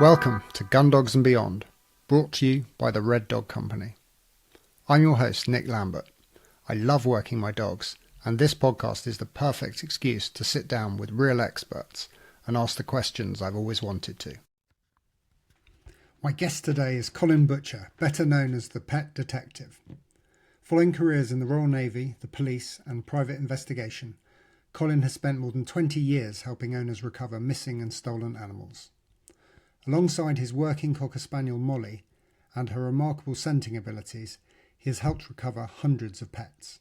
Welcome to Gun Dogs and Beyond, brought to you by the Red Dog Company. I'm your host, Nick Lambert. I love working my dogs, and this podcast is the perfect excuse to sit down with real experts and ask the questions I've always wanted to. My guest today is Colin Butcher, better known as the Pet Detective. Following careers in the Royal Navy, the police, and private investigation, Colin has spent more than 20 years helping owners recover missing and stolen animals. Alongside his working Cocker Spaniel Molly and her remarkable scenting abilities, he has helped recover hundreds of pets.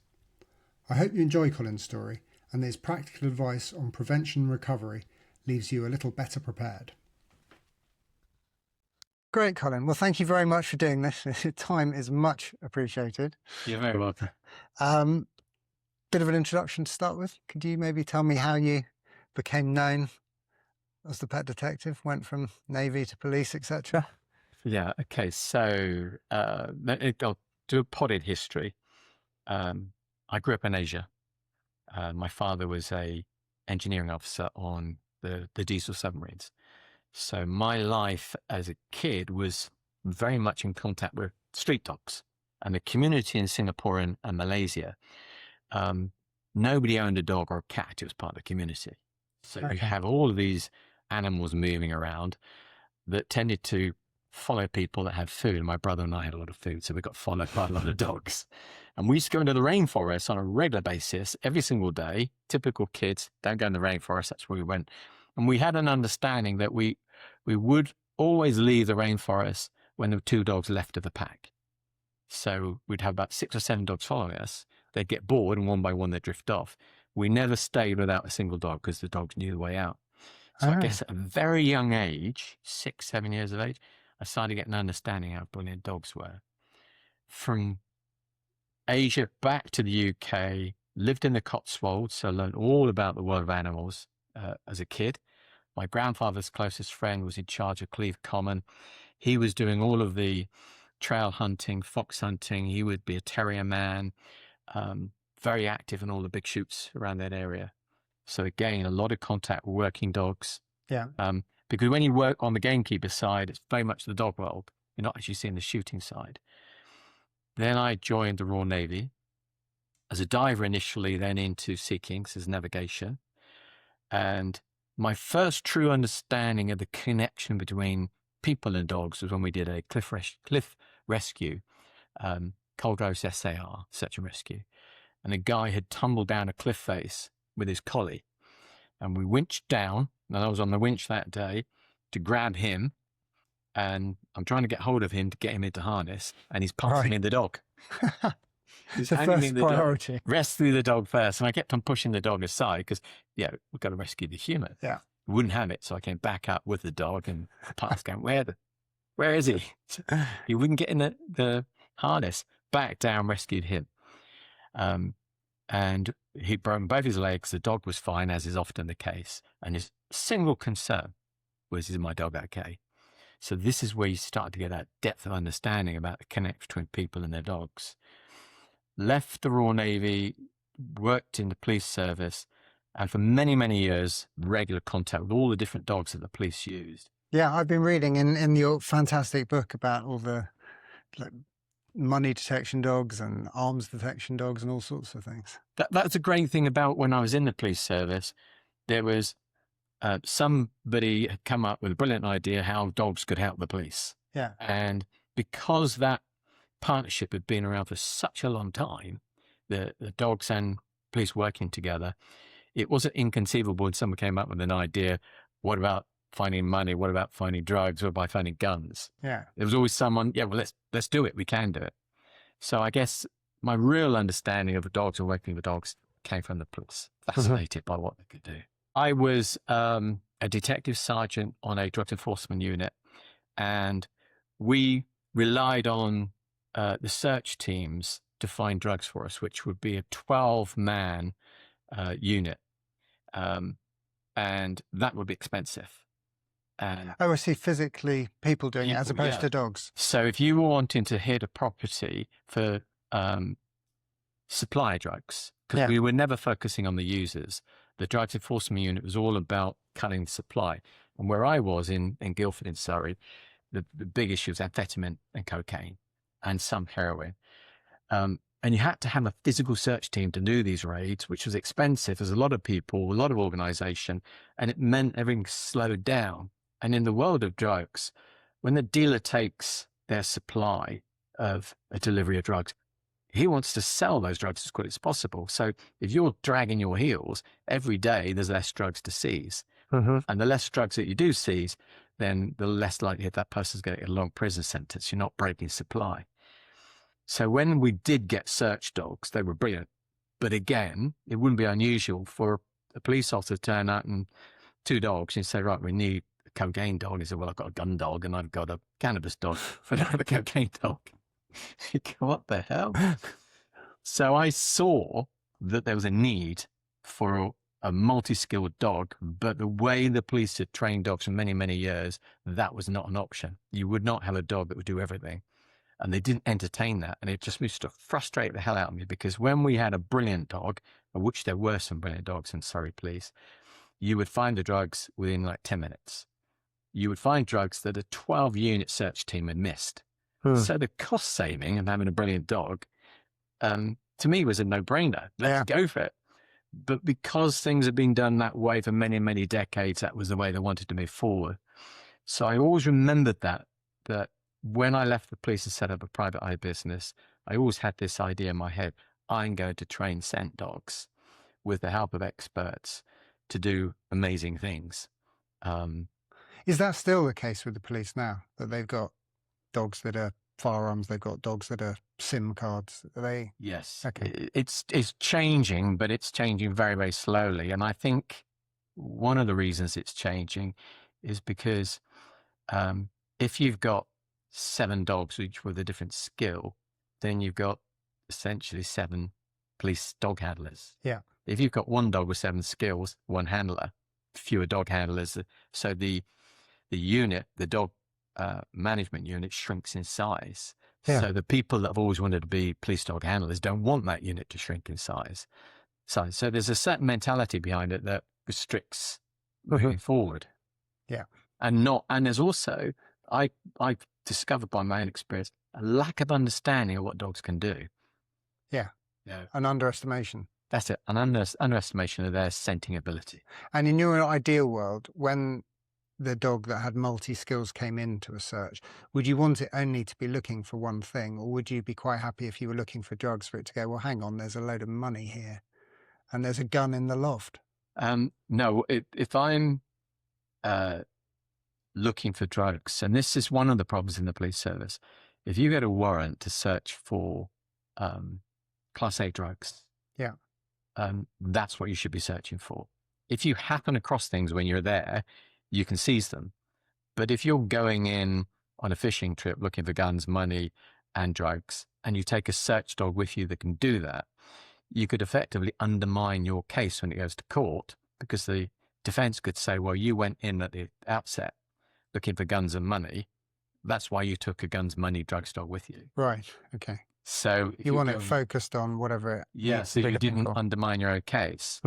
I hope you enjoy Colin's story and that his practical advice on prevention and recovery leaves you a little better prepared. Great, Colin. Well, thank you very much for doing this. Your time is much appreciated. You're very welcome. Bit of an introduction to start with. Could you maybe tell me how you became known as the Pet Detective, went from Navy to police, etc.? Yeah, okay. So I'll do a potted history. I grew up in Asia. My father was a engineering officer on the diesel submarines. So my life as a kid was very much in contact with street dogs. And the community in Singapore and Malaysia, nobody owned a dog or a cat. It was part of the community. So you have all of these animals moving around that tended to follow people that had food. My brother and I had a lot of food, so we got followed by a lot of dogs. And we used to go into the rainforest on a regular basis every single day. Typical kids don't go in the rainforest. That's where we went. And we had an understanding that we would always leave the rainforest when there were two dogs left of the pack. So we'd have about 6 or 7 dogs following us. They'd get bored, and one by one they'd drift off. We never stayed without a single dog because the dogs knew the way out. So I guess at a very young age, 6, 7 years of age, I started getting an understanding how brilliant dogs were. From Asia back to the UK, lived in the Cotswolds, so I learned all about the world of animals as a kid. My grandfather's closest friend was in charge of Cleve Common. He was doing all of the trail hunting, fox hunting. He would be a terrier man, very active in all the big shoots around that area. So again, a lot of contact with working dogs. Yeah. Because when you work on the gamekeeper side, it's very much the dog world. You're not actually seeing the shooting side. Then I joined the Royal Navy as a diver initially, then into Sea Kings as navigation. And my first true understanding of the connection between people and dogs was when we did a cliff rescue, Coldrose SAR, search and rescue. And a guy had tumbled down a cliff face with his collie. And we winched down, and I was on the winch that day to grab him. And I'm trying to get hold of him to get him into harness, and he's passing me the dog. It's the first priority. Rescue the dog first. And I kept on pushing the dog aside because, we've got to rescue the human. Yeah. We wouldn't have it. So I came back up with the dog and passed going, where is he? He wouldn't get in the harness. Back down, rescued him. And he'd broken both his legs. The dog was fine, as is often the case. And his single concern was, is my dog okay? So this is where you start to get that depth of understanding about the connection between people and their dogs. Left the Royal Navy, worked in the police service, and for many, many years, regular contact with all the different dogs that the police used. Yeah, I've been reading in your fantastic book about all the money detection dogs and arms detection dogs and all sorts of things. That's a great thing about when I was in the police service. There was somebody had come up with a brilliant idea how dogs could help the police. Yeah. And because that partnership had been around for such a long time, the dogs and police working together, it wasn't inconceivable when someone came up with an idea, what about finding money? What about finding drugs? What about finding guns? Yeah. There was always someone, let's do it. We can do it. So I guess my real understanding of the dogs and working with dogs came from the police, fascinated by what they could do. I was a detective sergeant on a drug enforcement unit, and we relied on the search teams to find drugs for us, which would be a 12-man unit. And that would be expensive. And I see physically people doing it as opposed to dogs. So if you were wanting to hit a property for supply drugs, because we were never focusing on the users, the drugs enforcement unit was all about cutting supply. And where I was in Guildford in Surrey, the big issue was amphetamine and cocaine and some heroin. And you had to have a physical search team to do these raids, which was expensive. There's a lot of people, a lot of organization, and it meant everything slowed down. And in the world of drugs, when the dealer takes their supply of a delivery of drugs, he wants to sell those drugs as quickly as possible. So if you're dragging your heels, every day there's less drugs to seize. Mm-hmm. And the less drugs that you do seize, then the less likelihood that person's going to get a long prison sentence. You're not breaking supply. So when we did get search dogs, they were brilliant. But again, it wouldn't be unusual for a police officer to turn out and 2 dogs and say, right, we need a cocaine dog. He said, well, I've got a gun dog and I've got a cannabis dog, but I have a cocaine dog. You go, what the hell? So I saw that there was a need for a multi-skilled dog, but the way the police had trained dogs for many, many years, that was not an option. You would not have a dog that would do everything. And they didn't entertain that. And it just used to frustrate the hell out of me, because when we had a brilliant dog, of which there were some brilliant dogs in Surrey Police, you would find the drugs within like 10 minutes. You would find drugs that a 12-unit search team had missed. So the cost saving of having a brilliant dog, to me, was a no-brainer. Let's go for it. But because things have been done that way for many, many decades, that was the way they wanted to move forward. So I always remembered that when I left the police and set up a private eye business, I always had this idea in my head: I'm going to train scent dogs with the help of experts to do amazing things. Is that still the case with the police now, that they've got dogs that are firearms, they've got dogs that are SIM cards? Are they? Yes. Okay. It's changing, but it's changing very, very slowly. And I think one of the reasons it's changing is because if you've got 7 dogs, each with a different skill, then you've got essentially 7 police dog handlers. Yeah. If you've got 1 dog with 7 skills, 1 handler, fewer dog handlers. So the unit, the dog management unit, shrinks in size. Yeah. So the people that have always wanted to be police dog handlers don't want that unit to shrink in size. So there's a certain mentality behind it that restricts moving forward. Yeah. And there's also, I discovered by my own experience, a lack of understanding of what dogs can do. Yeah. An underestimation. That's it. An underestimation of their scenting ability. And in your ideal world, when the dog that had multi-skills came into a search, would you want it only to be looking for one thing, or would you be quite happy if you were looking for drugs for it to go, well, hang on, there's a load of money here and there's a gun in the loft? No, if I'm looking for drugs, and this is one of the problems in the police service, if you get a warrant to search for Class A drugs, that's what you should be searching for. If you happen across things when you're there, you can seize them. But if you're going in on a fishing trip looking for guns, money, and drugs, and you take a search dog with you that can do that, you could effectively undermine your case when it goes to court, because the defense could say, well, you went in at the outset looking for guns and money. That's why you took a guns, money, drugs dog with you. Right. Okay. So you want it focused on whatever it needs so to be you didn't for. undermine your own case.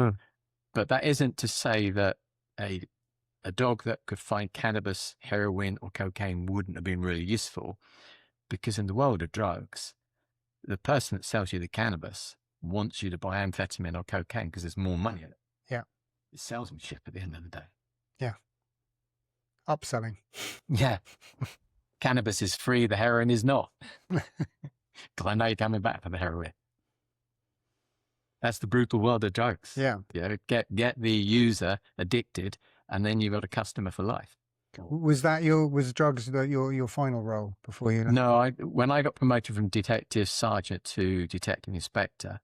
But that isn't to say that a dog that could find cannabis, heroin, or cocaine wouldn't have been really useful, because in the world of drugs, the person that sells you the cannabis wants you to buy amphetamine or cocaine because there's more money in it. Yeah. It's salesmanship at the end of the day. Yeah. Upselling. Yeah. Cannabis is free, the heroin is not. Because I know you're coming back for the heroin. That's the brutal world of drugs. Yeah. Get the user addicted, and then you've got a customer for life. Was drugs your final role before you left? No, when I got promoted from detective sergeant to detective inspector,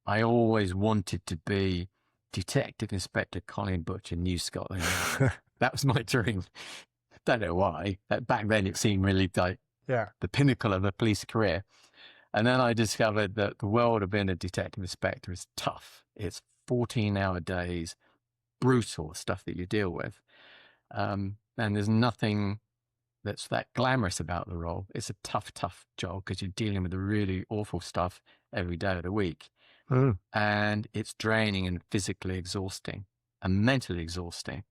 I always wanted to be Detective Inspector Colin Butcher, New Scotland. That was my dream. Don't know why. Back then it seemed really like the pinnacle of a police career. And then I discovered that the world of being a detective inspector is tough. It's 14-hour days, brutal stuff that you deal with. And there's nothing that's that glamorous about the role. It's a tough, tough job because you're dealing with the really awful stuff every day of the week. And it's draining and physically exhausting and mentally exhausting.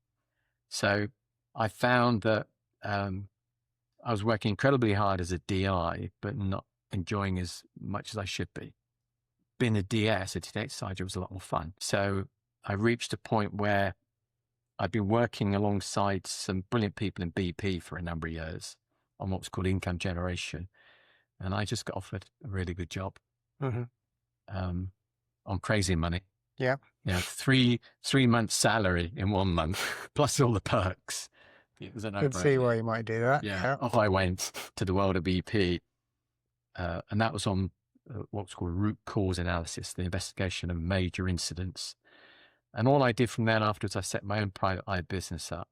So I found that I was working incredibly hard as a DI, but not enjoying as much as I should be. Being a DS, a detective sergeant, was a lot more fun. So I reached a point where I'd been working alongside some brilliant people in BP for a number of years on what was called income generation. And I just got offered a really good job on crazy money. Yeah. You know, 3 months salary in 1 month, plus all the perks. It was a no-brainer. Could see why you might do that. Yeah. Off I went to the world of BP. And that was on what's called root cause analysis, the investigation of major incidents. And all I did from then afterwards, I set my own private eye business up,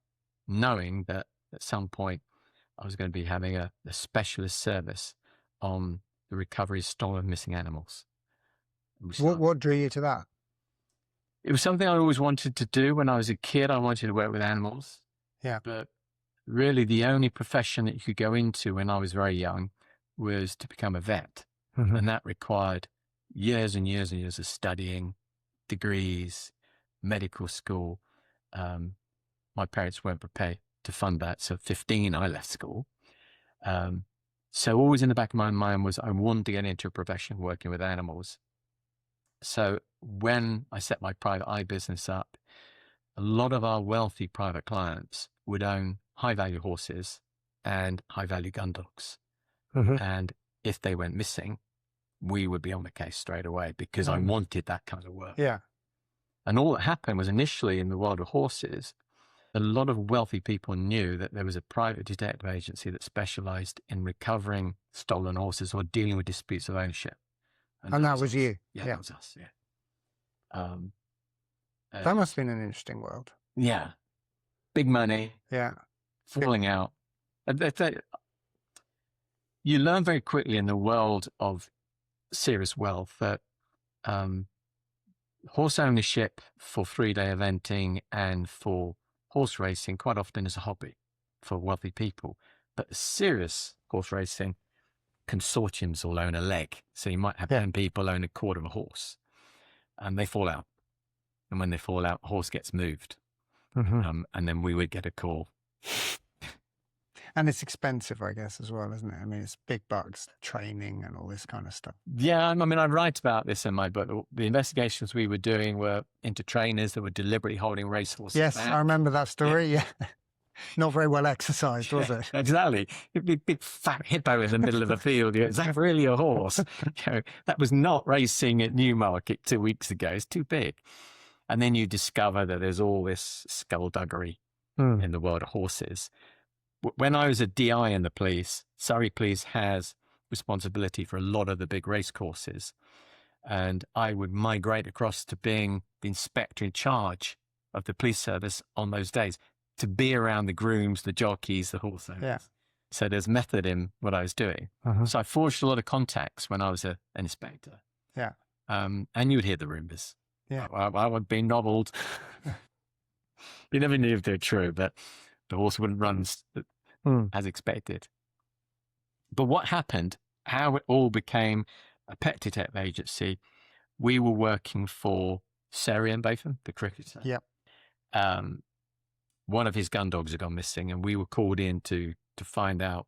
knowing that at some point I was going to be having a specialist service on the recovery of stolen missing animals. What drew you to that? It was something I always wanted to do. When I was a kid, I wanted to work with animals. Yeah. But really the only profession that you could go into when I was very young was to become a vet. And that required years and years and years of studying, degrees, medical school. My parents weren't prepared to fund that. So at 15, I left school. So always in the back of my mind was I wanted to get into a profession working with animals. So when I set my private eye business up, a lot of our wealthy private clients would own high value horses and high value gun dogs. And if they went missing, we would be on the case straight away because I wanted that kind of work. Yeah. And all that happened was initially in the world of horses, a lot of wealthy people knew that there was a private detective agency that specialized in recovering stolen horses or dealing with disputes of ownership. And that was you? Yeah, that was us, yeah. That must have been an interesting world. Yeah. Big money. Yeah. Falling out. You learn very quickly in the world of serious wealth that horse ownership for 3-day eventing and for horse racing quite often is a hobby for wealthy people. But serious horse racing, consortiums will own a leg. So you might have 10 people own a quarter of a horse and they fall out. And when they fall out, a horse gets moved. And then we would get a call. And it's expensive, I guess, as well, isn't it? I mean, it's big bucks, training and all this kind of stuff. Yeah, I mean, I write about this in my book. The investigations we were doing were into trainers that were deliberately holding racehorses. Yes, back. I remember that story. Yeah. Not very well exercised, was it? Exactly. Big fat hippo in the middle of the field. Is that really a horse? That was not racing at Newmarket 2 weeks ago. It's too big. And then you discover that there's all this skullduggery in the world of horses. When I was a DI in the police, Surrey Police has responsibility for a lot of the big race courses. And I would migrate across to being the inspector in charge of the police service on those days, to be around the grooms, the jockeys, the horse owners. Yeah. So there's method in what I was doing. So I forged a lot of contacts when I was an inspector. Yeah. And you would hear the rumors. Yeah. I would be nobbled. You never knew if they're true, but the horse wouldn't run as expected. But what happened, how it all became a pet detective agency, we were working for Serian Batham, the cricketer. Yep. One of his gun dogs had gone missing, and we were called in to find out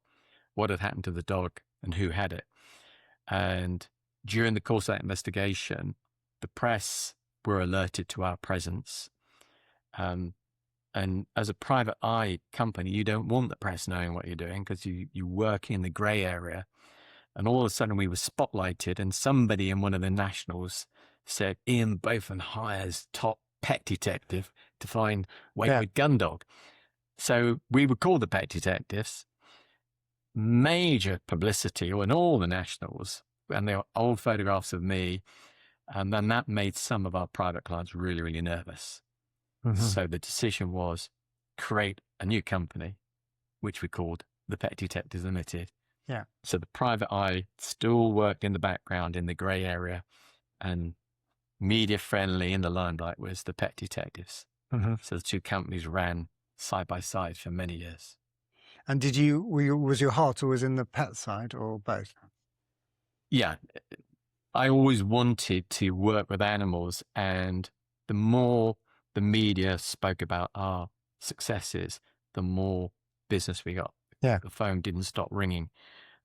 what had happened to the dog and who had it. And during the course of that investigation, the press were alerted to our presence. And as a private eye company, you don't want the press knowing what you're doing because you work in the grey area. And all of a sudden we were spotlighted, and somebody in one of the nationals said, Ian Botham hires top pet detective to find wayward gun dog. So we were called the pet detectives. Major publicity in all the nationals, and there were old photographs of me. And then that made some of our private clients really, really nervous. So the decision was create a new company, which we called the Pet Detectives Limited. Yeah. So the private eye still worked in the background in the grey area, and media friendly in the limelight was the Pet Detectives. So the two companies ran side by side for many years. And was your heart always in the pet side or both? Yeah. I always wanted to work with animals, and the more the media spoke about our successes, the more business we got. Yeah. The phone didn't stop ringing.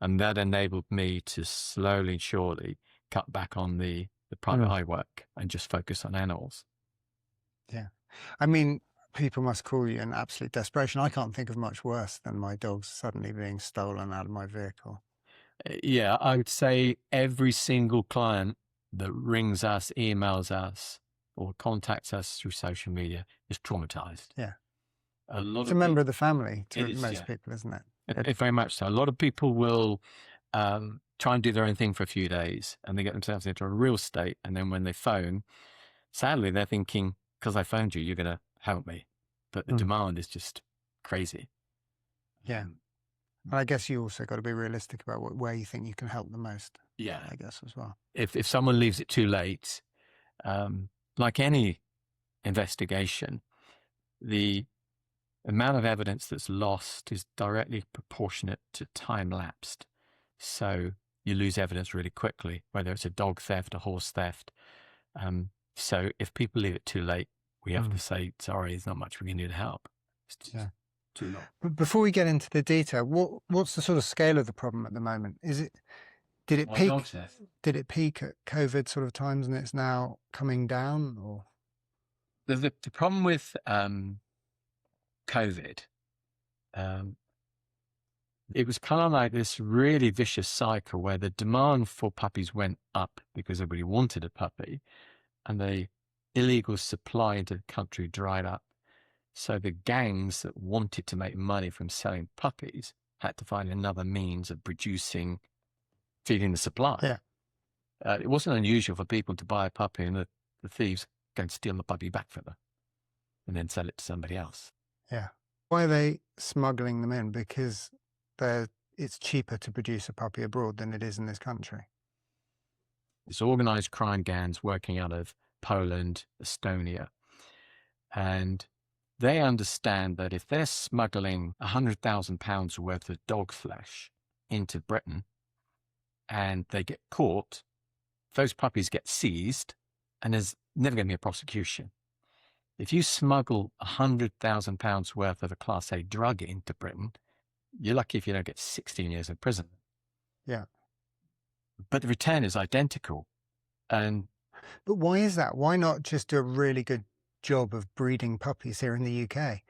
And that enabled me to slowly and surely cut back on the private eye work and just focus on animals. Yeah. I mean, people must call you in absolute desperation. I can't think of much worse than my dogs suddenly being stolen out of my vehicle. Yeah, I would say every single client that rings us, emails us, or contacts us through social media is traumatized. Yeah. A lot It's of a member people, of the family to it is, most yeah. people, isn't it? It very much so. A lot of people will try and do their own thing for a few days, and they get themselves into a real state. And then when they phone, sadly, they're thinking, because I phoned you, you're going to help me. But the demand is just crazy. Yeah. And I guess you also got to be realistic about where you think you can help the most. Yeah. I guess as well. If someone leaves it too late, like any investigation, the amount of evidence that's lost is directly proportionate to time lapsed. So you lose evidence really quickly, whether it's a dog theft, a horse theft. So if people leave it too late, we have to say, sorry, there's not much we can do to help. It's just too long. But before we get into the detail, what's the sort of scale of the problem at the moment? Did it peak? Dog theft. Did it peak at COVID sort of times and it's now coming down? Or The problem with COVID, it was kind of like this really vicious cycle where the demand for puppies went up because everybody wanted a puppy, and the illegal supply into the country dried up. So the gangs that wanted to make money from selling puppies had to find another means of feeding the supply. Yeah. It wasn't unusual for people to buy a puppy and the thieves go and steal the puppy back from them and then sell it to somebody else. Yeah. Why are they smuggling them in? Because it's cheaper to produce a puppy abroad than it is in this country. It's organized crime gangs working out of Poland, Estonia, and they understand that if they're smuggling £100,000 worth of dog flesh into Britain and they get caught, those puppies get seized and there's never going to be a prosecution. If you smuggle £100,000 worth of a Class A drug into Britain, you're lucky if you don't get 16 years in prison. Yeah. But the return is identical. But why is that? Why not just do a really good job of breeding puppies here in the UK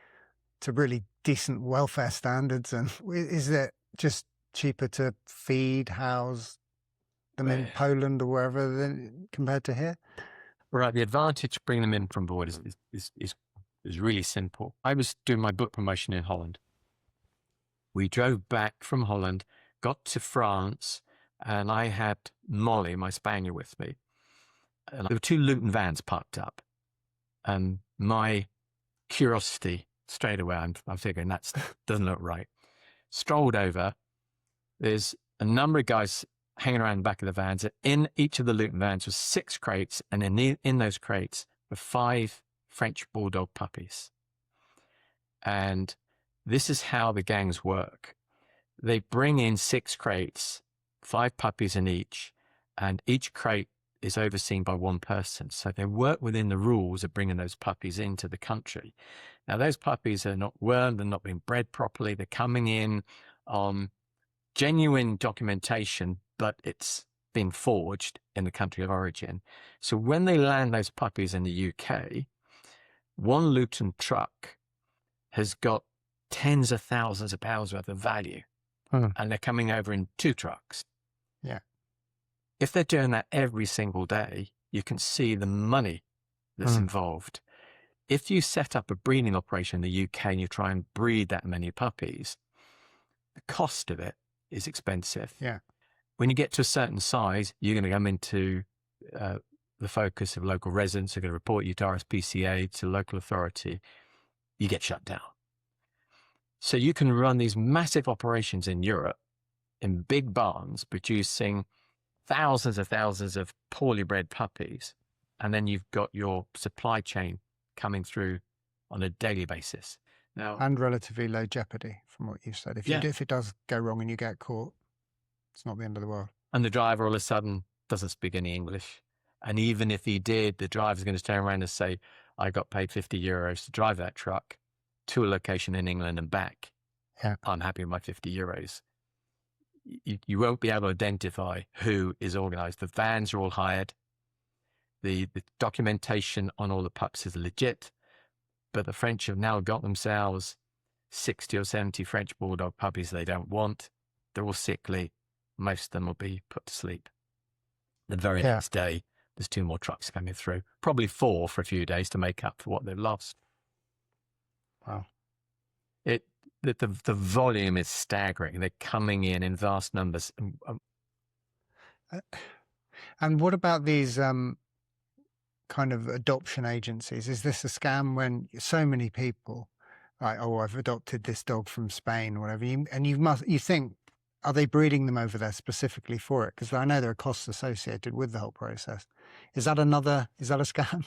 to really decent welfare standards? And is it just cheaper to feed, house them in Poland or wherever than compared to here? Right. The advantage bringing them in from abroad is really simple. I was doing my book promotion in Holland. We drove back from Holland, got to France, and I had Molly, my spaniel, with me. And there were 2 Luton vans parked up. And my curiosity, straight away, I'm figuring that doesn't look right. Strolled over. There's a number of guys hanging around the back of the vans. In each of the Luton vans was 6 crates, and in those crates were 5 French bulldog puppies. And this is how the gangs work. They bring in 6 crates, 5 puppies in each, and each crate is overseen by one person. So they work within the rules of bringing those puppies into the country. Now, those puppies are not wormed, they're not being bred properly. They're coming in on genuine documentation, but it's been forged in the country of origin. So when they land those puppies in the UK, one Luton truck has got tens of thousands of pounds worth of value, and they're coming over in 2 trucks. Yeah. If they're doing that every single day, you can see the money that's involved. If you set up a breeding operation in the UK and you try and breed that many puppies, the cost of it is expensive. Yeah. When you get to a certain size, you're going to come into the focus of local residents who are going to report you to RSPCA, to local authority. You get shut down. So you can run these massive operations in Europe in big barns producing thousands of poorly bred puppies. And then you've got your supply chain coming through on a daily basis. Now, and relatively low jeopardy from what you've said. If it does go wrong and you get caught, it's not the end of the world. And the driver all of a sudden doesn't speak any English. And even if he did, the driver's going to turn around and say, I got paid €50 to drive that truck. to a location in England and back, Yeah. unhappy with my €50. You won't be able to identify who is organised. The vans are all hired. The documentation on all the pups is legit, but the French have now got themselves 60 or 70 French Bulldog puppies they don't want. They're all sickly. Most of them will be put to sleep. The very next day, there's 2 more trucks coming through, probably 4 for a few days to make up for what they've lost. Wow. The volume is staggering. They're coming in vast numbers. And what about these kind of adoption agencies? Is this a scam when so many people, like, oh, I've adopted this dog from Spain or whatever, you think, are they breeding them over there specifically for it? Because I know there are costs associated with the whole process. Is that a scam?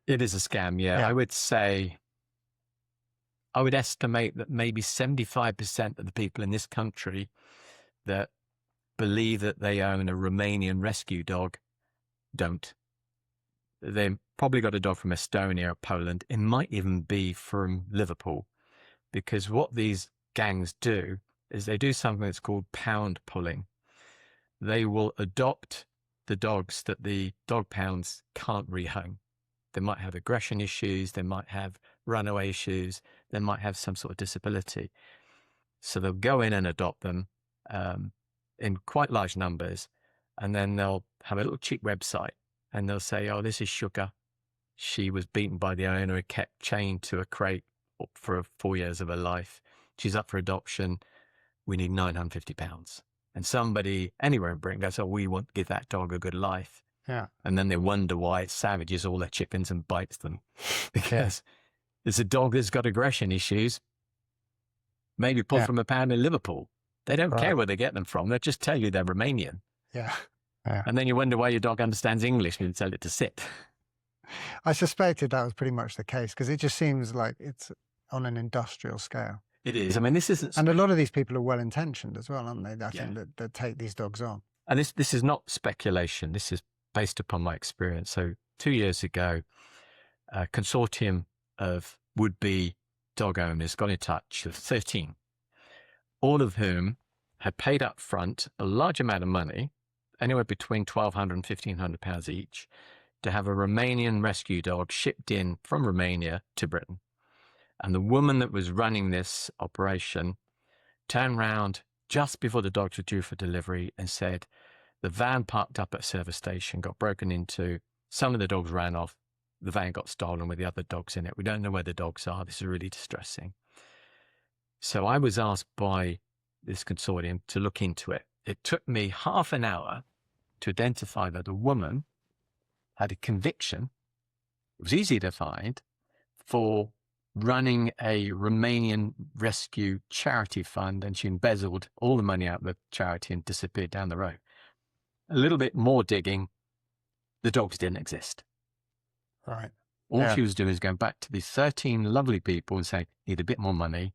It is a scam, yeah. I would say, I would estimate that maybe 75% of the people in this country that believe that they own a Romanian rescue dog don't. They've probably got a dog from Estonia or Poland. It might even be from Liverpool, because what these gangs do is they do something that's called pound pulling. They will adopt the dogs that the dog pounds can't rehome. They might have aggression issues. They might have runaway issues. They might have some sort of disability. So they'll go in and adopt them in quite large numbers. And then they'll have a little cheap website and they'll say, oh, this is Sugar. She was beaten by the owner and kept chained to a crate for 4 years of her life. She's up for adoption. We need £950. And somebody anywhere in Britain goes, oh, we want to give that dog a good life. Yeah. And then they wonder why it savages all their chickens and bites them. Because it's a dog that's got aggression issues, maybe pulled from a pound in Liverpool. They don't care where they get them from. They'll just tell you they're Romanian. Yeah. And then you wonder why your dog understands English and you tell it to sit. I suspected that was pretty much the case, because it just seems like it's on an industrial scale. It is. I mean, this isn't... And a lot of these people are well-intentioned as well, aren't they? I think that take these dogs on. And this is not speculation. This is based upon my experience. So 2 years ago, a consortium of would-be dog owners got in touch with 13, all of whom had paid up front a large amount of money, anywhere between £1,200 and £1,500 each, to have a Romanian rescue dog shipped in from Romania to Britain. And the woman that was running this operation turned round just before the dogs were due for delivery and said, the van parked up at a service station, got broken into, some of the dogs ran off, the van got stolen with the other dogs in it. We don't know where the dogs are. This is really distressing. So I was asked by this consortium to look into it. It took me half an hour to identify that the woman had a conviction, it was easy to find, for running a Romanian rescue charity fund, and she embezzled all the money out of the charity and disappeared down the road. A little bit more digging, the dogs didn't exist. Right. All she was doing is going back to these 13 lovely people and saying, need a bit more money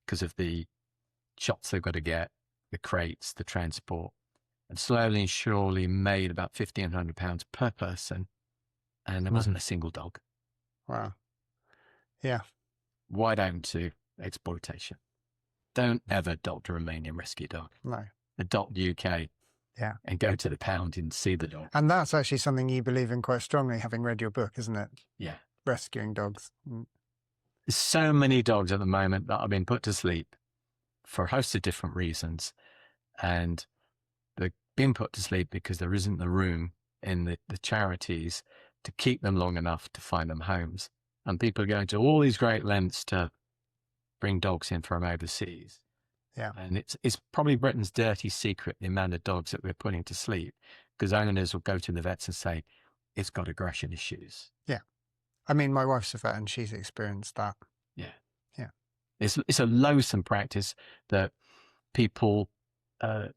because of the shots they've got to get, the crates, the transport, and slowly and surely made about £1,500 per person. And there wasn't a single dog. Wow. Yeah. Why down to exploitation? Don't ever adopt a Romanian rescue dog. No. Adopt UK. Yeah. And go to the pound and see the dog. And that's actually something you believe in quite strongly, having read your book, isn't it? Yeah. Rescuing dogs. There's so many dogs at the moment that have been put to sleep for a host of different reasons. And they're being put to sleep because there isn't the room in the charities to keep them long enough to find them homes. And people are going to all these great lengths to bring dogs in from overseas. Yeah. And it's probably Britain's dirty secret, the amount of dogs that we're putting to sleep, because owners will go to the vets and say, it's got aggression issues. Yeah. I mean, my wife's a vet and she's experienced that. Yeah. Yeah. It's a loathsome practice that people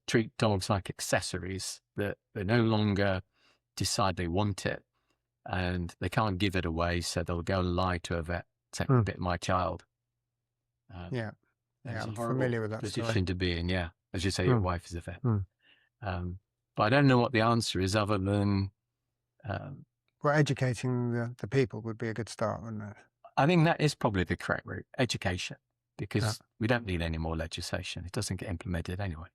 treat dogs like accessories, that they no longer decide they want it and they can't give it away. So they'll go lie to a vet, say, bit my child. Yeah. Yeah, I'm familiar with that position story. to be in, yeah. As you say, your wife is a vet. But I don't know what the answer is other than... well, educating the people would be a good start, wouldn't it? I think that is probably the correct route, education, because we don't need any more legislation. It doesn't get implemented anyway.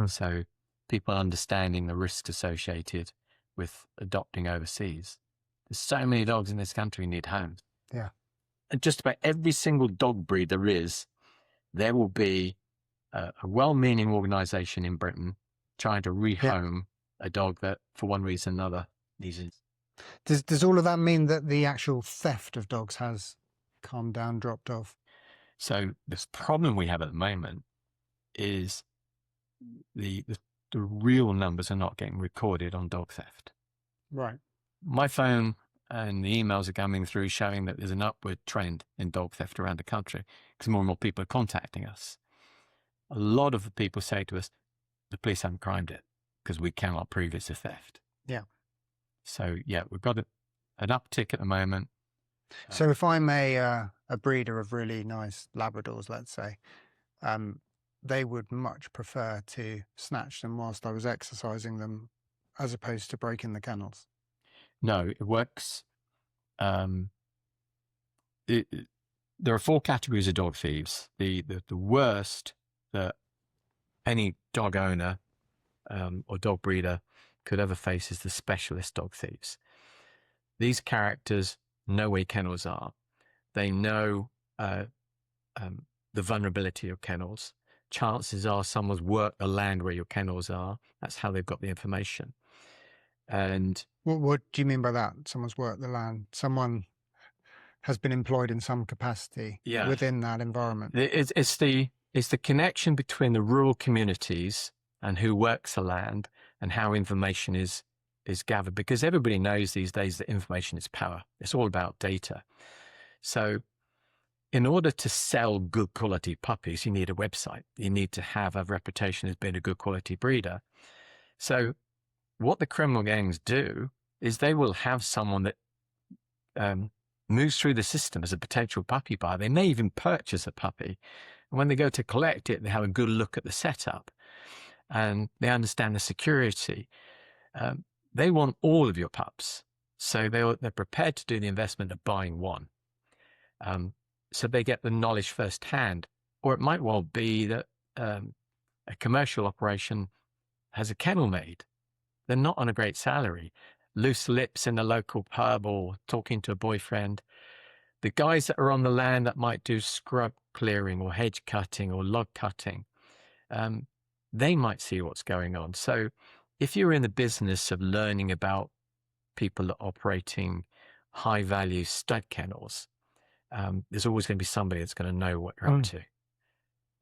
So people understanding the risks associated with adopting overseas. There's so many dogs in this country who need homes. Yeah. And just about every single dog breed there will be a well-meaning organization in Britain trying to rehome a dog that, for one reason or another, needs it. Does all of that mean that the actual theft of dogs has calmed down, dropped off? So this problem we have at the moment is the real numbers are not getting recorded on dog theft. Right. My phone and the emails are coming through showing that there's an upward trend in dog theft around the country because more and more people are contacting us. A lot of the people say to us, the police haven't crimed it because we cannot prove it's a theft. Yeah. So yeah, we've got an uptick at the moment. So if I'm a breeder of really nice Labradors, let's say, they would much prefer to snatch them whilst I was exercising them as opposed to breaking the kennels. No, it works. There are 4 categories of dog thieves. The worst that any dog owner or dog breeder could ever face is the specialist dog thieves. These characters know where kennels are. They know the vulnerability of kennels. Chances are someone's worked the land where your kennels are. That's how they've got the information. And what do you mean by that? Someone's worked the land. Someone has been employed in some capacity within that environment. It's the connection between the rural communities and who works the land and how information is gathered, because everybody knows these days that information is power. It's all about data. So in order to sell good quality puppies, you need a website. You need to have a reputation as being a good quality breeder. So what the criminal gangs do is they will have someone that moves through the system as a potential puppy buyer. They may even purchase a puppy. And when they go to collect it, they have a good look at the setup and they understand the security. They want all of your pups. So they're prepared to do the investment of buying one. So they get the knowledge firsthand. Or it might well be that a commercial operation has a kennel maid. They're not on a great salary. Loose lips in the local pub or talking to a boyfriend. The guys that are on the land that might do scrub clearing or hedge cutting or log cutting, they might see what's going on. So if you're in the business of learning about people that are operating high value stud kennels, there's always going to be somebody that's going to know what you're up to.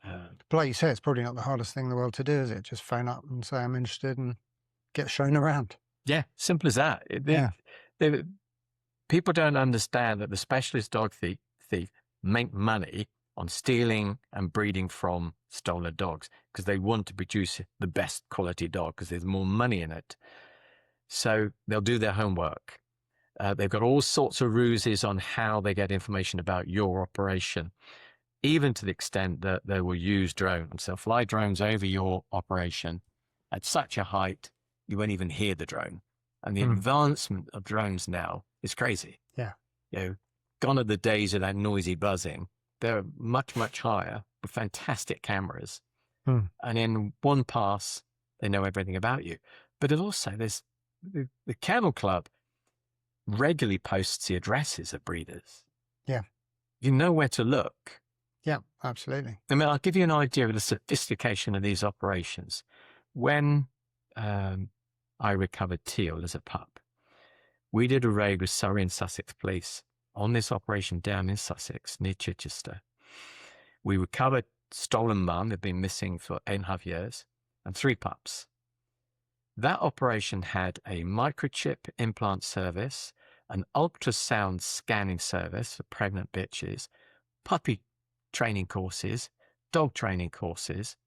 But like you say, it's probably not the hardest thing in the world to do, is it? Just phone up and say I'm interested and get shown around. Yeah, simple as that. People don't understand that the specialist dog thief make money on stealing and breeding from stolen dogs because they want to produce the best quality dog because there's more money in it. So they'll do their homework. They've got all sorts of ruses on how they get information about your operation, even to the extent that they will use drones. They'll fly drones over your operation at such a height you won't even hear the drone. And the advancement of drones now is crazy. Yeah. Gone are the days of that noisy buzzing. They're much, much higher with fantastic cameras. And in one pass, they know everything about you. But it also, there's the Kennel Club regularly posts the addresses of breeders. Yeah. You know where to look. Yeah, absolutely. I mean, I'll give you an idea of the sophistication of these operations. When I recovered Teal as a pup, we did a raid with Surrey and Sussex police on this operation down in Sussex near Chichester. We recovered stolen mum, they'd been missing for 8.5 years, and 3 pups. That operation had a microchip implant service, an ultrasound scanning service for pregnant bitches, puppy training courses, dog training courses,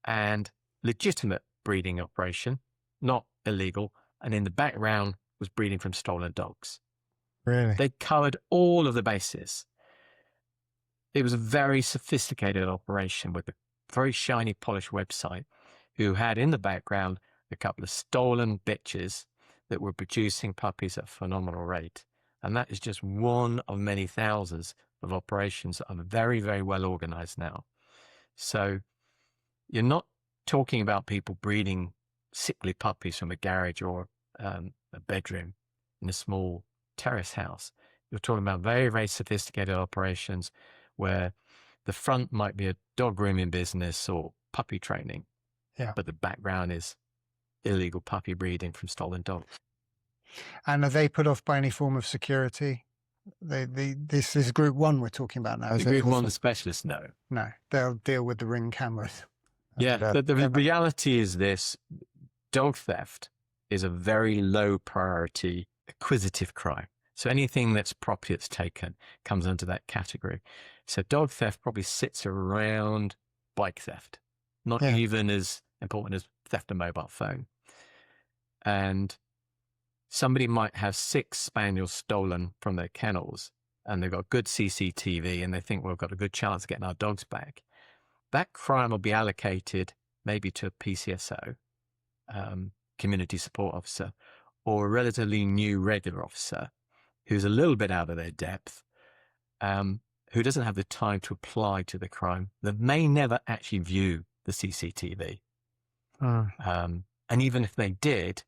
and legitimate breeding operation, not illegal, and in the background was breeding from stolen dogs. Really? They covered all of the bases. It was a very sophisticated operation with a very shiny, polished website who had in the background a couple of stolen bitches that were producing puppies at a phenomenal rate. And that is just one of many thousands of operations that are very, very well organized now. So you're not talking about people breeding sickly puppies from a garage or a bedroom in a small terrace house. You're talking about very, very sophisticated operations where the front might be a dog grooming business or puppy training, but the background is illegal puppy breeding from stolen dogs. And are they put off by any form of security? This is group one we're talking about now. The group one, the specialists, no. No, they'll deal with the Ring cameras. Yeah, the reality is this: dog theft is a very low priority acquisitive crime. So anything that's property that's taken comes under that category. So dog theft probably sits around bike theft, not even as important as theft of mobile phone. And somebody might have 6 spaniels stolen from their kennels and they've got good CCTV and they think, well, we've got a good chance of getting our dogs back. That crime will be allocated maybe to a PCSO, community support officer, or a relatively new regular officer who's a little bit out of their depth, who doesn't have the time to apply to the crime, that may never actually view the CCTV. And even if they did,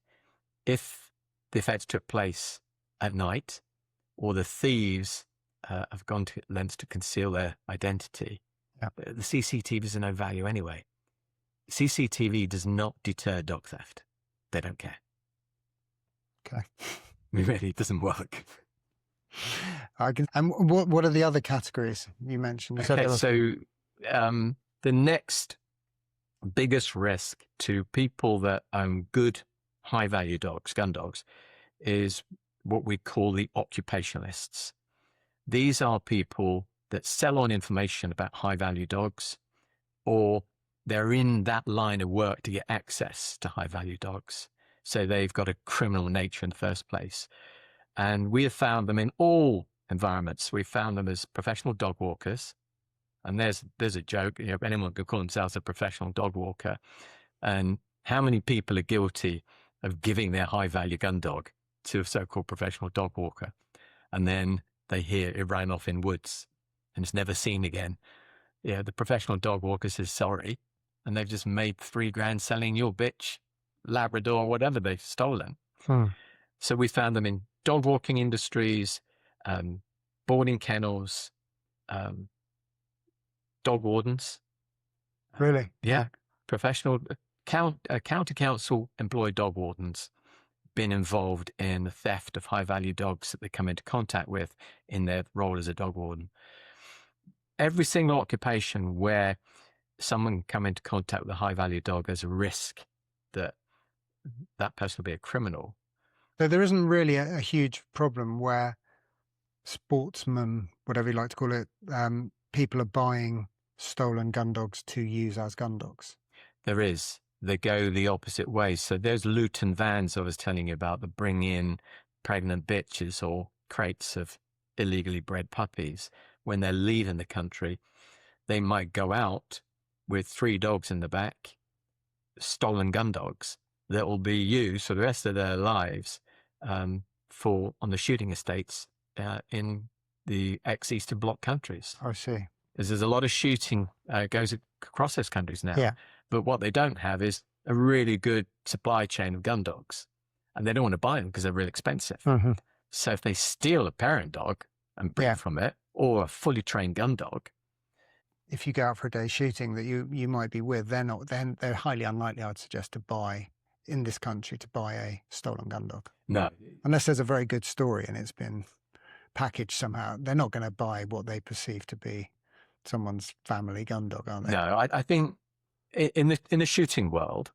if the offence took place at night or the thieves have gone to lengths to conceal their identity, the CCTV is of no value anyway. CCTV does not deter dog theft. They don't care. Okay. It really doesn't work. And what are the other categories you mentioned? So the next biggest risk to people that own good high-value dogs, gun dogs, is what we call the occupationalists. These are people that sell on information about high-value dogs, or they're in that line of work to get access to high-value dogs. So they've got a criminal nature in the first place. And we have found them in all environments. We've found them as professional dog walkers. And there's a joke, anyone could call themselves a professional dog walker. And how many people are guilty of giving their high-value gun dog to a so-called professional dog walker? And then they hear it ran off in woods and it's never seen again. Yeah, the professional dog walker says sorry. And they've just made $3,000 selling your bitch, Labrador, whatever they've stolen. So we found them in dog walking industries, boarding kennels, dog wardens. Really? Yeah. Professional county council employed dog wardens been involved in the theft of high value dogs that they come into contact with in their role as a dog warden. Every single occupation where someone come into contact with a high value dog, there's a risk that that person will be a criminal. So there isn't really a huge problem where sportsmen, whatever you like to call it, people are buying stolen gun dogs to use as gun dogs. There is. They go the opposite way. So there's Luton vans I was telling you about that bring in pregnant bitches or crates of illegally bred puppies. When they're leaving the country, they might go out with 3 dogs in the back, stolen gun dogs that will be used for the rest of their lives on the shooting estates in the ex-Eastern Bloc countries. I see. Because there's a lot of shooting goes across those countries now. Yeah. But what they don't have is a really good supply chain of gun dogs. And they don't want to buy them because they're really expensive. Mm-hmm. So if they steal a parent dog and breed from it, or a fully trained gun dog, if you go out for a day shooting that you might be with, they're highly unlikely, I'd suggest, to buy in this country to buy a stolen gun dog. No. Unless there's a very good story and it's been packaged somehow. They're not going to buy what they perceive to be someone's family gun dog, are they? No, I think in the shooting world,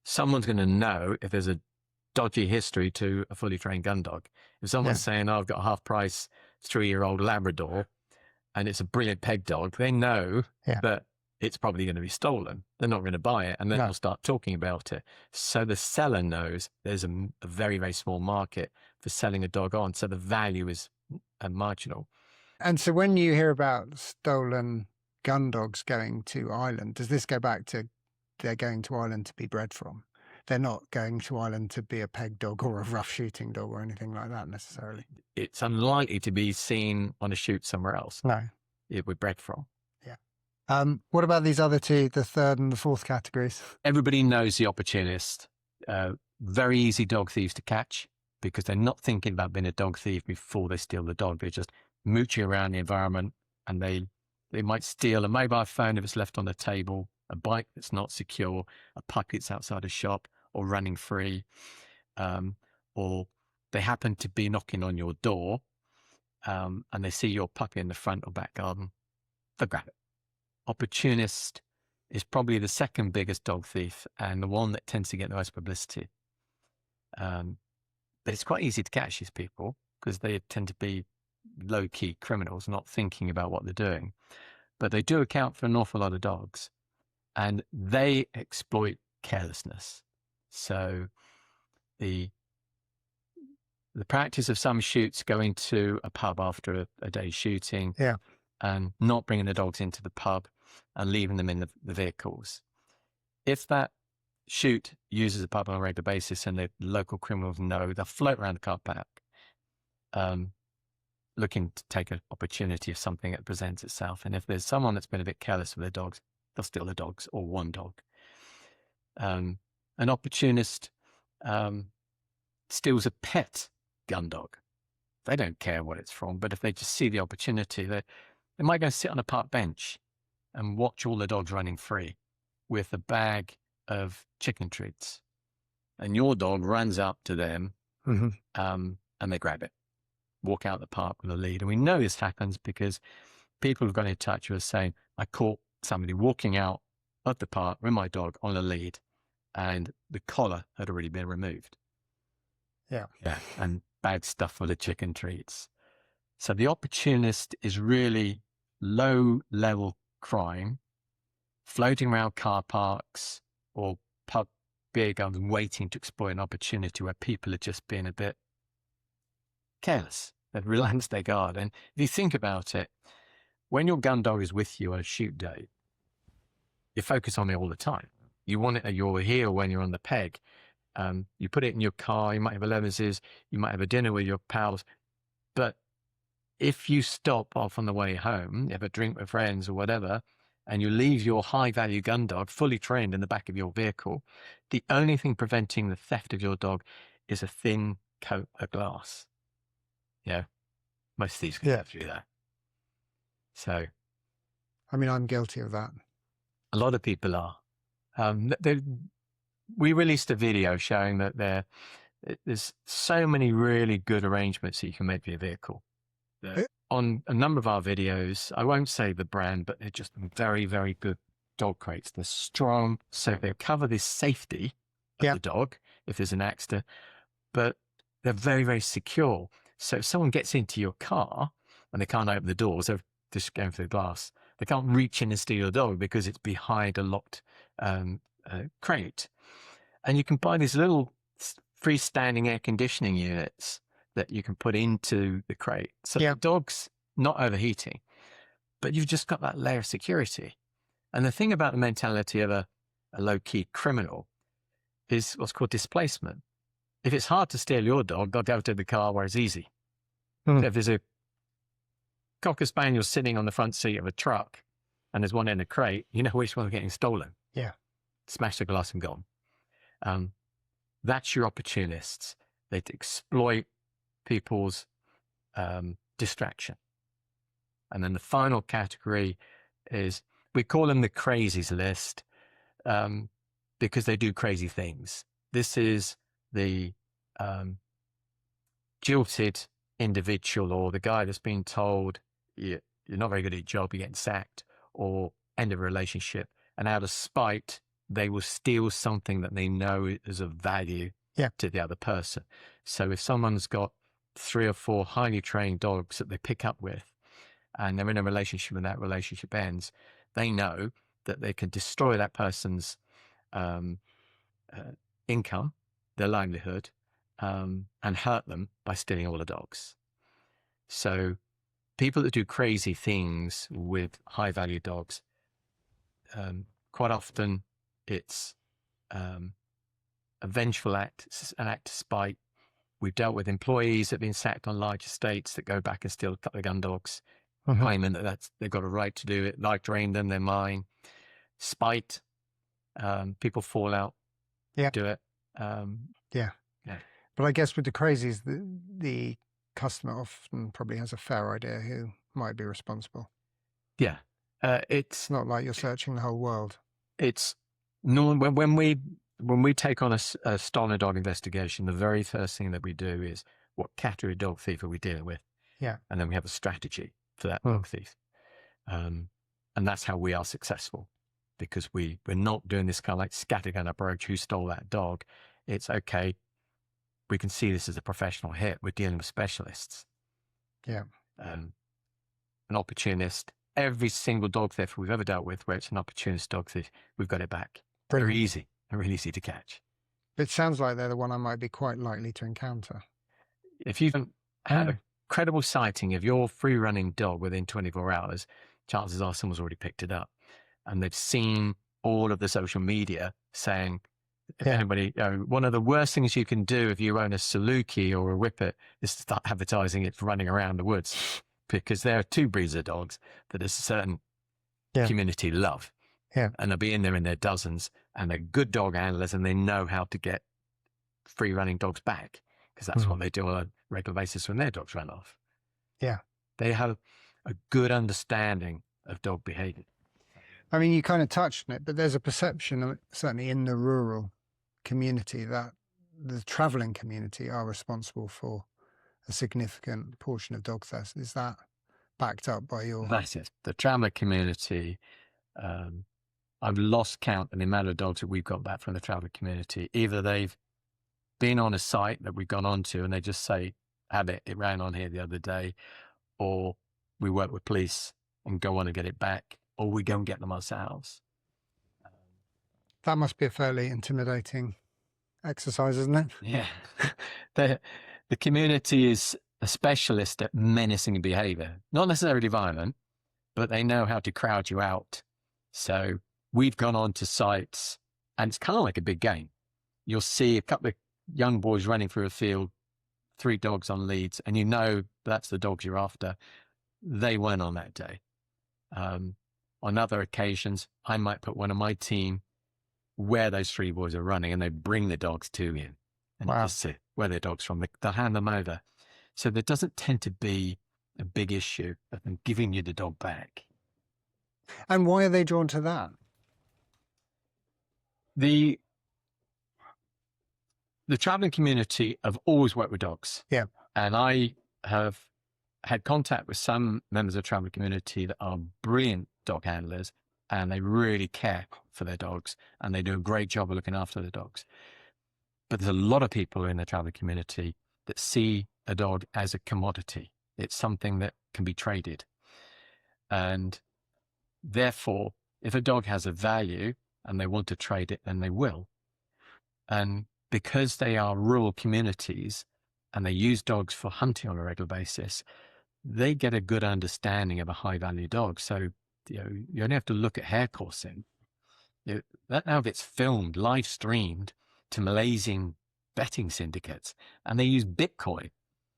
someone's going to know if there's a dodgy history to a fully trained gun dog. If someone's saying, I've got a half-price 3-year-old Labrador and it's a brilliant peg dog, they know that it's probably going to be stolen. They're not going to buy it, and then they'll start talking about it. So the seller knows there's a very, very small market for selling a dog on, so the value is marginal. And so when you hear about stolen gun dogs going to Ireland, does this go back to they're going to Ireland to be bred from? They're not going to Ireland to be a peg dog or a rough shooting dog or anything like that necessarily. It's unlikely to be seen on a shoot somewhere else. No. It we're bred from. Yeah. What about these other two, the third and the fourth categories? Everybody knows the opportunist. Very easy dog thieves to catch because they're not thinking about being a dog thief before they steal the dog. They're just mooching around the environment, and they might steal a mobile phone if it's left on the table, a bike that's not secure, a puppy that's outside a shop or running free, or they happen to be knocking on your door and they see your puppy in the front or back garden. They'll grab it. Opportunist is probably the second biggest dog thief and the one that tends to get the most publicity. But it's quite easy to catch these people because they tend to be low-key criminals, not thinking about what they're doing. But they do account for an awful lot of dogs, and they exploit carelessness. So the practice of some shoots going to a pub after a day's shooting, and not bringing the dogs into the pub and leaving them in the vehicles. If that shoot uses a pub on a regular basis and the local criminals know, they'll float around the car park looking to take an opportunity of something that presents itself. And if there's someone that's been a bit careless with their dogs, they'll steal the dogs or one dog. An opportunist steals a pet gun dog. They don't care what it's from, but if they just see the opportunity, they might go sit on a park bench and watch all the dogs running free with a bag of chicken treats. And your dog runs up to them and they grab it, walk out the park with a lead. And we know this happens because people have got in touch with us saying, I caught somebody walking out of the park with my dog on a lead and the collar had already been removed. Yeah. And bag stuff full of chicken treats. So the opportunist is really low-level crime, floating around car parks or pub beer gardens waiting to exploit an opportunity where people are just being a bit careless. They've relaxed their guard. And if you think about it, when your gun dog is with you on a shoot day, you focus on it all the time. You want it at your heel when you're on the peg. You put it in your car, you might have a limousine, you might have a dinner with your pals. But if you stop off on the way home, you have a drink with friends or whatever, and you leave your high-value gun dog fully trained in the back of your vehicle, the only thing preventing the theft of your dog is a thin coat of glass. Most of these can get through that. So, I mean, I'm guilty of that. A lot of people are. We released a video showing that there's so many really good arrangements that you can make for your vehicle. On a number of our videos, I won't say the brand, but they're just very, very good dog crates. They're strong, so they cover this safety of the dog if there's an accident, but they're very, very secure. So if someone gets into your car and they can't open the doors, they're just going through the glass. They can't reach in and steal your dog because it's behind a locked crate. And you can buy these little freestanding air conditioning units that you can put into the crate. So the dog's not overheating, but you've just got that layer of security. And the thing about the mentality of a low-key criminal is what's called displacement. If it's hard to steal your dog, they'll go to the car where it's easy. So if there's a Cocker Spaniel sitting on the front seat of a truck and there's one in a crate, you know which one's getting stolen. Yeah. Smash the glass and gone. That's your opportunists. They exploit people's distraction. And then the final category is, we call them the Crazies list because they do crazy things. This is the jilted individual or the guy that's been told you're not very good at your job, you're getting sacked, or end of a relationship. And out of spite, they will steal something that they know is of value to the other person. So if someone's got 3 or 4 highly trained dogs that they pick up with and they're in a relationship and that relationship ends, they know that they can destroy that person's income, their livelihood, and hurt them by stealing all the dogs. So people that do crazy things with high value dogs, quite often it's a vengeful act, an act of spite. We've dealt with employees that have been sacked on large estates that go back and steal a couple of gun dogs, claiming that they've got a right to do it. Like drain them, they're mine. Spite, people fall out, do it. Yeah. But I guess with the Crazies, the customer often probably has a fair idea who might be responsible. Yeah. It's not like you're searching the whole world. It's no, when we take on a stolen dog investigation, the very first thing that we do is what category of dog thief are we dealing with? Yeah. And then we have a strategy for that dog thief. And that's how we are successful, because we're not doing this kind of like scattergun approach. Who stole that dog? It's okay. We can see this as a professional hit. We're dealing with specialists. Yeah. An opportunist. Every single dog theft we've ever dealt with, where it's an opportunist dog thief, we've got it back. Brilliant. Very easy. They're really easy to catch. It sounds like they're the one I might be quite likely to encounter. If you have a credible sighting of your free-running dog within 24 hours, chances are someone's already picked it up. And they've seen all of the social media saying, if anybody, one of the worst things you can do if you own a Saluki or a Whippet is to start advertising it for running around the woods, because there are two breeds of dogs that a certain community love. Yeah. And they'll be in there in their dozens, and they're good dog handlers, and they know how to get free running dogs back, because that's what they do on a regular basis when their dogs run off. Yeah. They have a good understanding of dog behavior. I mean, you kind of touched on it, but there's a perception, certainly in the rural community, that the travelling community are responsible for a significant portion of dog theft. Is that backed up by your... That's it. The traveller community, I've lost count in the amount of dogs that we've got back from the traveller community. Either they've been on a site that we've gone on to and they just say, it ran on here the other day, or we work with police and go on and get it back, or we go and get them ourselves. That must be a fairly intimidating exercise, isn't it? Yeah. The community is a specialist at menacing behavior, not necessarily violent, but they know how to crowd you out. So we've gone on to sites, and it's kind of like a big game. You'll see a couple of young boys running through a field, 3 dogs on leads, and you know that's the dogs you're after. They weren't on that day. On other occasions, I might put one of my team where those 3 boys are running, and they bring the dogs to you and just see where their dog's from. They'll hand them over. So there doesn't tend to be a big issue of them giving you the dog back. And why are they drawn to that? The traveling community have always worked with dogs. Yeah. And I have had contact with some members of the traveling community that are brilliant dog handlers, and they really care for their dogs, and they do a great job of looking after their dogs. But there's a lot of people in the traveling community that see a dog as a commodity. It's something that can be traded. And therefore, if a dog has a value and they want to trade it, then they will. And because they are rural communities and they use dogs for hunting on a regular basis, they get a good understanding of a high value dog. So, you only have to look at hair coursing. That now gets filmed, live streamed to Malaysian betting syndicates, and they use Bitcoin.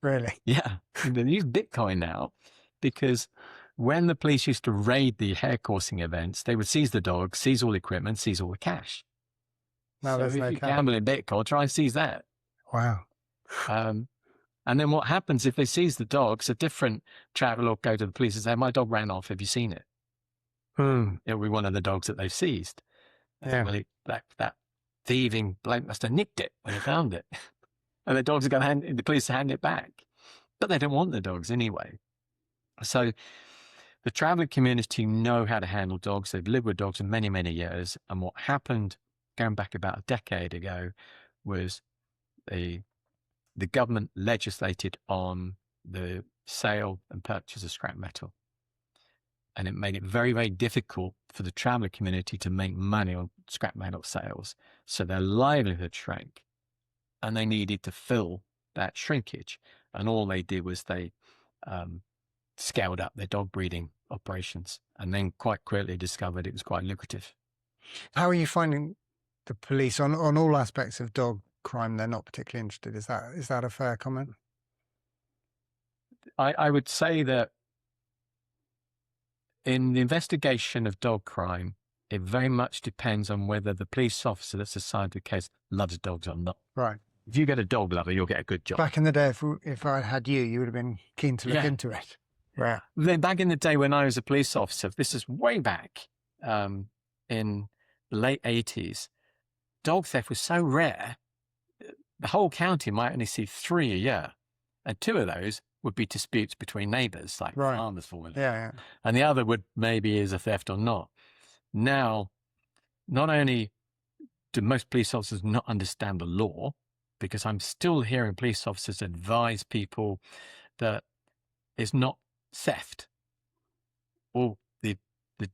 Really? Yeah, they use Bitcoin now, because when the police used to raid the hair coursing events, they would seize the dog, seize all the equipment, seize all the cash. Now So if you gamble in Bitcoin, try and seize that. Wow. And then what happens if they seize the dogs? A different traveller will go to the police and say, "My dog ran off. Have you seen it?" It'll be one of the dogs that they've seized. Yeah. Well, that thieving bloke must have nicked it when he found it. And the dogs are going to the police hand it back. But they don't want the dogs anyway. So the traveling community know how to handle dogs. They've lived with dogs for many, many years. And what happened, going back about a decade ago, was the government legislated on the sale and purchase of scrap metal. And it made it very, very difficult for the traveller community to make money on scrap metal sales. So their livelihood shrank, and they needed to fill that shrinkage. And all they did was they scaled up their dog breeding operations, and then quite quickly discovered it was quite lucrative. How are you finding the police on all aspects of dog crime, they're not particularly interested. Is that a fair comment? I would say that in the investigation of dog crime, it very much depends on whether the police officer that's assigned to the case loves dogs or not. Right. If you get a dog lover, you'll get a good job. Back in the day, if I had you would have been keen to look into it. Right. Then back in the day when I was a police officer, this is way back in the late 80s, dog theft was so rare, the whole county might only see 3 a year. And 2 of those would be disputes between neighbours, like farmers falling. Yeah. And the other would maybe is a theft or not. Now, not only do most police officers not understand the law, because I'm still hearing police officers advise people that it's not theft, or the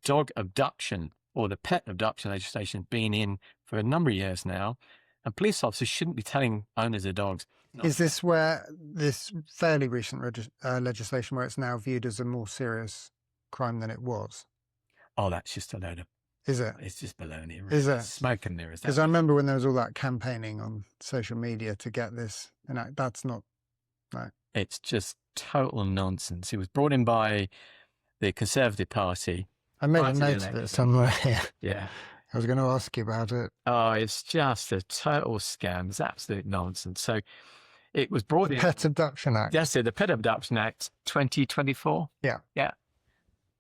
dog abduction or the pet abduction legislation been in for a number of years now, and police officers shouldn't be telling owners of dogs. Is this where this fairly recent legislation where it's now viewed as a more serious crime than it was? Oh, that's just a load of... Is it? It's just baloney. Is it? Smoke and mirrors. Because I remember when there was all that campaigning on social media to get this, and that's not... No. It's just total nonsense. It was brought in by the Conservative Party. I made a note of it somewhere here. Yeah. I was going to ask you about it. Oh, it's just a total scam. It's absolute nonsense. So it was brought in... Pet Abduction Act. Yes, the Pet Abduction Act 2024. Yeah.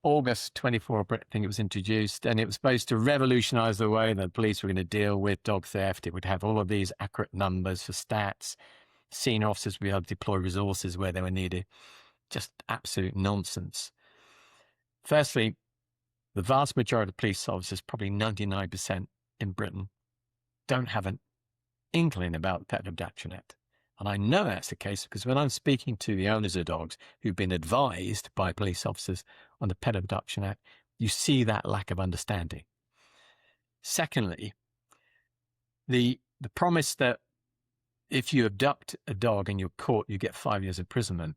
August 24, I think it was introduced, and it was supposed to revolutionise the way that police were going to deal with dog theft. It would have all of these accurate numbers for stats. Senior officers would be able to deploy resources where they were needed. Just absolute nonsense. Firstly, the vast majority of police officers, probably 99% in Britain, don't have an inkling about the Pet Abduction Act. And I know that's the case because when I'm speaking to the owners of dogs who've been advised by police officers on the Pet Abduction Act, you see that lack of understanding. Secondly, the promise that if you abduct a dog and you're caught, you get 5 years imprisonment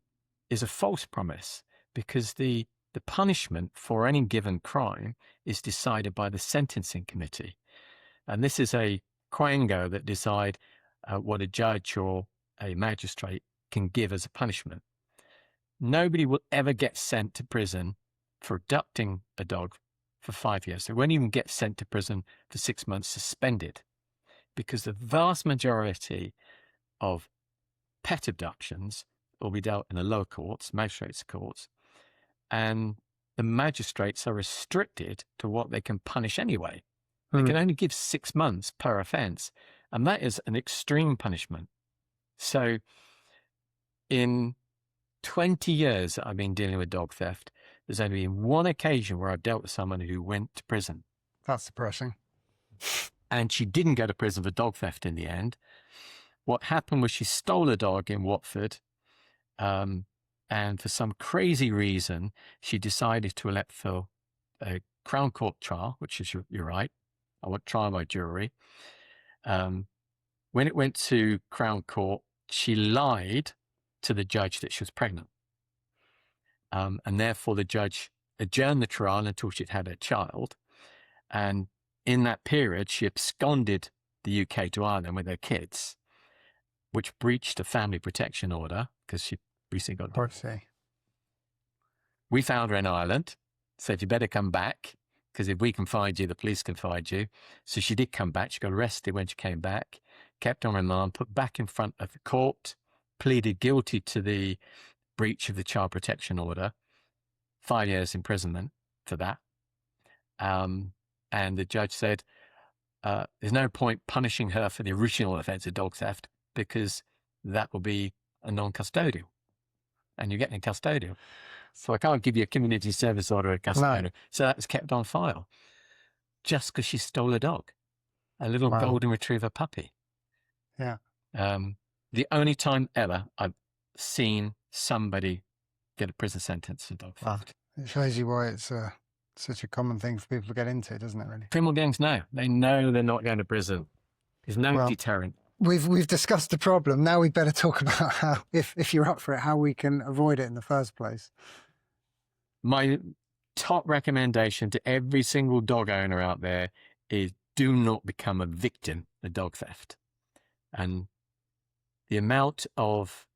is a false promise, because the punishment for any given crime is decided by the sentencing committee. And this is a quango that decide what a judge or a magistrate can give as a punishment. Nobody will ever get sent to prison for abducting a dog for 5 years. They won't even get sent to prison for 6 months suspended, because the vast majority of pet abductions will be dealt in the lower courts, magistrates' courts, and the magistrates are restricted to what they can punish anyway. They can only give 6 months per offence, and that is an extreme punishment. So in 20 years that I've been dealing with dog theft, there's only been one occasion where I've dealt with someone who went to prison. That's depressing. And she didn't go to prison for dog theft in the end. What happened was she stole a dog in Watford, and for some crazy reason, she decided to elect for a Crown Court trial, which is, you're right, I want trial by jury. When it went to Crown Court, she lied to the judge that she was pregnant. And therefore the judge adjourned the trial until she'd had her child. And in that period, she absconded the UK to Ireland with her kids, which breached a family protection order because she recently got divorced. We found her in Ireland, said, you better come back, because if we can find you, the police can find you. So she did come back. She got arrested when she came back, kept on remand, put back in front of the court, pleaded guilty to the breach of the child protection order, 5 years imprisonment for that. And the judge said, there's no point punishing her for the original offence of dog theft, because that will be a non-custodial. And you're getting a custodial. So I can't give you a community service order or a custodial. No. So that was kept on file just because she stole a dog, a little golden retriever puppy. Yeah. The only time ever I've seen somebody get a prison sentence for dog theft. It shows you why it's such a common thing for people to get into, doesn't it, really? Criminal gangs know. They know they're not going to prison. There's no deterrent. We've discussed the problem. Now we better talk about how, if you're up for it, how we can avoid it in the first place. My top recommendation to every single dog owner out there is do not become a victim of dog theft. And the amount of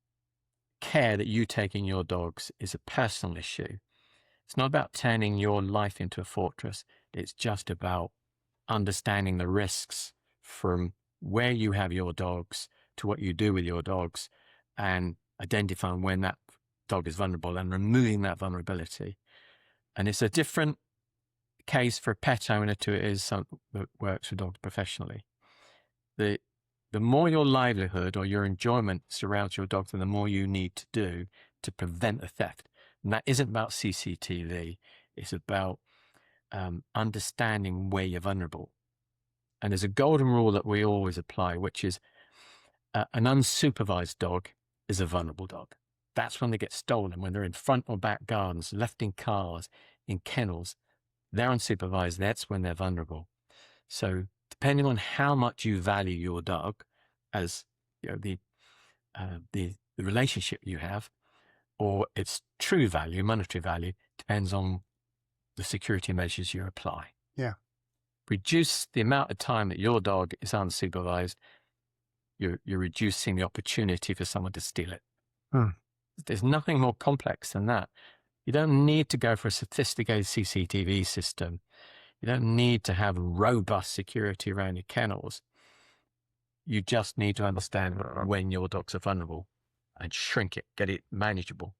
care that you take in your dogs is a personal issue. It's not about turning your life into a fortress. It's just about understanding the risks from where you have your dogs to what you do with your dogs, and identifying when that dog is vulnerable and removing that vulnerability. And it's a different case for a pet owner to it is someone that works with dogs professionally. The more your livelihood or your enjoyment surrounds your dog, then the more you need to do to prevent a theft. And that isn't about CCTV. It's about understanding where you're vulnerable. And there's a golden rule that we always apply, which is an unsupervised dog is a vulnerable dog. That's when they get stolen, when they're in front or back gardens, left in cars, in kennels. They're unsupervised. That's when they're vulnerable. So depending on how much you value your dog, as you know, the relationship you have, or its true value, monetary value, depends on the security measures you apply. Yeah. Reduce the amount of time that your dog is unsupervised, you're reducing the opportunity for someone to steal it. There's nothing more complex than that. You don't need to go for a sophisticated CCTV system. You don't need to have robust security around your kennels. You just need to understand when your dogs are vulnerable and shrink it, get it manageable.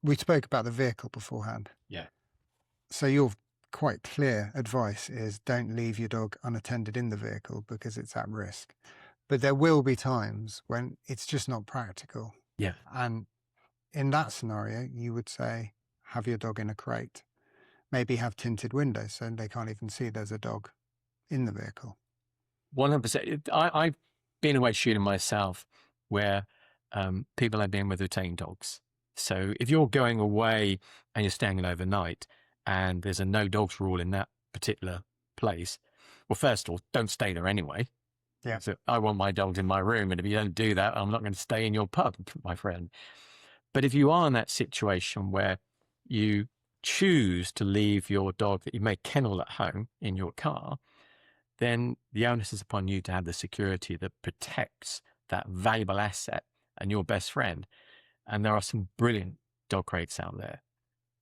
We spoke about the vehicle beforehand. Yeah. So your quite clear advice is don't leave your dog unattended in the vehicle because it's at risk. But there will be times when it's just not practical. Yeah. And in that scenario, you would say, have your dog in a crate. Maybe have tinted windows so they can't even see there's a dog in the vehicle. 100%. I've been away shooting myself where people I've been with are taking dogs. So if you're going away and you're staying overnight and there's a no dogs rule in that particular place, well, first of all, don't stay there anyway. Yeah. So I want my dogs in my room, and if you don't do that, I'm not going to stay in your pub, my friend. But if you are in that situation where you choose to leave your dog that you may kennel at home in your car, then the onus is upon you to have the security that protects that valuable asset and your best friend. And there are some brilliant dog crates out there.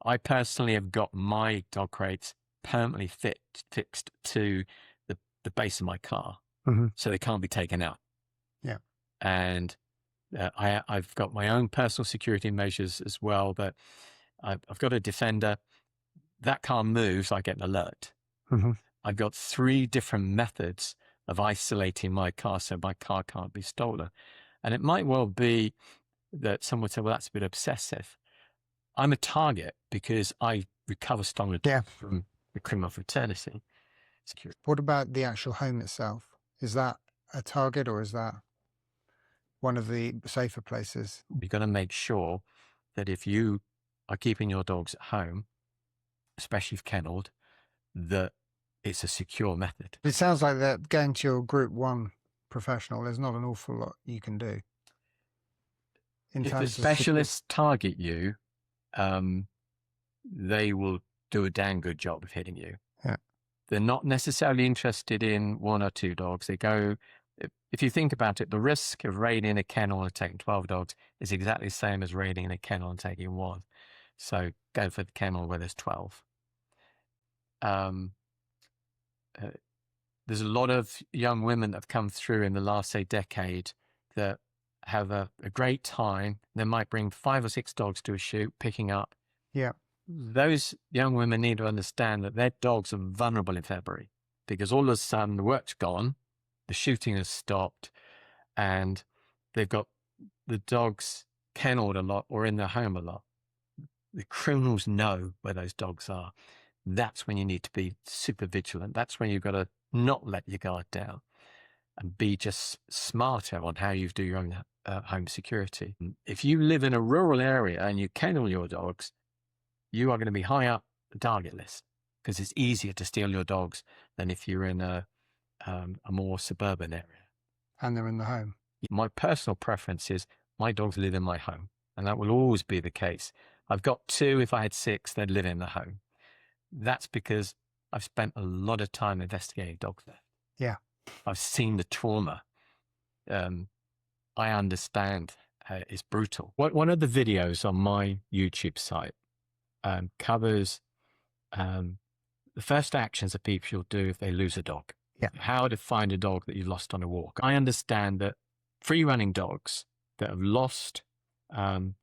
I personally have got my dog crates permanently fixed to the base of my car, so they can't be taken out. Yeah. And I've got my own personal security measures as well, that I've got a Defender. That car moves, I get an alert. I've got 3 different methods of isolating my car so my car can't be stolen. And it might well be that someone would say, well, that's a bit obsessive. I'm a target because I recover stolen from the criminal fraternity. Security. What about the actual home itself? Is that a target, or is that one of the safer places? You've got to make sure that if you are keeping your dogs at home, especially if kennelled, that it's a secure method. It sounds like that going to your Group 1 professional, there's not an awful lot you can do. If the specialists target you, they will do a damn good job of hitting you. Yeah. They're not necessarily interested in 1 or 2 dogs. They go, if you think about it, the risk of raiding a kennel and taking 12 dogs is exactly the same as raiding a kennel and taking 1. So go for the kennel where there's 12. There's a lot of young women that have come through in the last, say, decade that have a great time. They might bring 5 or 6 dogs to a shoot, picking up. Yeah. Those young women need to understand that their dogs are vulnerable in February, because all of a sudden the work's gone, the shooting has stopped, and they've got the dogs kennelled a lot or in their home a lot. The criminals know where those dogs are. That's when you need to be super vigilant. That's when you've got to not let your guard down and be just smarter on how you do your own home security. If you live in a rural area and you kennel your dogs, you are going to be high up the target list, because it's easier to steal your dogs than if you're in a more suburban area. And they're in the home. My personal preference is my dogs live in my home, and that will always be the case. I've got 2. If I had 6, they'd live in the home. That's because I've spent a lot of time investigating dog theft. Yeah. I've seen the trauma. I understand it's brutal. One of the videos on my YouTube site covers the first actions that people should do if they lose a dog. Yeah. How to find a dog that you lost on a walk. I understand that free running dogs that have lost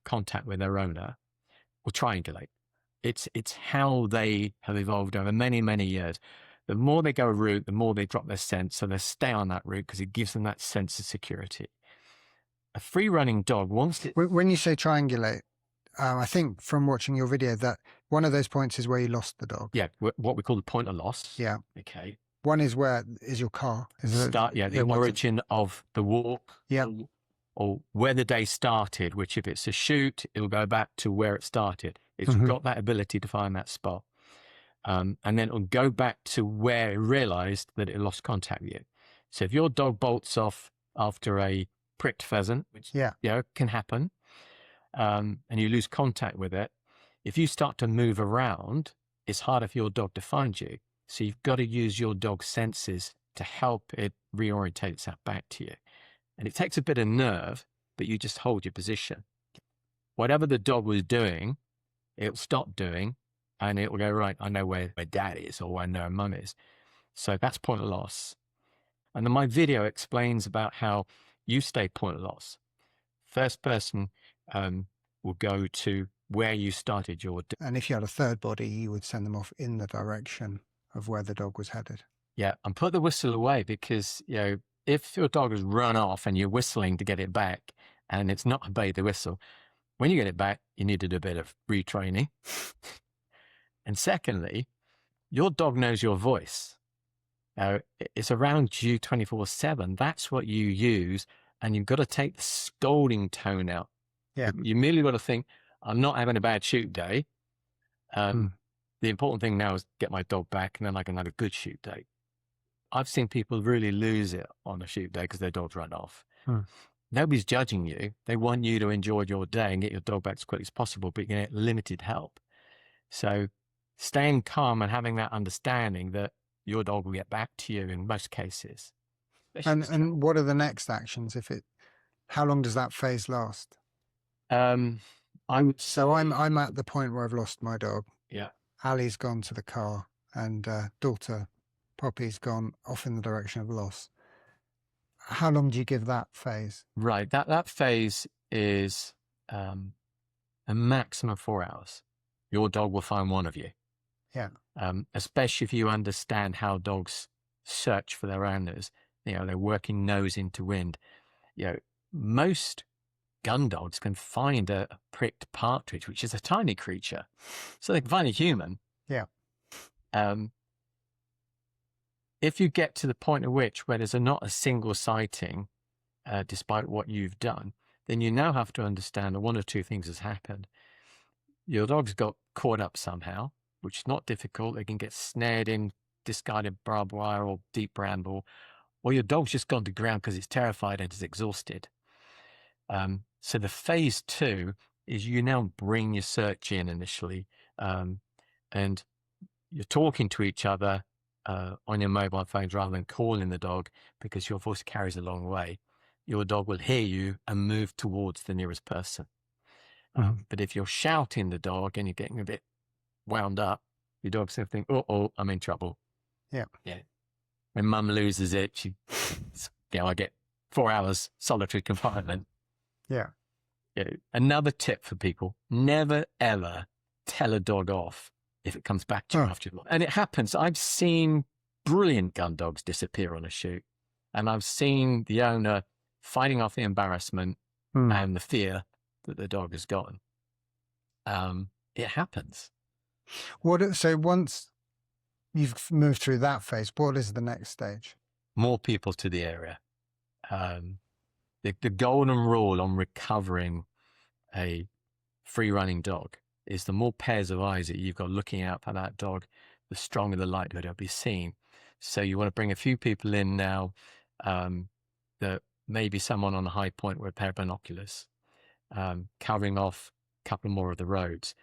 contact with their owner will triangulate. It's how they have evolved over many, many years. The more they go a route, the more they drop their scent. So they stay on that route because it gives them that sense of security. A free running dog, once it... When you say triangulate, I think from watching your video that one of those points is where you lost the dog. Yeah, what we call the point of loss. Yeah. Okay. One is where is your car. The origin of the walk. Yeah. Or where the day started, which if it's a shoot, it'll go back to where it started. It's got that ability to find that spot. And then it'll go back to where it realized that it lost contact with you. So if your dog bolts off after a pricked pheasant, which can happen, and you lose contact with it, if you start to move around, it's harder for your dog to find you. So you've got to use your dog's senses to help it reorientate itself back to you. And it takes a bit of nerve, but you just hold your position. Whatever the dog was doing, it'll stop doing, and it'll go, right, I know where dad is, or I know where mum is. So that's point of loss. And then my video explains about how you stay point of loss. First person will go to where you started your day. And if you had a third body, you would send them off in the direction of where the dog was headed. Yeah, and put the whistle away because, if your dog has run off and you're whistling to get it back and it's not obeyed the whistle, when you get it back, you needed a bit of retraining. And secondly, your dog knows your voice. It's around you 24/7. That's what you use. And you've got to take the scolding tone out. Yeah. You merely got to think, I'm not having a bad shoot day. The important thing now is get my dog back and then I can have a good shoot day. I've seen people really lose it on a shoot day because their dog's run off. Nobody's judging you. They want you to enjoy your day and get your dog back as quickly as possible, but you get limited help. So staying calm and having that understanding that your dog will get back to you in most cases. And what are the next actions? How long does that phase last? I'm at the point where I've lost my dog. Yeah. Ali's gone to the car and daughter Poppy's gone off in the direction of loss. How long do you give that phase? Right. That phase is a maximum 4 hours. Your dog will find one of you. Yeah. Especially if you understand how dogs search for their owners. They're working nose into wind. Most gun dogs can find a pricked partridge, which is a tiny creature. So they can find a human. Yeah. If you get to the point at which where there's not a single sighting, despite what you've done, then you now have to understand that one or two things has happened. Your dog's got caught up somehow, which is not difficult. They can get snared in discarded barbed wire or deep bramble, or your dog's just gone to ground because it's terrified and is exhausted. So the phase 2 is you now bring your search in initially, and you're talking to each other on your mobile phones rather than calling the dog because your voice carries a long way. Your dog will hear you and move towards the nearest person. But if you're shouting the dog and you're getting a bit wound up, your dog's going to think, oh, I'm in trouble. Yeah. When mum loses it, I get 4 hours solitary confinement. Yeah. Another tip for people, never ever tell a dog off if it comes back to you after you. And it happens. I've seen brilliant gun dogs disappear on a shoot. And I've seen the owner fighting off the embarrassment and the fear that the dog has gotten. It happens. So once you've moved through that phase, what is the next stage? More people to the area. The golden rule on recovering a free-running dog is the more pairs of eyes that you've got looking out for that dog, the stronger the likelihood it'll be seen. So you want to bring a few people in now, that maybe someone on a high point with a pair of binoculars, covering off a couple more of the roads.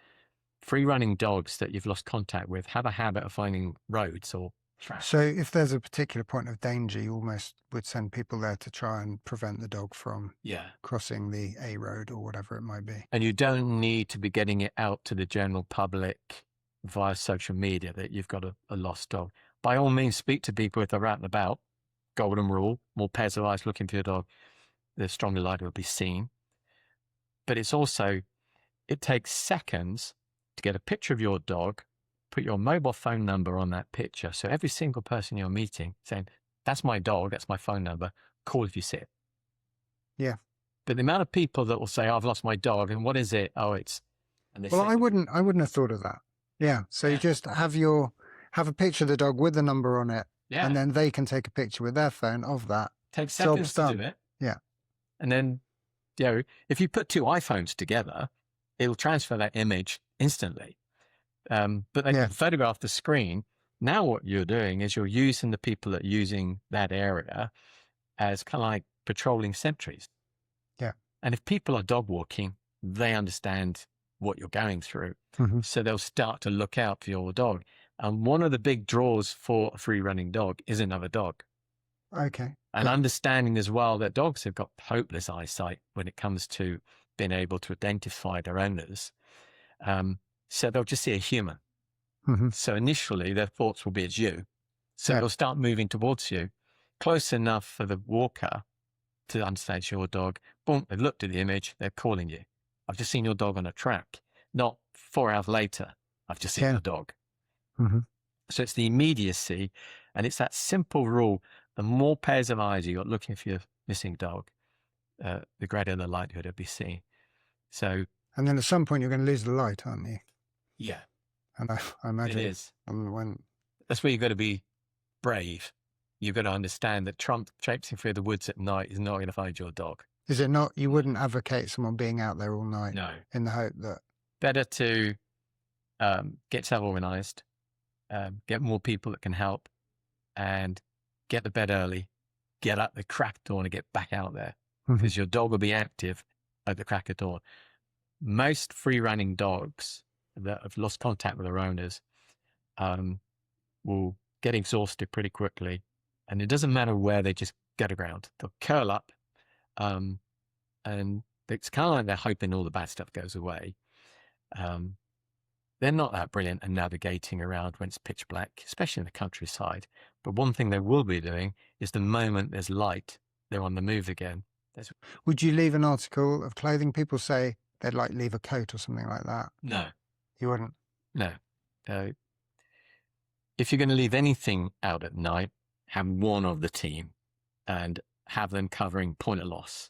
Free-running dogs that you've lost contact with have a habit of finding roads or trap. So if there's a particular point of danger, you almost would send people there to try and prevent the dog from Yeah. crossing the A road or whatever it might be. And you don't need to be getting it out to the general public via social media that you've got a lost dog. By all means, speak to people if they're out and about. Golden rule, more pairs of eyes looking for your dog, the stronger likely will be seen. But it's also, it takes seconds to get a picture of your dog, put your mobile phone number on that picture. So every single person you're meeting saying, that's my dog, that's my phone number, call if you see it. Yeah. But the amount of people that will say, oh, I've lost my dog, and what is it? Oh, it's... And Well, I wouldn't have thought of that. Yeah. So you just have a picture of the dog with the number on it, and then they can take a picture with their phone of that. Takes seconds to do it. Yeah. And then, if you put two iPhones together, it'll transfer that image instantly. But they can photograph the screen. Now what you're doing is you're using the people that are using that area as kind of like patrolling sentries. Yeah. And if people are dog walking, they understand what you're going through. Mm-hmm. So they'll start to look out for your dog. And one of the big draws for a free running dog is another dog. Okay. And understanding as well that dogs have got hopeless eyesight when it comes to being able to identify their owners. So they'll just see a human. Mm-hmm. So initially their thoughts will be it's you. So they'll start moving towards you, close enough for the walker to understand it's your dog. Boom, they've looked at the image, they're calling you. I've just seen your dog on a track. Not 4 hours later, I've just seen your dog. Mm-hmm. So it's the immediacy, and it's that simple rule. The more pairs of eyes you got looking for your missing dog, the greater the likelihood of be seen. So, and then at some point you're going to lose the light, aren't you? Yeah. And I imagine it is. When... That's where you've got to be brave. You've got to understand that traipsing through the woods at night is not going to find your dog. Is it not? You wouldn't advocate someone being out there all night? No. In the hope that... Better to get yourself organised, get more people that can help, and get to bed early, get up the crack of dawn and get back out there, because your dog will be active at the crack of dawn. Most free running dogs that have lost contact with their owners will get exhausted pretty quickly, and it doesn't matter where, they just get around. They'll curl up, and it's kind of like they're hoping all the bad stuff goes away. They're not that brilliant at navigating around when it's pitch black, especially in the countryside. But one thing they will be doing is the moment there's light, they're on the move again. Would you leave an article of clothing? People say they'd like leave a coat or something like that. No. You wouldn't? No. If you're going to leave anything out at night, have one of the team and have them covering point of loss.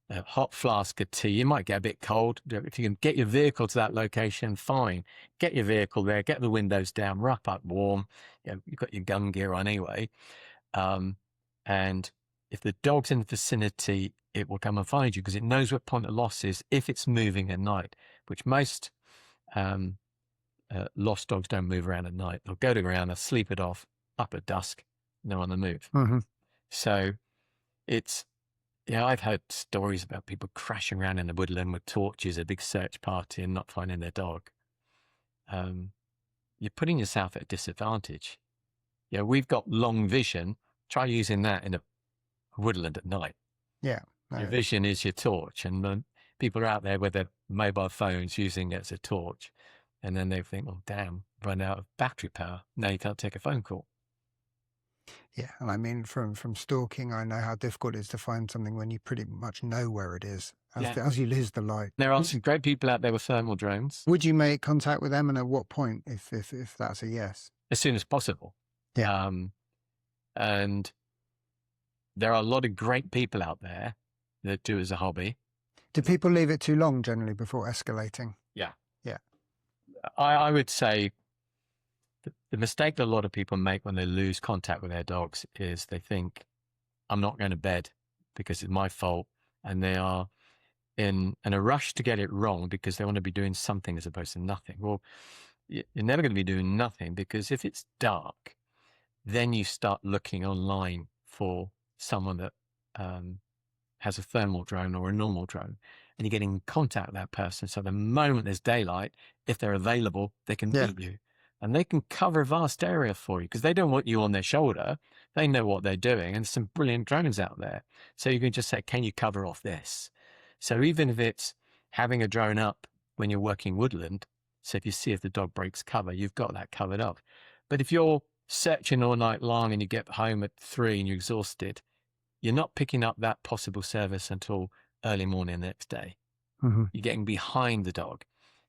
A hot flask of tea. You might get a bit cold. If you can get your vehicle to that location, fine. Get your vehicle there, get the windows down, wrap up warm. You've got your gun gear on anyway. And if the dog's in the vicinity, it will come and find you because it knows what point of loss is if it's moving at night, which most lost dogs don't move around at night. They'll go to the ground, they'll sleep it off up at dusk, and they're on the move. So it's... I've heard stories about people crashing around in the woodland with torches, a big search party, and not finding their dog. You're putting yourself at a disadvantage. We've got long vision. Try using that in a woodland at night. Yeah. No. Your vision is your torch, and people are out there with their mobile phones using it as a torch, and then they think, "Oh, damn, run out of battery power. Now you can't take a phone call." Yeah, and I mean, from stalking, I know how difficult it is to find something when you pretty much know where it is as you lose the light. There are some great people out there with thermal drones. Would you make contact with them, and at what point, if that's a yes? As soon as possible. Yeah. And there are a lot of great people out there that do it as a hobby. Do people leave it too long generally before escalating? Yeah. Yeah. I would say the mistake that a lot of people make when they lose contact with their dogs is they think, I'm not going to bed because it's my fault. And they are in a rush to get it wrong because they want to be doing something as opposed to nothing. Well, you're never going to be doing nothing, because if it's dark, then you start looking online for someone that has a thermal drone or a normal drone, and you get in contact with that person. So the moment there's daylight, if they're available, they can meet you. and they can cover a vast area for you because they don't want you on their shoulder. They know what they're doing, and there's some brilliant drones out there. So you can just say, can you cover off this? So even if it's having a drone up when you're working woodland, so if you see if the dog breaks cover, you've got that covered up. But if you're searching all night long and you get home at 3 and you're exhausted, you're not picking up that possible service until early morning the next day. Mm-hmm. You're getting behind the dog.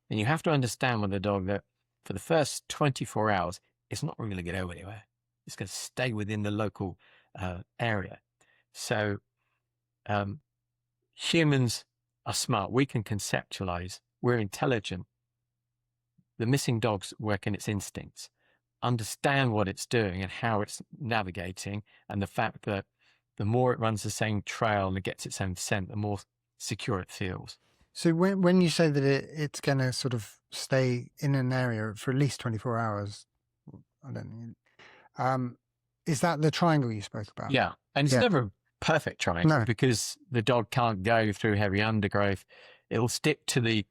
And you have to understand with the dog that for the first 24 hours, it's not really going to go anywhere. It's going to stay within the local area. So humans are smart. We can conceptualize. We're intelligent. The missing dog's work in its instincts, understand what it's doing and how it's navigating, and the fact that the more it runs the same trail and it gets its own scent, the more secure it feels. So when you say that it's going to sort of stay in an area for at least 24 hours, I don't know, is that the triangle you spoke about? Yeah. And it's never a perfect triangle because the dog can't go through heavy undergrowth. It'll stick to the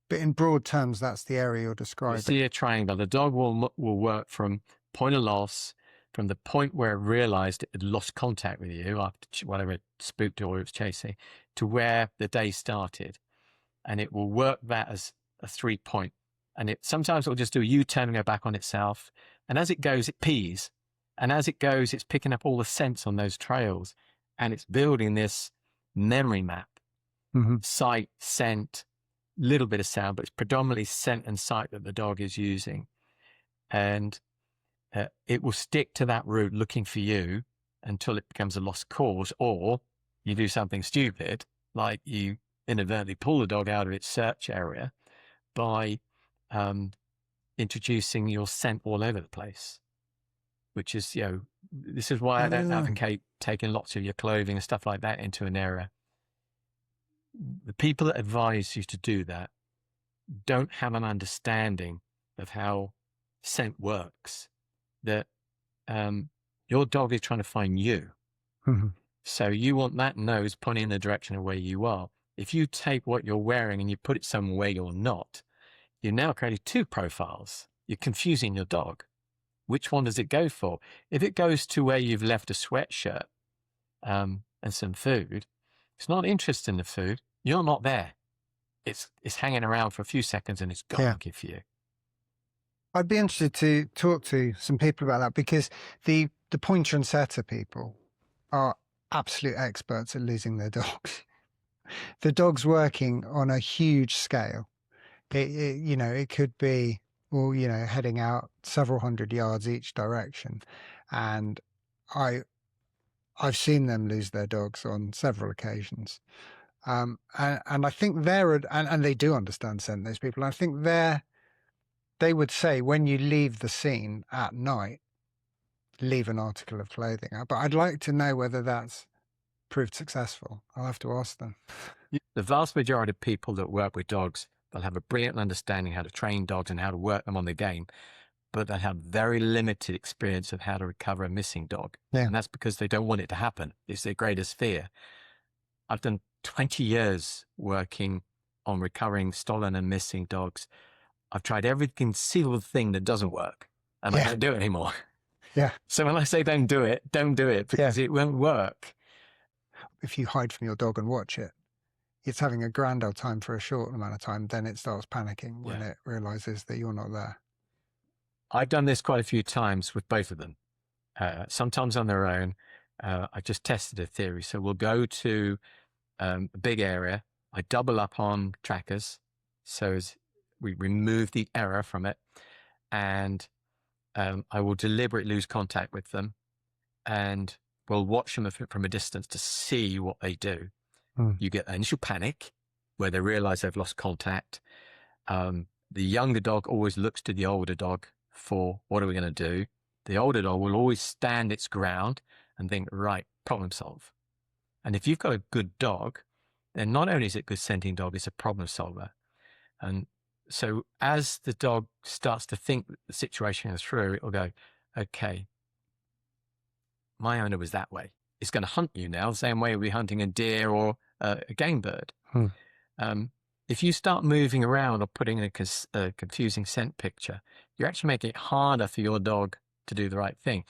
But in broad terms, that's the area you're describing. You see a triangle. The dog will work from point of loss, from the point where it realized it had lost contact with you after whatever it spooked or it was chasing, to where the day started. And it will work that as a 3-point. And sometimes it'll just do a U-turn and go back on itself. And as it goes, it pees. And as it goes, it's picking up all the scents on those trails. And it's building this memory map. Mm-hmm. Sight, scent, little bit of sound, but it's predominantly scent and sight that the dog is using. And it will stick to that route looking for you until it becomes a lost cause, or you do something stupid, like you inadvertently pull the dog out of its search area by introducing your scent all over the place, which is, this is why I don't advocate taking lots of your clothing and stuff like that into an area. The people that advise you to do that don't have an understanding of how scent works, that your dog is trying to find you. Mm-hmm. So you want that nose pointing in the direction of where you are. If you take what you're wearing and you put it somewhere you're not, you're now creating 2 profiles. You're confusing your dog. Which one does it go for? If it goes to where you've left a sweatshirt and some food, it's not interested in the food. You're not there. It's hanging around for a few seconds and it's gone looking for you. I'd be interested to talk to some people about that, because the pointer and setter people are absolute experts at losing their dogs. The dog's working on a huge scale. It could be, heading out several hundred yards each direction. And I've seen them lose their dogs on several occasions. And I think and they do understand scent, those people. I think they would say, when you leave the scene at night, leave an article of clothing out. But I'd like to know whether that's proved successful. I'll have to ask them. The vast majority of people that work with dogs, they'll have a brilliant understanding how to train dogs and how to work them on the game, but they have very limited experience of how to recover a missing dog. Yeah. And that's because they don't want it to happen. It's their greatest fear. I've done 20 years working on recovering stolen and missing dogs. I've tried every conceivable thing that doesn't work, and I don't do it anymore. Yeah. So when I say don't do it because it won't work. If you hide from your dog and watch it, it's having a grand old time for a short amount of time. Then it starts panicking when it realizes that you're not there. I've done this quite a few times with both of them, sometimes on their own. I just tested a theory. So we'll go to a big area. I double up on trackers. So as we remove the error from it, and I will deliberately lose contact with them, and we'll watch them from a distance to see what they do. You get an initial panic where they realize they've lost contact. The younger dog always looks to the older dog for, what are we going to do? The older dog will always stand its ground and think, right, problem solve. And if you've got a good dog, then not only is it a good scenting dog, it's a problem solver. And so as the dog starts to think the situation is through, it will go, okay, my owner was that way. It's going to hunt you now, the same way we're hunting a deer or a game bird. if you start moving around or putting in a confusing scent picture, you're actually making it harder for your dog to do the right thing.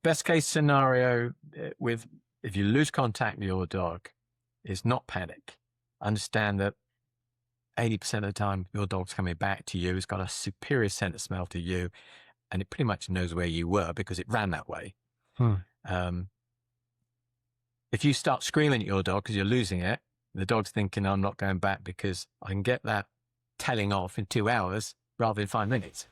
Best case scenario if you lose contact with your dog is not panic. Understand that 80% of the time your dog's coming back to you. It's got a superior scent of smell to you, and it pretty much knows where you were because it ran that way. If you start screaming at your dog because you're losing it, the dog's thinking, I'm not going back because I can get that telling off in 2 hours rather than 5 minutes.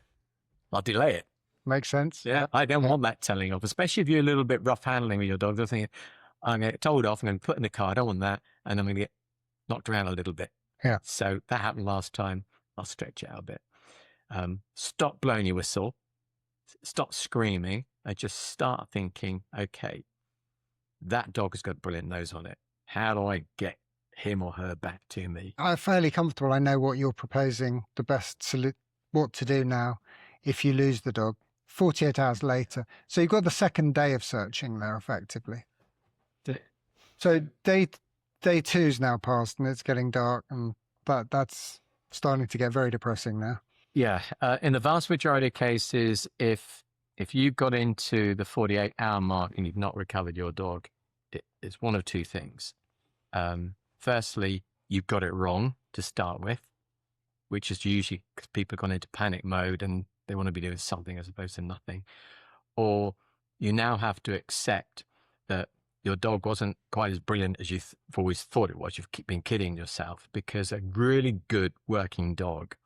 I'll delay it. Makes sense. Yeah, I don't want that telling off, especially if you're a little bit rough handling with your dog. They're thinking, I'm going to get told off, I'm going to put in the car, I don't want that, and I'm going to get knocked around a little bit. Yeah. So that happened last time. I'll stretch it out a bit. Stop blowing your whistle. Stop screaming. And just start thinking, okay, that dog has got a brilliant nose on it. How do I get him or her back to me? I'm fairly comfortable. I know what you're proposing, the best what to do now if you lose the dog 48 hours later. So you've got the second day of searching there, effectively. So day two's now passed and it's getting dark, and that's starting to get very depressing now. Yeah. In the vast majority of cases, if you got into the 48-hour mark and you've not recovered your dog, it's one of two things. Firstly, you've got it wrong to start with, which is usually because people have gone into panic mode and they want to be doing something as opposed to nothing. Or you now have to accept that your dog wasn't quite as brilliant as you've always thought it was. You've been kidding yourself, because a really good working dog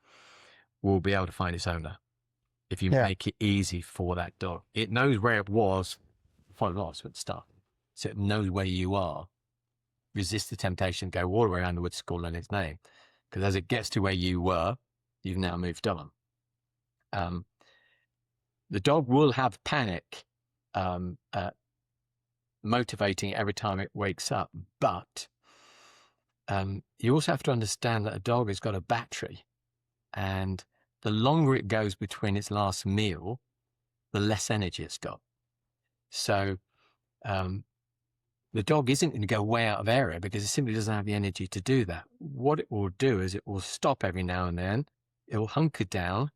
will be able to find its owner if you make it easy for that dog. It knows where it was before it lost at the start. So it knows where you are. Resist the temptation, go all the way around the woods to call on its name. Because as it gets to where you were, you've now moved on. The dog will have panic motivating every time it wakes up. But you also have to understand that a dog has got a battery. And the longer it goes between its last meal, the less energy it's got. So the dog isn't going to go way out of area because it simply doesn't have the energy to do that. What it will do is it will stop every now and then. It will hunker down, a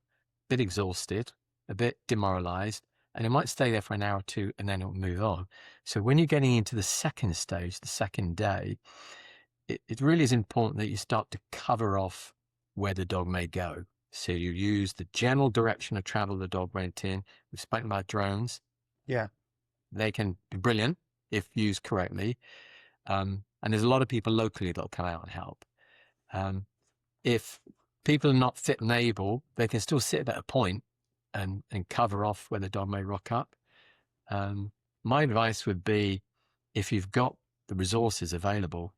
bit exhausted, a bit demoralized, and it might stay there for an hour or two and then it will move on. So when you're getting into the second stage, the second day, it really is important that you start to cover off where the dog may go. So you use the general direction of travel the dog went in. We've spoken about drones. Yeah. They can be brilliant if used correctly. And there's a lot of people locally that'll come out and help. If people are not fit and able, they can still sit at a point and cover off where the dog may rock up. My advice would be, if you've got the resources available,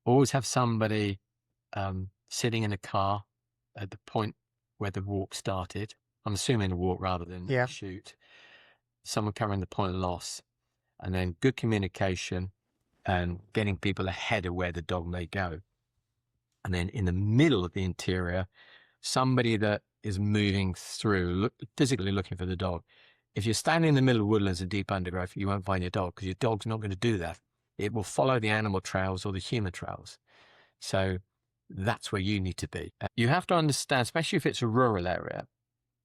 always have somebody sitting in a car at the point where the walk started. I'm assuming a walk rather than a shoot. Someone covering the point of loss, and then good communication and getting people ahead of where the dog may go. And then in the middle of the interior, somebody that is moving through, physically looking for the dog. If you're standing in the middle of woodlands and deep undergrowth, you won't find your dog because your dog's not going to do that. It will follow the animal trails or the human trails. So that's where you need to be. You have to understand, especially if it's a rural area,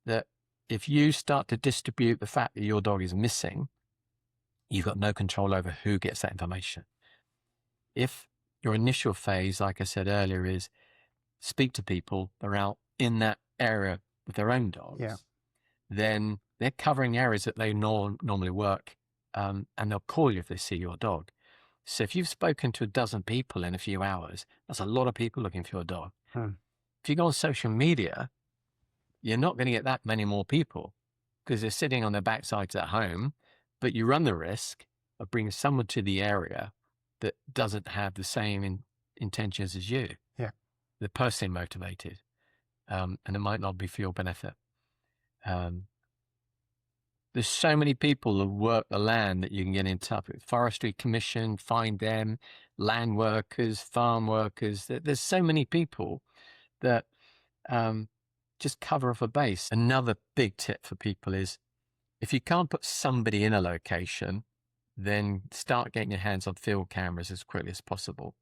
that if you start to distribute the fact that your dog is missing, you've got no control over who gets that information. If your initial phase, like I said earlier, is speak to people that are out in that area with their own dogs, then they're covering areas that they normally work, and they'll call you if they see your dog. So if you've spoken to a dozen people in a few hours, that's a lot of people looking for your dog. If you go on social media, you're not going to get that many more people because they're sitting on their backsides at home, but you run the risk of bringing someone to the area that doesn't have the same intentions as you. Yeah. They're personally motivated, and it might not be for your benefit. There's so many people that work the land that you can get in touch with. Forestry Commission, find them, land workers, farm workers. There's so many people that just cover off a base. Another big tip for people is, if you can't put somebody in a location, then start getting your hands on field cameras as quickly as possible.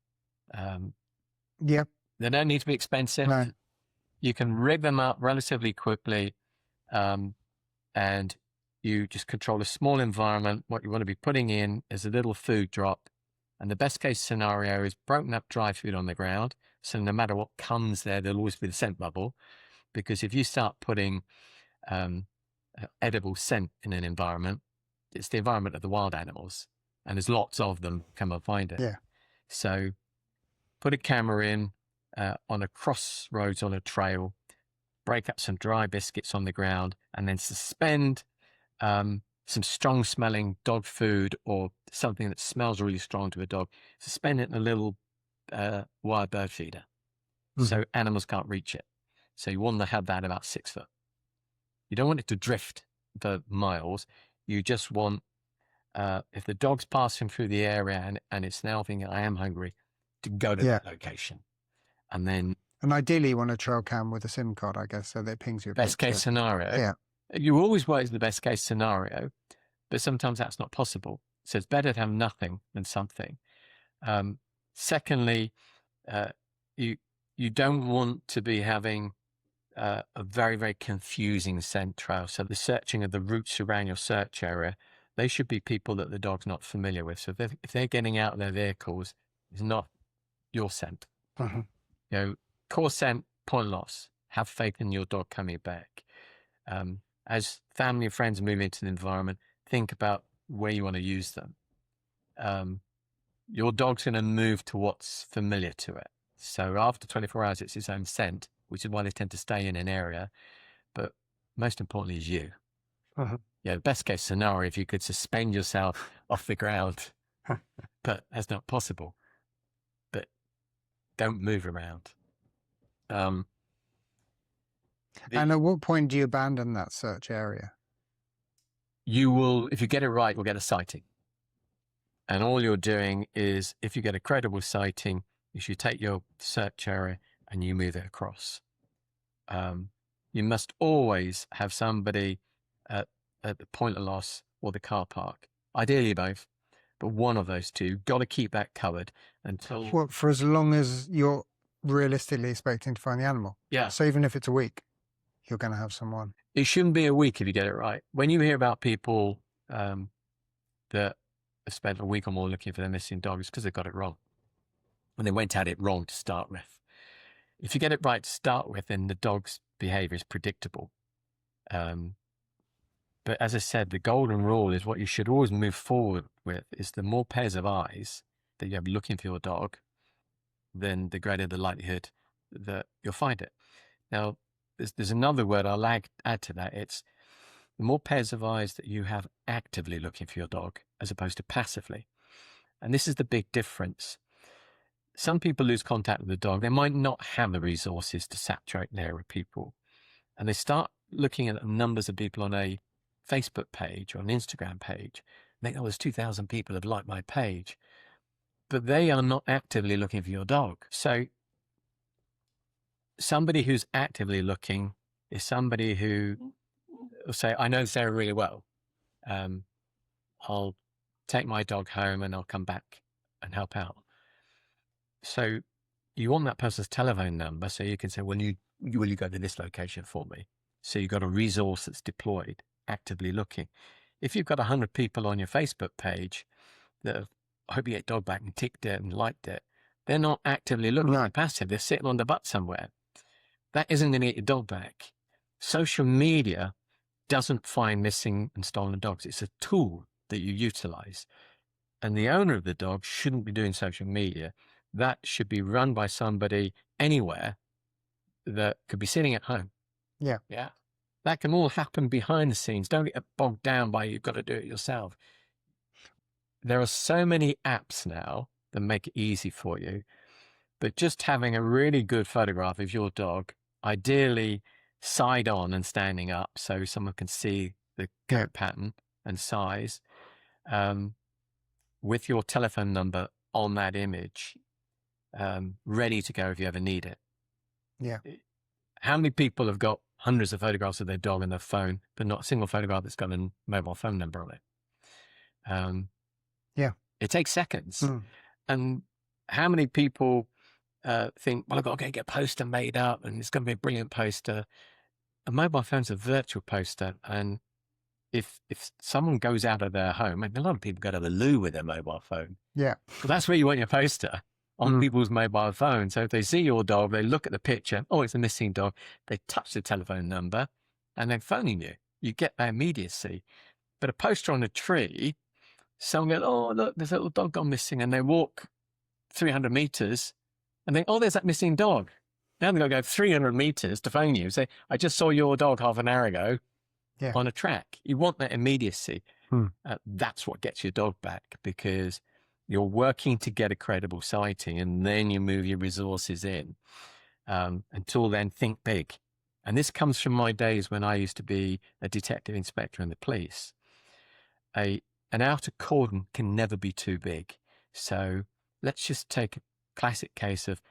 They don't need to be expensive. No. You can rig them up relatively quickly, and you just control a small environment. What you want to be putting in is a little food drop. And the best case scenario is broken up dry food on the ground. So no matter what comes there, there'll always be the scent bubble. Because if you start putting edible scent in an environment, it's the environment of the wild animals. And there's lots of them come and find it. Yeah. So put a camera in on a crossroads on a trail, break up some dry biscuits on the ground, and then suspend some strong smelling dog food or something that smells really strong to a dog. Suspend it in a little wire bird feeder so animals can't reach it. So you want to have that about 6 foot. You don't want it to drift for miles. You just want, if the dog's passing through the area and it's now thinking, I am hungry, to go to that location. And ideally you want a trail cam with a SIM card, I guess, so that it pings you a best picture. Case scenario. Yeah. You always work with the best case scenario, but sometimes that's not possible. So it's better to have nothing than something. Secondly, you don't want to be having a very, very confusing scent trail. So the searching of the routes around your search area, they should be people that the dog's not familiar with. So if they're getting out of their vehicles, it's not your scent. Core scent, point loss. Have faith in your dog coming back. As family and friends move into the environment, think about where you want to use them. Your dog's going to move to what's familiar to it. So after 24 hours, it's its own scent, which is why they tend to stay in an area. But most importantly is you. The best case scenario, if you could suspend yourself off the ground, but that's not possible. But don't move around. And at what point do you abandon that search area? You will, if you get it right, you'll get a sighting. And all you're doing is, if you get a credible sighting, you should take your search area and you move it across. You must always have somebody at the point of loss or the car park, ideally both, but one of those two. Got to keep that covered until... What, for as long as you're realistically expecting to find the animal? Yeah. So even if it's a week, you're going to have someone. It shouldn't be a week if you get it right. When you hear about people that have spent a week or more looking for their missing dog, it's because they got it wrong. When they went at it wrong to start with. If you get it right to start with, then the dog's behavior is predictable. But as I said, the golden rule is what you should always move forward with is the more pairs of eyes that you have looking for your dog, then the greater the likelihood that you'll find it. Now, there's another word I'll add to that. It's the more pairs of eyes that you have actively looking for your dog as opposed to passively. And this is the big difference. Some people lose contact with the dog. They might not have the resources to saturate an area with people. And they start looking at the numbers of people on a Facebook page or an Instagram page. Think, oh, there's 2,000 people have liked my page. But they are not actively looking for your dog. So somebody who's actively looking is somebody who will say, I know this area really well. I'll take my dog home and I'll come back and help out. So you want that person's telephone number so you can say, will you go to this location for me? So you've got a resource that's deployed, actively looking. If you've got 100 people on your Facebook page that have, I hope you get dog back and ticked it and liked it, they're not actively looking, they're passive, they're sitting on the butt somewhere. That isn't going to get your dog back. Social media doesn't find missing and stolen dogs. It's a tool that you utilize. And the owner of the dog shouldn't be doing social media. That should be run by somebody anywhere that could be sitting at home. Yeah. Yeah. That can all happen behind the scenes. Don't get bogged down by you've got to do it yourself. There are so many apps now that make it easy for you. But just having a really good photograph of your dog, ideally side on and standing up so someone can see the coat pattern and size, with your telephone number on that image, ready to go if you ever need it. Yeah. How many people have got hundreds of photographs of their dog on their phone, but not a single photograph that's got a mobile phone number on it? It takes seconds. And how many people think, well, I've got to get a poster made up and it's going to be a brilliant poster. A mobile phone's a virtual poster. And if someone goes out of their home, and a lot of people go to the loo with their mobile phone. Yeah. Well, that's where you want your poster, on people's mobile phone. So if they see your dog, they look at the picture, oh, it's a missing dog. They touch the telephone number and they're phoning you. You get that immediacy. But a poster on a tree, someone goes, oh, look, there's a little dog gone missing. And they walk 300 meters and think, oh, there's that missing dog. Now they've got to go 300 meters to phone you. Say, I just saw your dog half an hour ago on a track. You want that immediacy. That's what gets your dog back, because you're working to get a credible sighting and then you move your resources in. Until then, think big. And this comes from my days when I used to be a detective inspector in the police. An outer cordon can never be too big. So let's just take a classic case of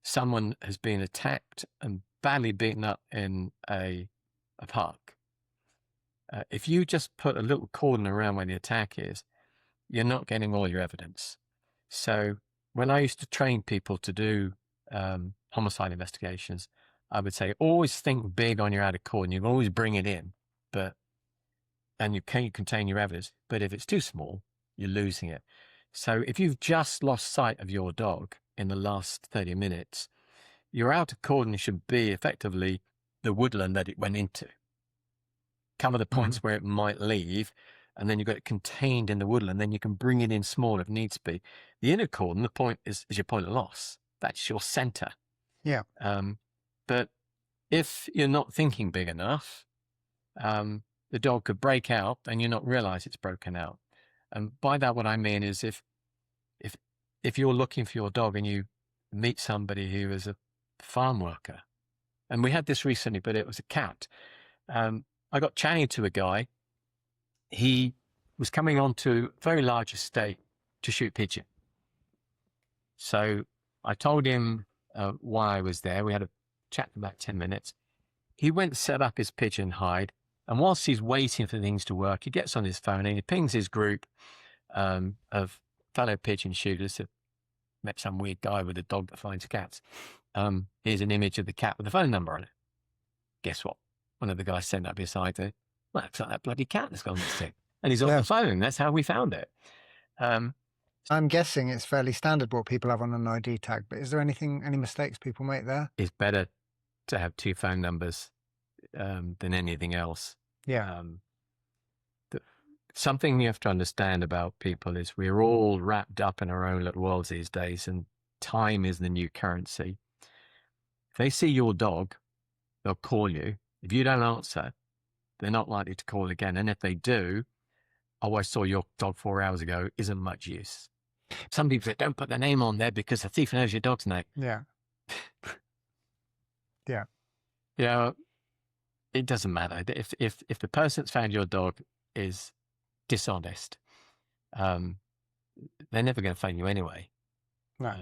someone has been attacked and badly beaten up in a park. If you just put a little cordon around where the attack is, you're not getting all your evidence. So when I used to train people to do homicide investigations, I would say, always think big on your outer cordon. You can always bring it in, and you can contain your evidence. But if it's too small, you're losing it. So if you've just lost sight of your dog in the last 30 minutes, your outer cordon should be effectively the woodland that it went into. Cover the points where it might leave, and then you've got it contained in the woodland. Then you can bring it in small if needs be. The inner cordon, the point is your point of loss. That's your center. Yeah. But if you're not thinking big enough, the dog could break out and you not realize it's broken out. And by that, what I mean is if you're looking for your dog and you meet somebody who is a farm worker, and we had this recently, but it was a cat. I got chatting to a guy. He was coming onto a very large estate to shoot pigeon. So I told him why I was there. We had a chat for about 10 minutes. He went to set up his pigeon hide. And whilst he's waiting for things to work, he gets on his phone and he pings his group of fellow pigeon shooters. Met some weird guy with a dog that finds cats. Here's an image of the cat with the phone number on it. Guess what? One of the guys sent up his side to, well, it's like that bloody cat that's gone missing. And he's on the phone. That's how we found it. I'm guessing it's fairly standard what people have on an ID tag, but is there any mistakes people make there? It's better to have two phone numbers than anything else. Yeah. Something you have to understand about people is we're all wrapped up in our own little worlds these days, and time is the new currency. If they see your dog, they'll call you. If you don't answer, they're not likely to call again. And if they do, oh, I saw your dog 4 hours ago, isn't much use. Some people say, don't put the name on there because the thief knows your dog's name. Yeah. Yeah. Yeah. It doesn't matter. If the person that's found your dog is dishonest, they're never going to phone you anyway. No.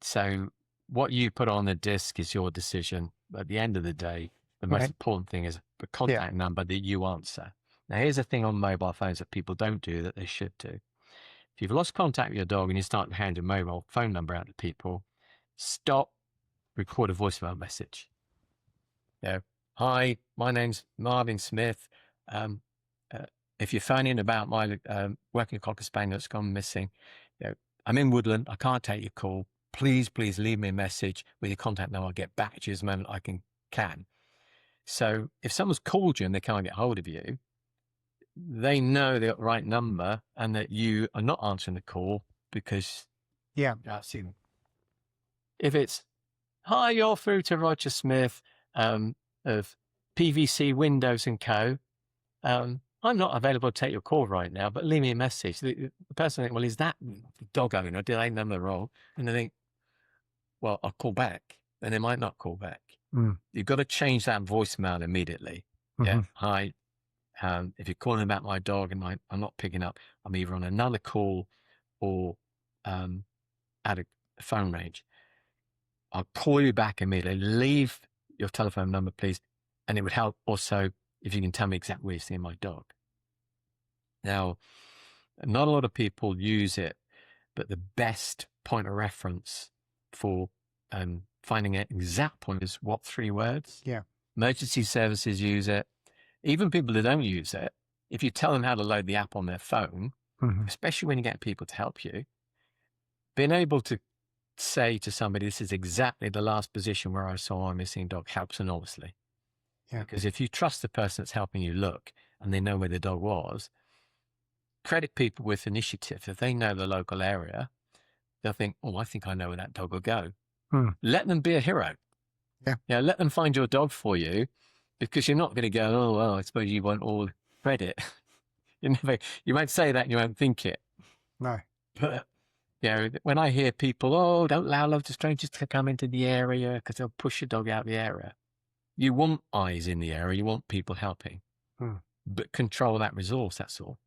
So what you put on the disc is your decision. At the end of the day, the most important thing is the contact number that you answer. Now, here's the thing on mobile phones that people don't do that they should do. If you've lost contact with your dog and you start to hand a mobile phone number out to people, stop, record a voicemail message. Hi, my name's Marvin Smith. If you're phoning about my working Cocker Spaniel that's gone missing, I'm in Woodland. I can't take your call. Please leave me a message with your contact number. I'll get back to you as the moment I can. So if someone's called you and they can't get hold of you, they know the right number and that you are not answering the call because that's you. If it's, hi, you're through to Roger Smith of PVC Windows and Co. I'm not available to take your call right now, but leave me a message. The person thinks, well, is that the dog owner? Did I number wrong? And they think, well, I'll call back. And they might not call back. You've got to change that voicemail immediately. Yeah. Hi. If you're calling about my dog and I'm not picking up, I'm either on another call or at a phone range. I'll call you back immediately. Leave your telephone number, please. And it would help also if you can tell me exactly where you're seeing my dog. Now, not a lot of people use it, but the best point of reference for finding an exact point is what 3 words? Yeah. Emergency services use it. Even people that don't use it, if you tell them how to load the app on their phone, especially when you get people to help you, being able to say to somebody, this is exactly the last position where I saw a missing dog helps enormously. Yeah. Because if you trust the person that's helping you look and they know where the dog was, credit people with initiative. If they know the local area, they'll think, oh, I think I know where that dog will go. Let them be a hero. Yeah. Let them find your dog for you, because you're not going to go, oh, well, I suppose you want all credit. You won't say that and you won't think it. No. But when I hear people, oh, don't allow loads of strangers to come into the area because they'll push your dog out of the area. You want eyes in the area. You want people helping. But control that resource, that's all.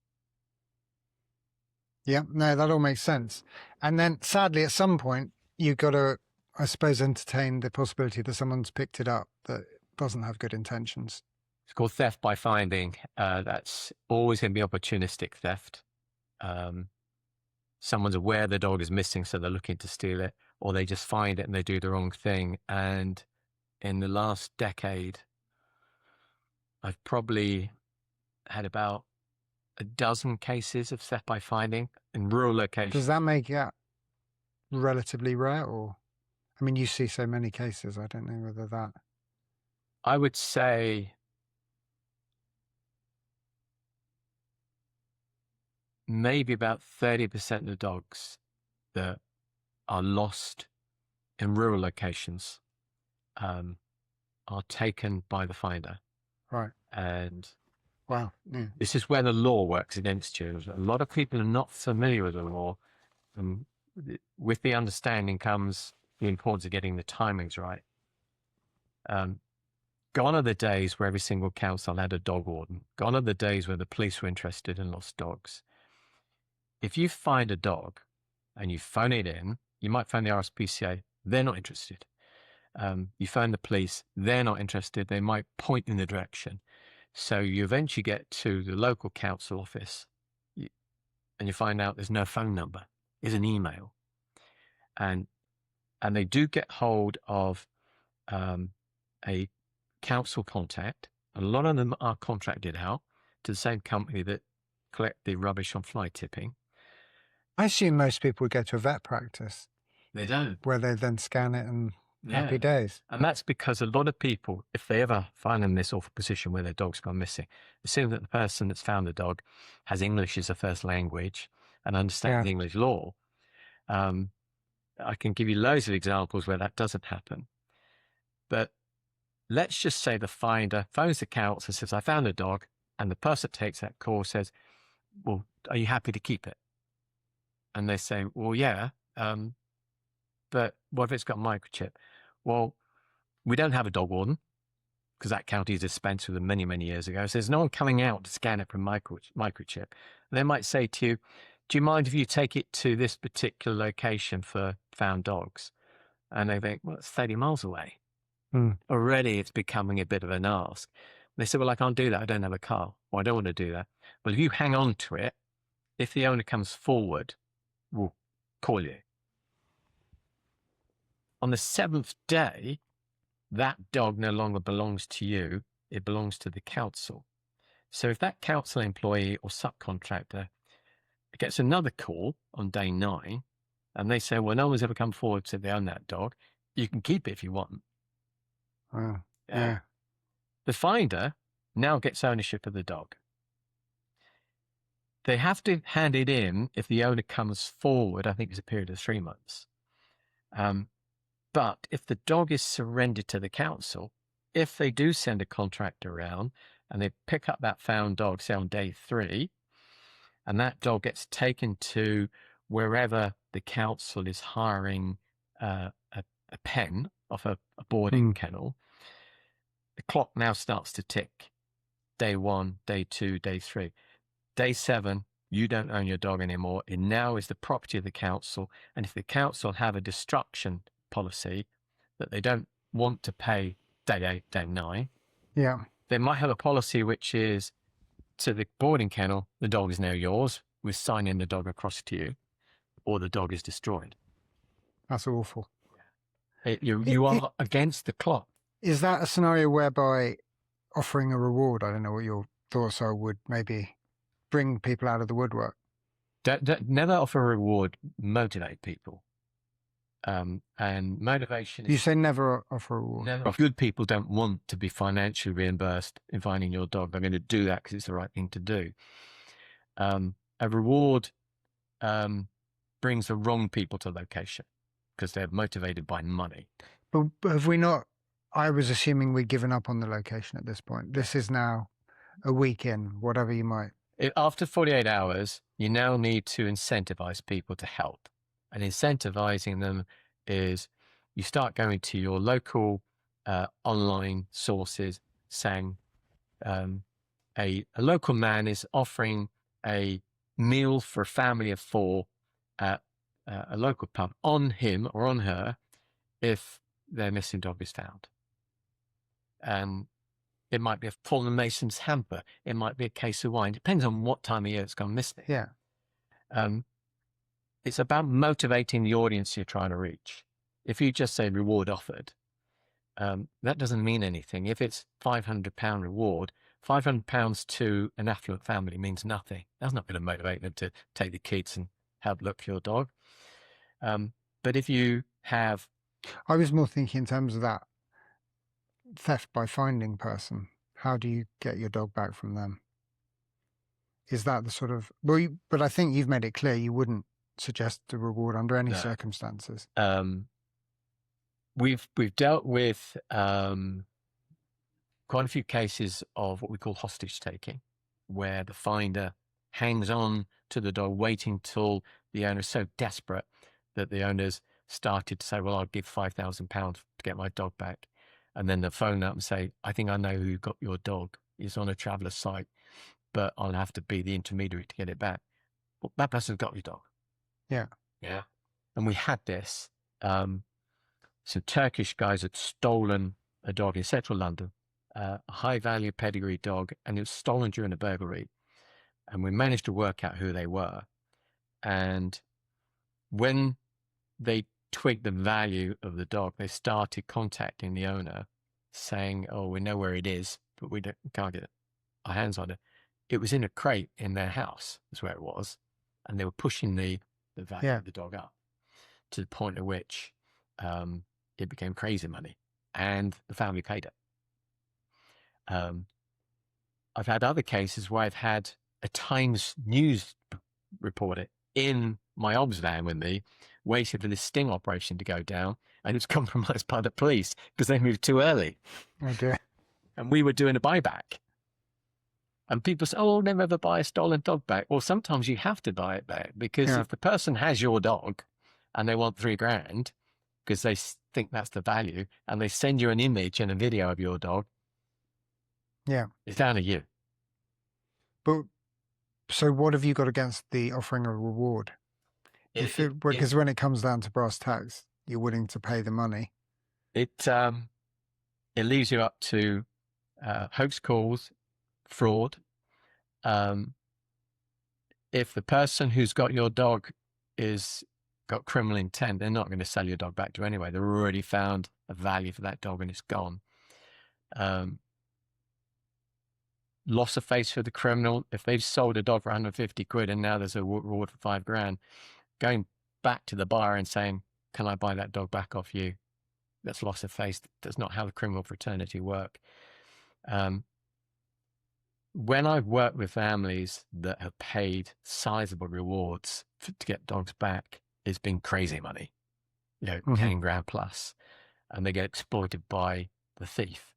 Yeah, no, that all makes sense. And then sadly, at some point, you've got to, I suppose, entertain the possibility that someone's picked it up that doesn't have good intentions. It's called theft by finding. That's always going to be opportunistic theft. Someone's aware the dog is missing, so they're looking to steal it, or they just find it and they do the wrong thing. And in the last decade, I've probably had about a dozen cases of theft by finding in rural locations. Does that make it relatively rare? Or, I mean, you see so many cases, I don't know whether that... I would say maybe about 30% of the dogs that are lost in rural locations are taken by the finder. Right. And wow, yeah. This is where the law works against you. A lot of people are not familiar with the law. With the understanding comes the importance of getting the timings right. Gone are the days where every single council had a dog warden. Gone are the days where the police were interested in lost dogs. If you find a dog and you phone it in, you might phone the RSPCA, they're not interested. You phone the police, they're not interested. They might point in the direction. So you eventually get to the local council office and you find out there's no phone number, there's an email. And they do get hold of a council contact. A lot of them are contracted out to the same company that collect the rubbish on fly tipping. I assume most people would go to a vet practice. They don't. Where they then scan it and happy days. And that's because a lot of people, if they ever find in this awful position where their dog's gone missing, assume that the person that's found the dog has English as a first language and understands the English law. I can give you loads of examples where that doesn't happen. But let's just say the finder phones the council and says, I found a dog, and the person that takes that call says, well, are you happy to keep it? And they say, well, yeah, but what if it's got a microchip? Well, we don't have a dog warden because that county is dispensed with them many, many years ago. So there's no one coming out to scan it from microchip. They might say to you, do you mind if you take it to this particular location for found dogs? And they think, well, it's 30 miles away. Already it's becoming a bit of an ask. They say, well, I can't do that. I don't have a car. Well, I don't want to do that. Well, if you hang on to it, if the owner comes forward, we'll call you. On the 7th day, that dog no longer belongs to you. It belongs to the council. So if that council employee or subcontractor gets another call on day 9, and they say, well, no one's ever come forward to say they own that dog, you can keep it if you want. Yeah. The finder now gets ownership of the dog. They have to hand it in if the owner comes forward. I think it's a period of 3 months. But if the dog is surrendered to the council, if they do send a contractor around and they pick up that found dog, say on day 3, and that dog gets taken to wherever the council is hiring a pen off a boarding kennel, the clock now starts to tick. Day 1, day 2, day 3. Day 7, you don't own your dog anymore. It now is the property of the council. And if the council have a destruction policy that they don't want to pay day 8, day 9, they might have a policy which is to the boarding kennel, the dog is now yours. We're signing the dog across to you, or the dog is destroyed. That's awful. You are against the clock. Is that a scenario whereby offering a reward, I don't know what your thoughts are, would maybe bring people out of the woodwork? Never offer a reward, motivate people. And motivation is... You say never offer a reward. Never. Good people don't want to be financially reimbursed in finding your dog. They're going to do that because it's the right thing to do. A reward brings the wrong people to location because they're motivated by money. But have we not... I was assuming we'd given up on the location at this point. This is now a week in, whatever you might... After 48 hours, you now need to incentivize people to help. And incentivizing them is you start going to your local online sources saying a local man is offering a meal for a family of 4 at a local pub on him or on her if their missing dog is found. It might be a Paul & Mason's hamper. It might be a case of wine. Depends on what time of year it's gone missing. Yeah. It's about motivating the audience you're trying to reach. If you just say reward offered, that doesn't mean anything. If it's £500 reward, £500 to an affluent family means nothing. That's not going to motivate them to take the kids and help look for your dog. But if you have... I was more thinking in terms of that theft by finding person. How do you get your dog back from them? Is that the sort of... Well, but I think you've made it clear you wouldn't suggest a reward under any circumstances. We've dealt with quite a few cases of what we call hostage taking, where the finder hangs on to the dog, waiting till the owner is so desperate that the owners started to say, well, I'll give £5,000 to get my dog back. And then they'll phone up and say, I think I know who got your dog. It's on a traveller site, but I'll have to be the intermediary to get it back. Well, that person's got your dog. Yeah. Yeah. And we had this. Some Turkish guys had stolen a dog in central London, a high-value pedigree dog, and it was stolen during a burglary. And we managed to work out who they were. And when they twigged the value of the dog, they started contacting the owner saying, oh, we know where it is, but we can't get our hands on it. It was in a crate in their house, is where it was. And they were pushing the value of the dog up to the point at which it became crazy money, and the family paid it. I've had other cases where I've had a Times News reporter in my obs van with me, waiting for this sting operation to go down, and it was compromised by the police because they moved too early. Oh dear. And we were doing a buyback. And people say, oh, I'll never ever buy a stolen dog back. Well, sometimes you have to buy it back because if the person has your dog and they want £3,000 because they think that's the value, and they send you an image and a video of your dog, it's down to you. But so what have you got against the offering a reward? Because when it comes down to brass tacks, you're willing to pay the money. It leaves you up to hoax calls, fraud. If the person who's got your dog is got criminal intent, they're not going to sell your dog back to you anyway. They've already found a value for that dog and it's gone. Loss of face for the criminal. If they've sold a dog for 150 quid and now there's a reward for £5,000, going back to the buyer and saying, can I buy that dog back off you? That's loss of face. That's not how the criminal fraternity work. When I've worked with families that have paid sizable rewards to get dogs back, it's been crazy money, 10 grand plus, and they get exploited by the thief.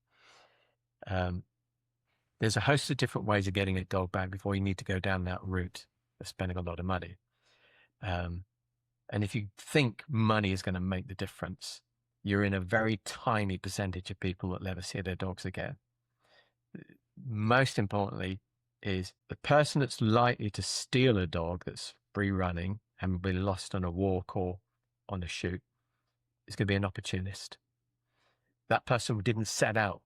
There's a host of different ways of getting a dog back before you need to go down that route of spending a lot of money. And if you think money is going to make the difference, you're in a very tiny percentage of people that never see their dogs again. Most importantly is the person that's likely to steal a dog that's free running and be lost on a walk or on a shoot is going to be an opportunist. That person didn't set out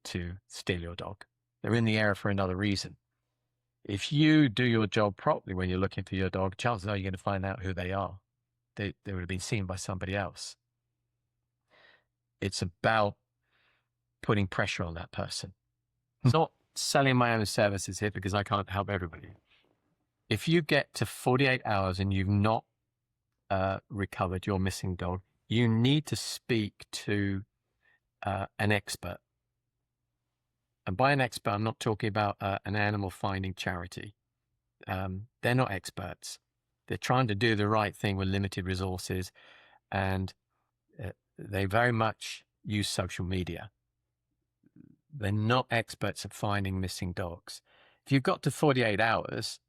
to steal your dog. They're in the area for another reason. If you do your job properly when you're looking for your dog, chances are you're going to find out who they are. they would have been seen by somebody else. It's about putting pressure on that person. It's not selling my own services here because I can't help everybody. If you get to 48 hours and you've not recovered your missing dog, you need to speak to an expert. And by an expert, I'm not talking about an animal finding charity. They're not experts. They're trying to do the right thing with limited resources, and they very much use social media. They're not experts at finding missing dogs. If you've got to 48 hours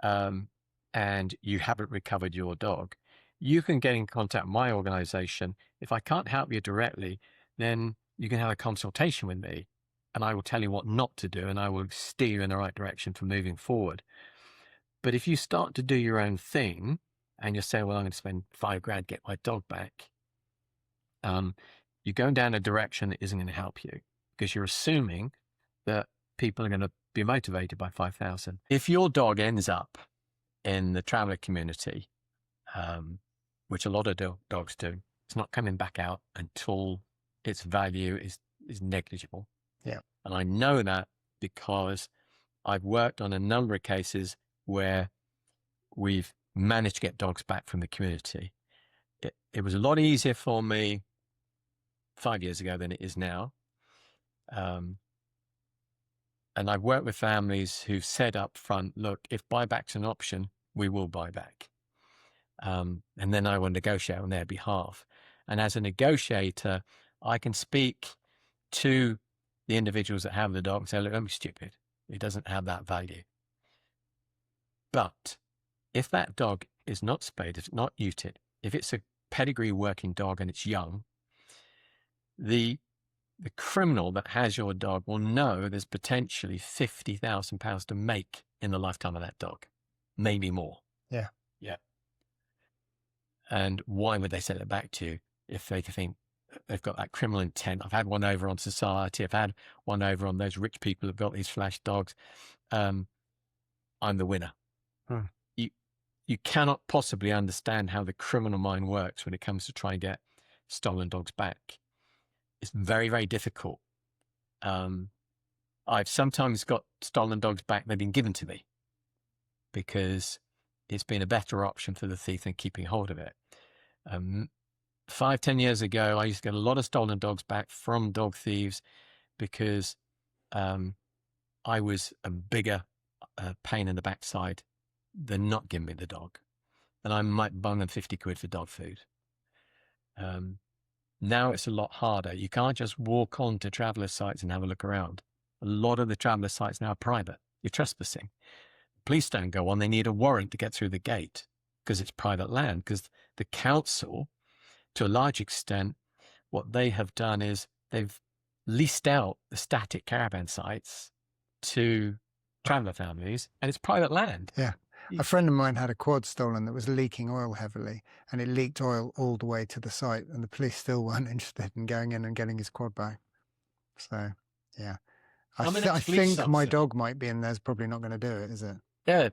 and you haven't recovered your dog, you can get in contact with my organization. If I can't help you directly, then you can have a consultation with me, and I will tell you what not to do, and I will steer you in the right direction for moving forward. But if you start to do your own thing and you say, well, I'm going to spend $5,000 to get my dog back, you're going down a direction that isn't going to help you, because you're assuming that people are going to be motivated by 5,000. If your dog ends up in the traveler community, which a lot of dogs do, it's not coming back out until its value is negligible. Yeah. And I know that because I've worked on a number of cases where we've managed to get dogs back from the community. It was a lot easier for me 5 years ago than it is now. And I've worked with families who've said up front, look, if buyback's an option, we will buy back. And then I will negotiate on their behalf. And as a negotiator, I can speak to the individuals that have the dog and say, look, don't be stupid. It doesn't have that value. But if that dog is not spayed, if it's not neutered, if it's a pedigree working dog and it's young, the criminal that has your dog will know there's potentially £50,000 to make in the lifetime of that dog, maybe more. Yeah. Yeah. And why would they send it back to you if they think they've got that criminal intent? I've had one over on society. I've had one over on those rich people who've got these flash dogs. I'm the winner. You cannot possibly understand how the criminal mind works when it comes to trying to get stolen dogs back. It's very, very difficult. I've sometimes got stolen dogs back. They've been given to me because it's been a better option for the thief than keeping hold of it. 5-10 years ago, I used to get a lot of stolen dogs back from dog thieves because I was a bigger pain in the backside than not giving me the dog. And I might bung them 50 quid for dog food. Now it's a lot harder. You can't just walk on to traveler sites and have a look around. A lot of the traveler sites now are private. You're trespassing. Police don't go on. They need a warrant to get through the gate because it's private land. Because the council, to a large extent, what they have done is they've leased out the static caravan sites to traveler families, and it's private land. Yeah. A friend of mine had a quad stolen that was leaking oil heavily, and it leaked oil all the way to the site, and the police still weren't interested in going in and getting his quad back. So, yeah. I think my dog might be in there's probably not going to do it, is it? Yeah.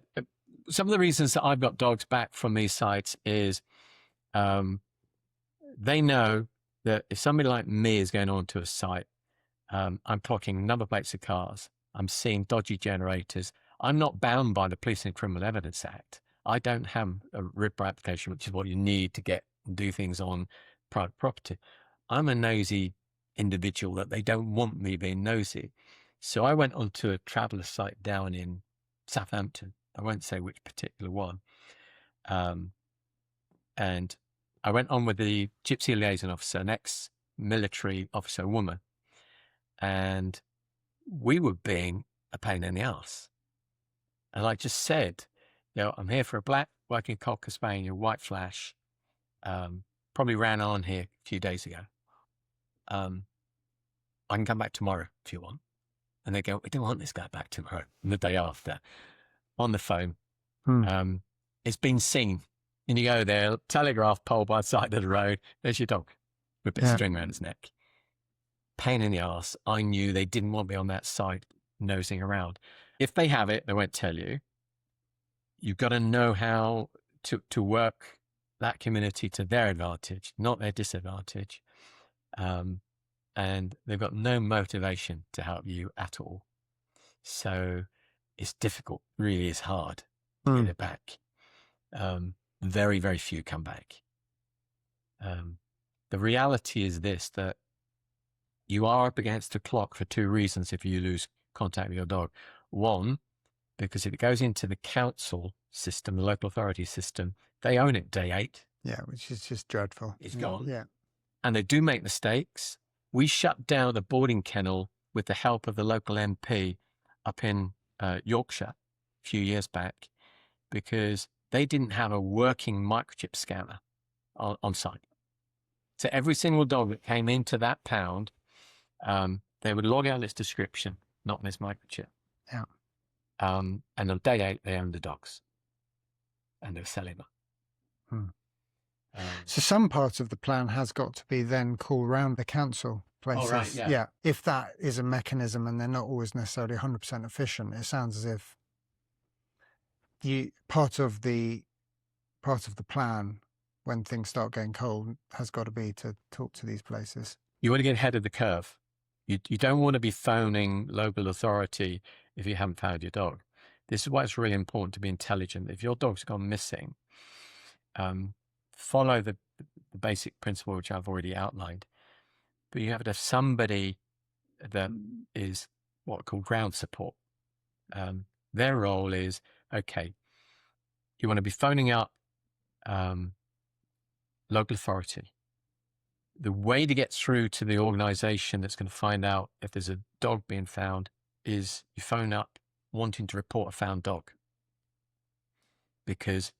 Some of the reasons that I've got dogs back from these sites is they know that if somebody like me is going on to a site, I'm clocking number plates of cars, I'm seeing dodgy generators. I'm not bound by the Police and Criminal Evidence Act. I don't have a RIPRA application, which is what you need to do things on private property. I'm a nosy individual that they don't want me being nosy. So I went onto a traveller site down in Southampton. I won't say which particular one. And I went on with the Gypsy Liaison Officer, an ex-military officer, a woman. And we were being a pain in the ass. And I just said, I'm here for a black working Cocker Spaniel, white flash. Probably ran on here a few days ago. I can come back tomorrow if you want. And they go, we don't want this guy back tomorrow. And the day after, on the phone, it's been seen. And you go there, telegraph pole by the side of the road. There's your dog with a bit of string around his neck. Pain in the ass. I knew they didn't want me on that site nosing around. If they have it, they won't tell you. You've got to know how to work that community to their advantage, not their disadvantage. And they've got no motivation to help you at all. So it's difficult, really is hard to get it back. Very, very few come back. The reality is this, that you are up against the clock for two reasons if you lose contact with your dog. One, because if it goes into the council system, the local authority system, they own it day 8. Yeah, which is just dreadful. It's gone. Yeah. And they do make mistakes. We shut down the boarding kennel with the help of the local MP up in Yorkshire a few years back because they didn't have a working microchip scanner on site. So every single dog that came into that pound, they would log out its description, not this microchip. Yeah. And on day 8, they owned the dogs and they were selling them. So some part of the plan has got to be then call round the council places. Oh, right, yeah. If that is a mechanism and they're not always necessarily 100% efficient, it sounds as if part of the plan when things start getting cold has got to be to talk to these places. You want to get ahead of the curve. You don't want to be phoning local authority if you haven't found your dog. This is why it's really important to be intelligent. If your dog's gone missing, follow the basic principle which I've already outlined. But you have to have somebody that is what are called ground support. Their role is, okay, you want to be phoning up local authority. The way to get through to the organisation that's going to find out if there's a dog being found is you phone up wanting to report a found dog. Because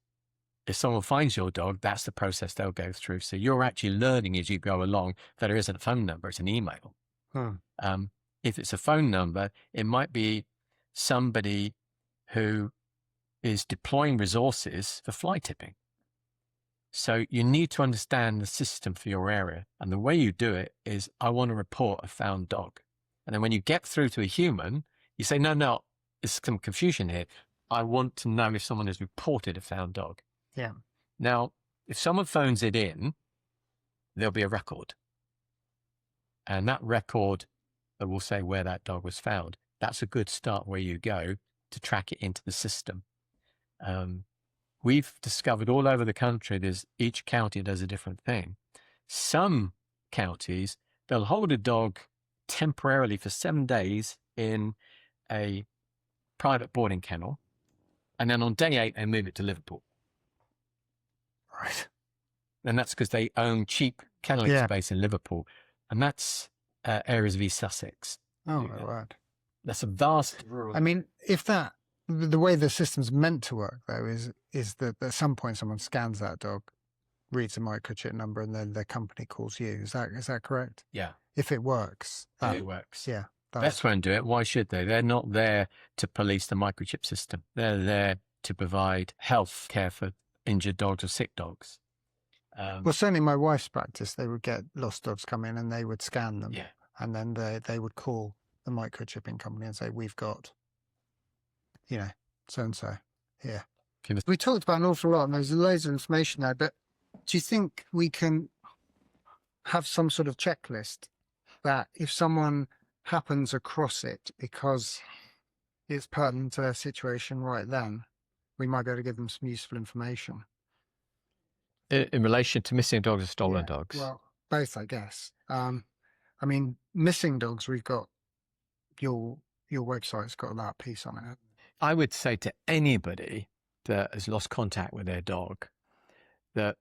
if someone finds your dog, that's the process they'll go through. So you're actually learning as you go along that there isn't a phone number, it's an email. If it's a phone number, it might be somebody who is deploying resources for fly tipping. So you need to understand the system for your area. And the way you do it is, I want to report a found dog. And then when you get through to a human, you say, no, there's some confusion here. I want to know if someone has reported a found dog. Yeah. Now, if someone phones it in, there'll be a record. And that record will say where that dog was found. That's a good start where you go to track it into the system. We've discovered all over the country, each county does a different thing. Some counties, they'll hold a dog temporarily for 7 days in a private boarding kennel. And then on day 8, they move it to Liverpool. Right. And that's because they own cheap kenneling space in Liverpool. And that's areas of East Sussex. Oh, my word. That's a vast rural. I mean, the way the system's meant to work, though, is that at some point someone scans that dog, reads a microchip number, and then their company calls you. Is that correct? Yeah. If it works. It works. Yeah. Vets won't do it. Why should they? They're not there to police the microchip system. They're there to provide health care for injured dogs or sick dogs. Well, certainly my wife's practice, they would get lost dogs come in and they would scan them. Yeah. And then they would call the microchipping company and say, we've got, so-and-so here. We talked about an awful lot and there's loads of information there, but do you think we can have some sort of checklist that if someone happens across it because it's pertinent to their situation right then, we might be able to give them some useful information? In relation to missing dogs or stolen dogs? Well, both, I guess. I mean, missing dogs, we've got your website's got that piece on it. I would say to anybody that has lost contact with their dog that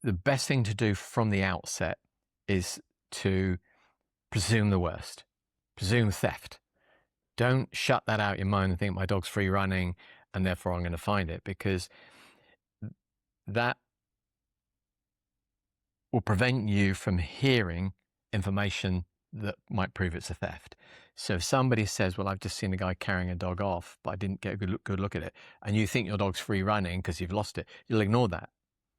the best thing to do from the outset is to presume the worst, presume theft. Don't shut that out your mind and think my dog's free running and therefore I'm going to find it, because that will prevent you from hearing information that might prove it's a theft. So if somebody says, well, I've just seen a guy carrying a dog off, but I didn't get a good look at it, and you think your dog's free running because you've lost it, you'll ignore that.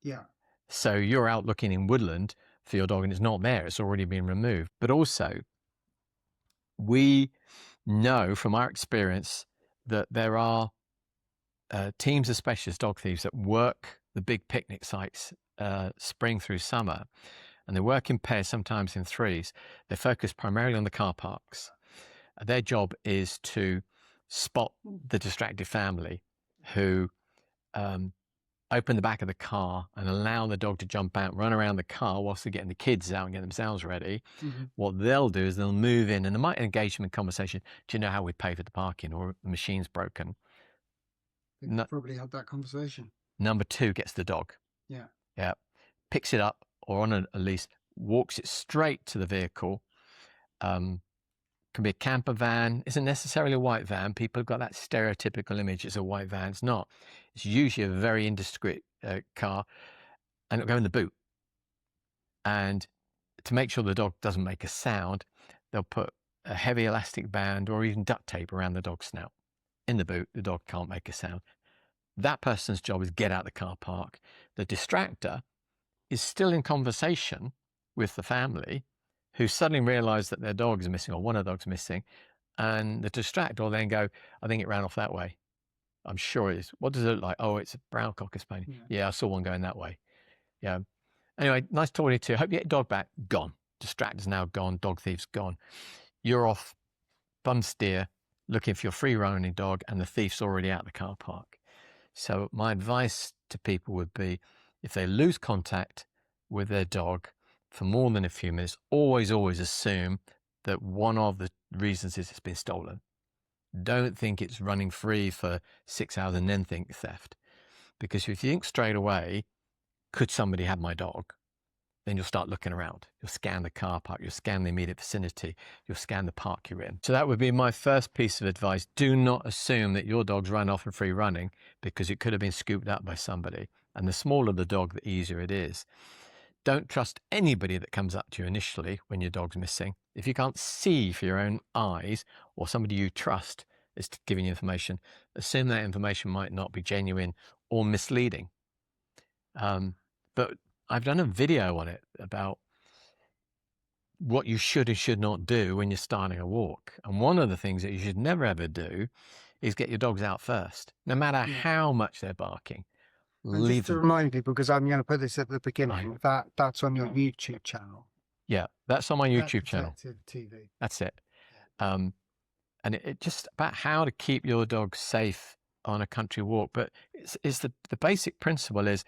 Yeah. So you're out looking in woodland for your dog and it's not there. It's already been removed. But also, we know from our experience that there are teams of specialist dog thieves that work the big picnic sites spring through summer, and they work in pairs, sometimes in threes. They focus primarily on the car parks. Their job is to spot the distracted family who open the back of the car and allow the dog to jump out, run around the car whilst they're getting the kids out and getting themselves ready. What they'll do is they'll move in and they might engage them in conversation. Do you know how we pay for the parking, or the machine's broken? They probably had that conversation. Number two gets the dog. Yeah. Picks it up or on a leash, walks it straight to the vehicle. Can be a camper van, isn't necessarily a white van. People have got that stereotypical image it's a white van. It's not. It's usually a very indiscreet car, and it'll go in the boot. And to make sure the dog doesn't make a sound, they'll put a heavy elastic band or even duct tape around the dog's snout. In the boot, the dog can't make a sound. That person's job is get out the car park. The distractor is still in conversation with the family, who suddenly realise that their dog is missing or one of the dogs missing, and the distractor will then go, I think it ran off that way. I'm sure it is. What does it look like? Oh, it's a brown cocker spaniel. Yeah, I saw one going that way. Yeah. Anyway, nice talking to you. Hope you get your dog back. Gone. Distractor's now gone. Dog thief's gone. You're off bum steer looking for your free running dog, and the thief's already out the car park. So my advice to people would be, if they lose contact with their dog for more than a few minutes, always assume that one of the reasons is it's been stolen. Don't think it's running free for 6 hours and then think theft. Because if you think straight away, could somebody have my dog? Then you'll start looking around. You'll scan the car park, you'll scan the immediate vicinity, you'll scan the park you're in. So that would be my first piece of advice. Do not assume that your dog's run off and free running, because it could have been scooped up by somebody. And the smaller the dog, the easier it is. Don't trust anybody that comes up to you initially when your dog's missing. If you can't see for your own eyes, or somebody you trust is giving you information, assume that information might not be genuine or misleading. But I've done a video on it about what you should and should not do when you're starting a walk. And one of the things that you should never ever do is get your dogs out first, no matter how much they're barking. And just to remind people, because I'm going to put this at the beginning, that's on your YouTube channel. Yeah, that's on my YouTube channel. TV. That's it. And it just about how to keep your dog safe on a country walk. But it's the basic principle is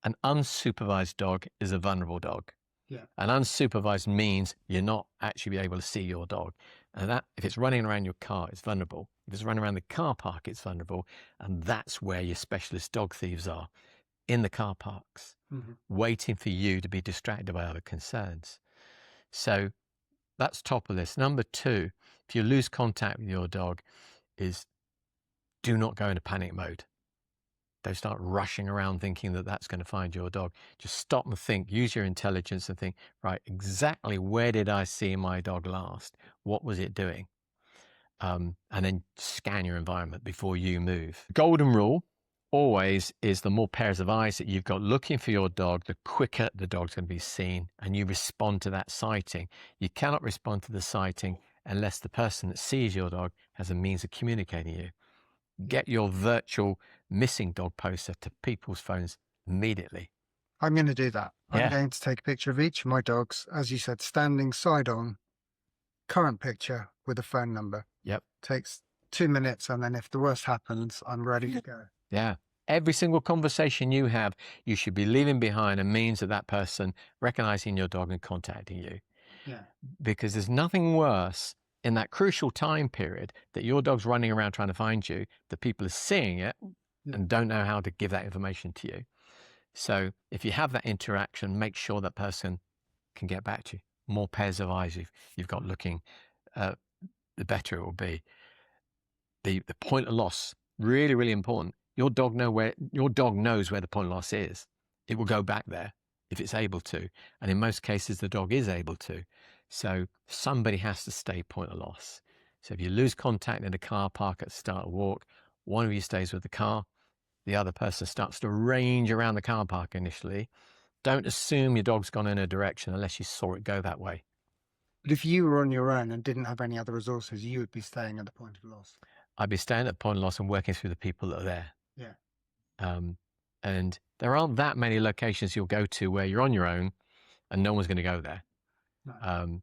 an unsupervised dog is a vulnerable dog. Yeah. And unsupervised means you're not actually able to see your dog. And that, if it's running around your car, it's vulnerable. If it's running around the car park, it's vulnerable. And that's where your specialist dog thieves are, in the car parks, waiting for you to be distracted by other concerns. So that's top of the list. Number two, if you lose contact with your dog, is do not go into panic mode. Don't start rushing around thinking that that's going to find your dog. Just stop and think, use your intelligence and think, right, exactly where did I see my dog last? What was it doing? And then scan your environment before you move. The golden rule always is the more pairs of eyes that you've got looking for your dog, the quicker the dog's going to be seen, and you respond to that sighting. You cannot respond to the sighting unless the person that sees your dog has a means of communicating you. Get your virtual missing dog poster to people's phones immediately. I'm going to do that. I'm going to take a picture of each of my dogs, as you said, standing side on, current picture with a phone number. Yep. Takes 2 minutes, and then if the worst happens, I'm ready to go. Yeah. Every single conversation you have, you should be leaving behind a means of that person recognizing your dog and contacting you. Yeah. Because there's nothing worse in that crucial time period that your dog's running around trying to find you, that people are seeing it and don't know how to give that information to you. So if you have that interaction, make sure that person can get back to you. More pairs of eyes you've got looking, the better it will be. The point of loss, really, really important. Your dog knows where the point of loss is. It will go back there if it's able to. And in most cases, the dog is able to. So somebody has to stay point of loss. So if you lose contact in a car park at the start of a walk, one of you stays with the car, the other person starts to range around the car park initially. Don't assume your dog's gone in a direction unless you saw it go that way. But if you were on your own and didn't have any other resources, you would be staying at the point of loss. I'd be staying at the point of loss and working through the people that are there. Yeah. And there aren't that many locations you'll go to where you're on your own and no one's going to go there. No.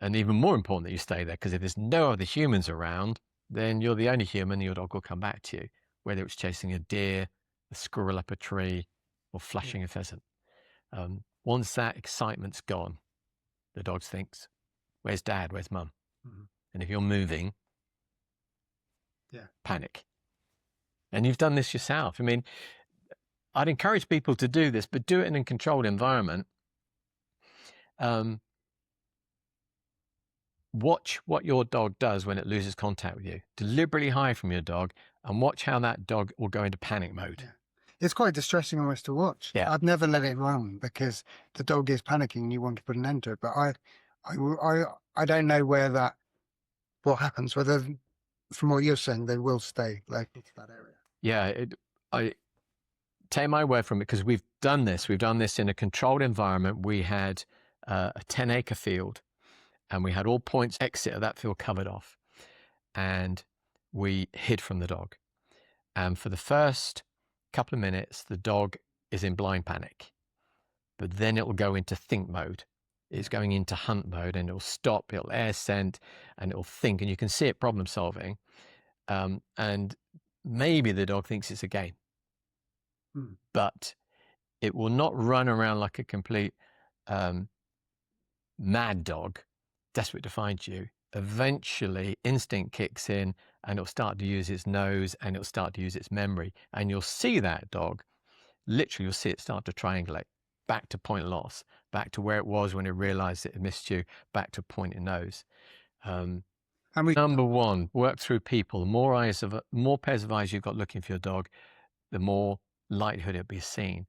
And even more important that you stay there, because if there's no other humans around, then you're the only human and your dog will come back to you, whether it's chasing a deer, a squirrel up a tree, or flashing a pheasant. Once that excitement's gone, the dog thinks, where's dad, where's mum? Mhm. And if you're moving, panic. And you've done this yourself. I mean, I'd encourage people to do this, but do it in a controlled environment. Watch what your dog does when it loses contact with you. Deliberately hide from your dog and watch how that dog will go into panic mode. Yeah. It's quite distressing almost to watch. Yeah. I've never let it run because the dog is panicking and you want to put an end to it. But I don't know what happens, whether from what you're saying, they will stay local to that area. Yeah. I take my word from it, because we've done this. We've done this in a controlled environment. We had a 10-acre field and we had all points exit of that field covered off, and we hid from the dog. And for the first couple of minutes, the dog is in blind panic, but then it will go into think mode. It's going into hunt mode, and it'll stop, it'll air scent, and it'll think, and you can see it problem solving. And maybe the dog thinks it's a game, but it will not run around like a complete mad dog, desperate to find you. Eventually, instinct kicks in, and it'll start to use its nose, and it'll start to use its memory. And you'll see that dog, literally, you'll see it start to triangulate back to point loss, back to where it was when it realized it had missed you, back to point it knows. Number one, work through people. The more pairs of eyes you've got looking for your dog, the more likelihood it'll be seen.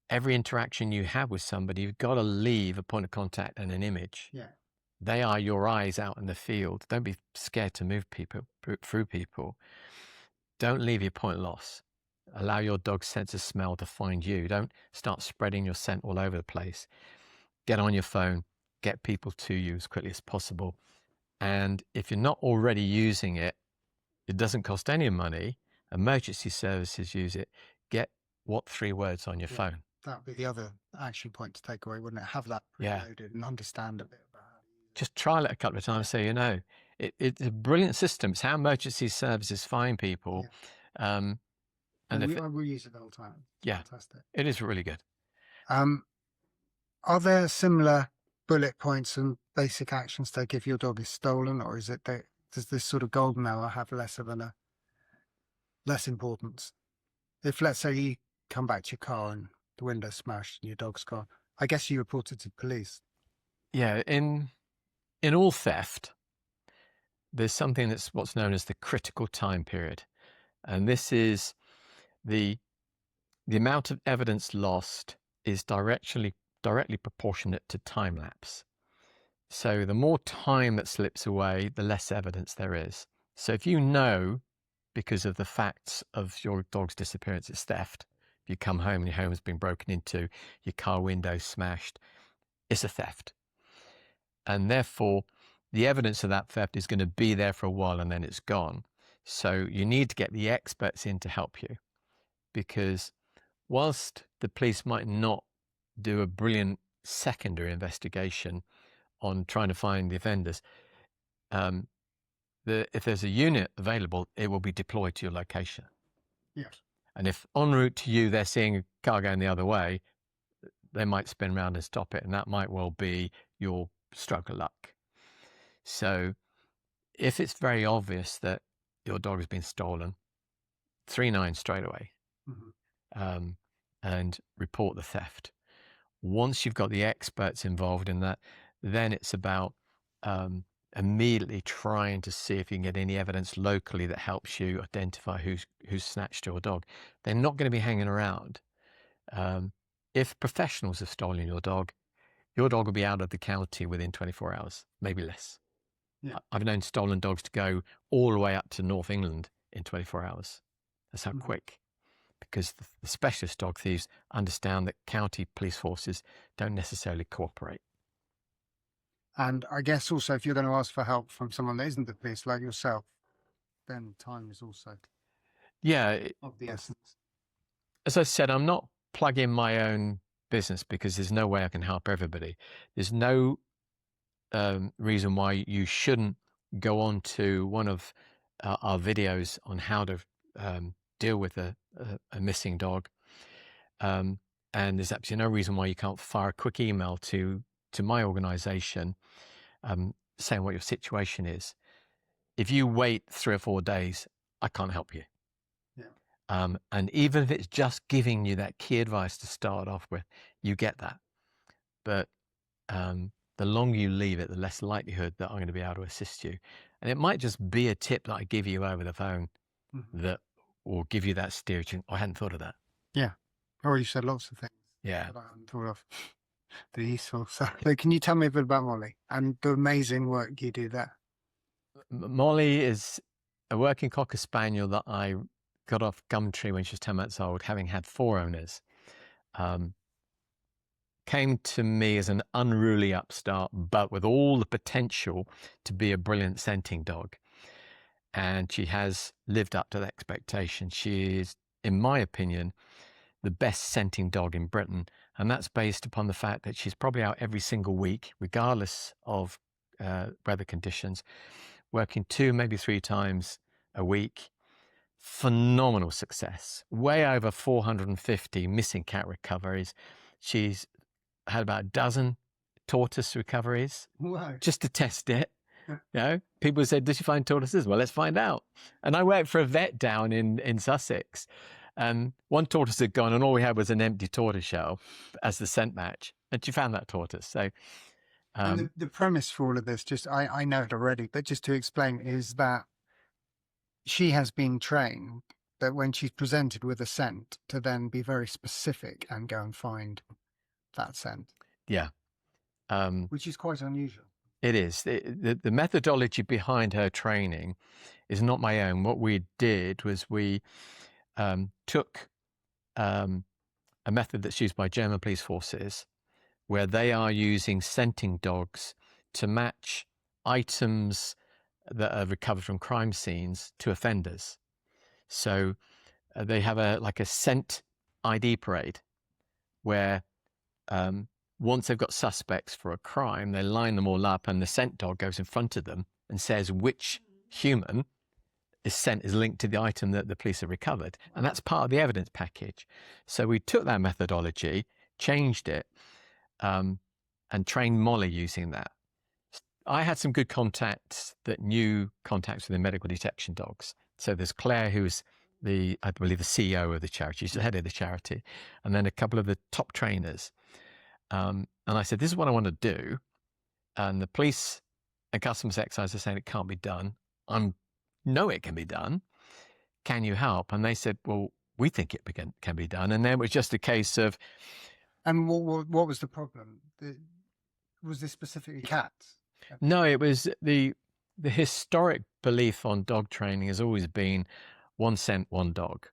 Every interaction you have with somebody, you've got to leave a point of contact and an image. Yeah. They are your eyes out in the field. Don't be scared to move through people. Don't leave your point loss. Allow your dog's sense of smell to find you. Don't start spreading your scent all over the place. Get on your phone. Get people to you as quickly as possible. And if you're not already using it, it doesn't cost any money. Emergency services use it. Get 3 words on your phone. That would be the other action point to take away, wouldn't it? Have that preloaded and understand a bit about how to use it. Just trial it a couple of times so you know. It's a brilliant system. It's how emergency services find people. And we use it the whole time. Yeah. Fantastic. It is really good. Are there similar bullet points and basic actions to take if your dog is stolen, or is it that does this sort of golden hour have less importance? If, let's say, you come back to your car and the window's smashed and your dog's gone, I guess you report it to police. Yeah, in all theft, there's something that's what's known as the critical time period. And this is the amount of evidence lost is directly proportionate to time lapse. So the more time that slips away, the less evidence there is. So if you know, because of the facts of your dog's disappearance, it's theft. If you come home and your home has been broken into, your car window smashed, it's a theft. And therefore, the evidence of that theft is going to be there for a while and then it's gone. So you need to get the experts in to help you, because whilst the police might not do a brilliant secondary investigation on trying to find the offenders, if there's a unit available, it will be deployed to your location. Yes. And if en route to you, they're seeing a car going the other way, they might spin around and stop it. And that might well be your stroke of luck. So if it's very obvious that your dog has been stolen, 3-9 straight away, and report the theft. Once you've got the experts involved in that, then it's about immediately trying to see if you can get any evidence locally that helps you identify who's snatched your dog. They're not going to be hanging around. If professionals have stolen your dog will be out of the county within 24 hours, maybe less. Yeah. I've known stolen dogs to go all the way up to North England in 24 hours. That's how quick. Because the specialist dog thieves understand that county police forces don't necessarily cooperate. And I guess also if you're going to ask for help from someone that isn't the police, like yourself, then time is also of the essence. as I said, I'm not plugging my own business because there's no way I can help everybody. There's no reason why you shouldn't go on to one of our videos on how to deal with a missing dog. And there's absolutely no reason why you can't fire a quick email to my organization saying what your situation is. If you wait 3 or 4 days, I can't help you. Yeah. And even if it's just giving you that key advice to start off with, you get that. But the longer you leave it, the less likelihood that I'm going to be able to assist you. And it might just be a tip that I give you over the phone that will give you that steer. I hadn't thought of that. Yeah. Or you said lots of things Yeah. that I hadn't thought of. They're useful. So can you tell me a bit about Molly and the amazing work you do there? Molly is a working Cocker Spaniel that I got off Gumtree when she was 10 months old, having had 4 owners. Came to me as an unruly upstart, but with all the potential to be a brilliant scenting dog. And she has lived up to the expectation. She is, in my opinion, the best scenting dog in Britain. And that's based upon the fact that she's probably out every single week, regardless of weather conditions, working 2, maybe 3 times a week. Phenomenal success. Way over 450 missing cat recoveries. She's had about a dozen tortoise recoveries. Wow. Just to test it. You know, people said, "Did you find tortoises?" Well, let's find out. And I worked for a vet down in Sussex. One tortoise had gone, and all we had was an empty tortoise shell as the scent match. And she found that tortoise. So, and the premise for all of this, just I know it already, but just to explain, is that she has been trained that when she's presented with a scent, to then be very specific and go and find that scent. Yeah. Which is quite unusual. It is. The methodology behind her training is not my own. What we did was we took a method that's used by German police forces, where they are using scenting dogs to match items that are recovered from crime scenes to offenders. So they have a scent ID parade where once they've got suspects for a crime, they line them all up and the scent dog goes in front of them and says which human scent is linked to the item that the police have recovered. And that's part of the evidence package. So we took that methodology, changed it, and trained Molly using that. I had some good contacts that knew contacts with the medical detection dogs. So there's Claire, who's I believe the CEO of the charity. She's the head of the charity. And then a couple of the top trainers. And I said, this is what I want to do. And the police and customs excise are saying it can't be done. I know it can be done. Can you help? And they said, well, we think it can be done. And then it was just a case of... And what was the problem? Was this specifically cats? No, it was the historic belief on dog training has always been 1 scent, 1 dog.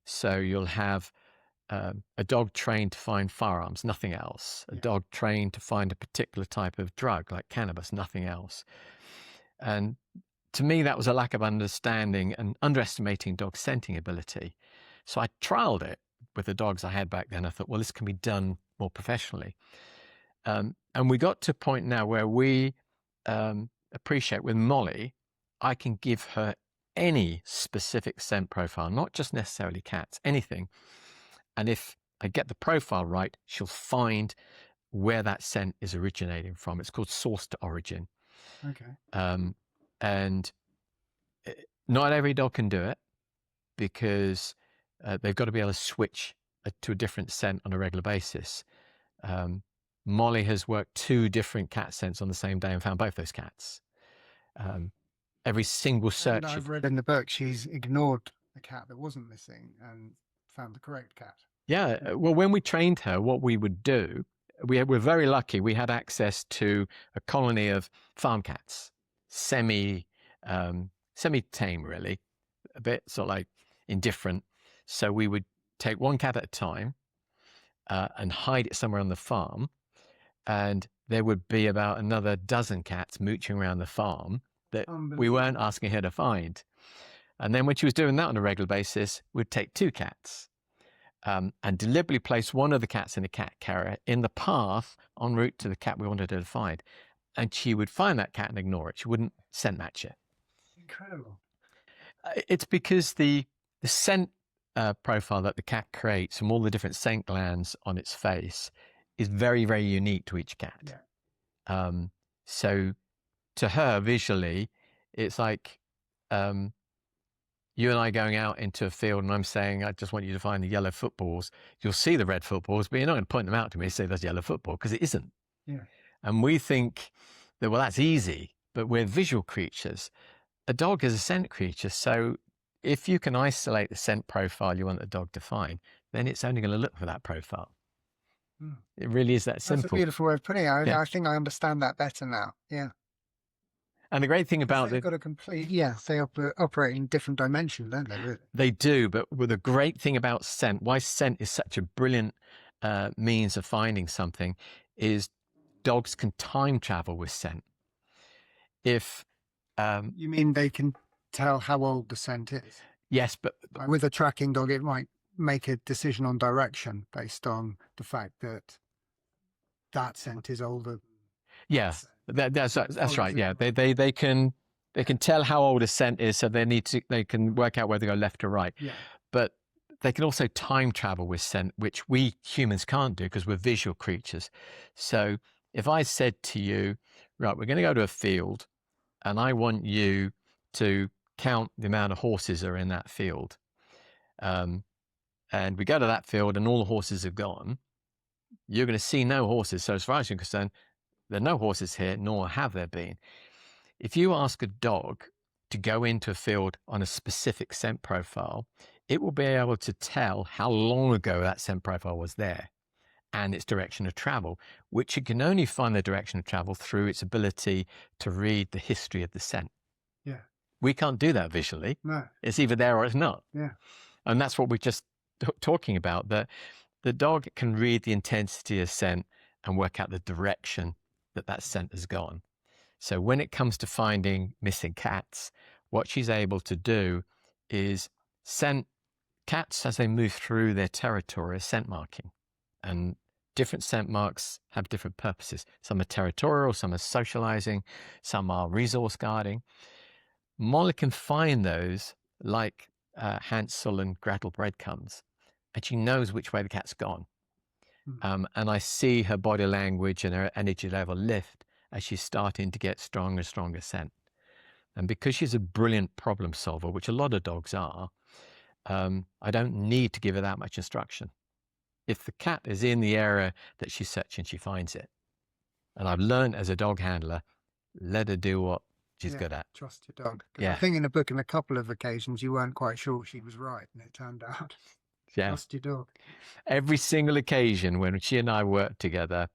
So you'll have a dog trained to find firearms, nothing else. A dog trained to find a particular type of drug like cannabis, nothing else. And to me, that was a lack of understanding and underestimating dog scenting ability. So I trialed it with the dogs I had back then. I thought, well, this can be done more professionally. And we got to a point now where we appreciate with Molly, I can give her any specific scent profile, not just necessarily cats, anything. And if I get the profile right, she'll find where that scent is originating from. It's called source to origin. Okay. And not every dog can do it because they've got to be able to switch to a different scent on a regular basis. Molly has worked 2 different cat scents on the same day and found both those cats. Every single search. And I've read in the book she's ignored a cat that wasn't missing and found the correct cat. Yeah. Well, when we trained her, what we would do, we're very lucky. We had access to a colony of farm cats, semi-tame really, a bit sort of like indifferent. So we would take 1 cat at a time and hide it somewhere on the farm. And there would be about another dozen cats mooching around the farm that we weren't asking her to find. And then when she was doing that on a regular basis, we'd take 2 cats. and deliberately place one of the cats in a cat carrier in the path en route to the cat we wanted her to find. And she would find that cat and ignore it. She wouldn't scent match it. Incredible. It's because the scent profile that the cat creates from all the different scent glands on its face is very, very unique to each cat. Yeah. So to her, visually, it's like you and I going out into a field and I'm saying, I just want you to find the yellow footballs. You'll see the red footballs, but you're not going to point them out to me and say there's yellow football, because it isn't. Yeah. And we think that, well, that's easy, but we're visual creatures. A dog is a scent creature. So if you can isolate the scent profile you want the dog to find, then it's only going to look for that profile. It really is that simple. That's a beautiful way of putting it. Yeah. I think I understand that better now. Yeah. And the great thing about they've got a complete, they operate in different dimensions, don't they, really? They do, but with the great thing about scent, why scent is such a brilliant means of finding something, is dogs can time travel with scent. If you mean they can tell how old the scent is? Yes, but with a tracking dog, it might make a decision on direction based on the fact that that scent is older. Yeah, that's right. Yeah, they can tell how old a scent is, so they can work out whether to go left or right. Yeah. But they can also time travel with scent, which we humans can't do because we're visual creatures. So if I said to you, right, we're going to go to a field, and I want you to count the amount of horses that are in that field, and we go to that field and all the horses are gone, you're going to see no horses. So as far as you're concerned, there are no horses here, nor have there been. If you ask a dog to go into a field on a specific scent profile, it will be able to tell how long ago that scent profile was there and its direction of travel, which it can only find the direction of travel through its ability to read the history of the scent. Yeah. We can't do that visually. No. It's either there or it's not. Yeah. And that's what we're just talking about, that the dog can read the intensity of scent and work out the direction that scent has gone. So when it comes to finding missing cats, what she's able to do is scent cats as they move through their territory, scent marking. And different scent marks have different purposes. Some are territorial, some are socializing, some are resource guarding. Molly can find those like Hansel and Gretel breadcrumbs, and she knows which way the cat's gone. And I see her body language and her energy level lift as she's starting to get stronger and stronger scent. And because she's a brilliant problem solver, which a lot of dogs are, I don't need to give her that much instruction. If the cat is in the area that she's searching, she finds it. And I've learned as a dog handler, let her do what she's good at. Trust your dog. Yeah. I think in the book, on a couple of occasions, you weren't quite sure she was right, and it turned out. Yeah. Trust your dog. Every single occasion when she and I work together,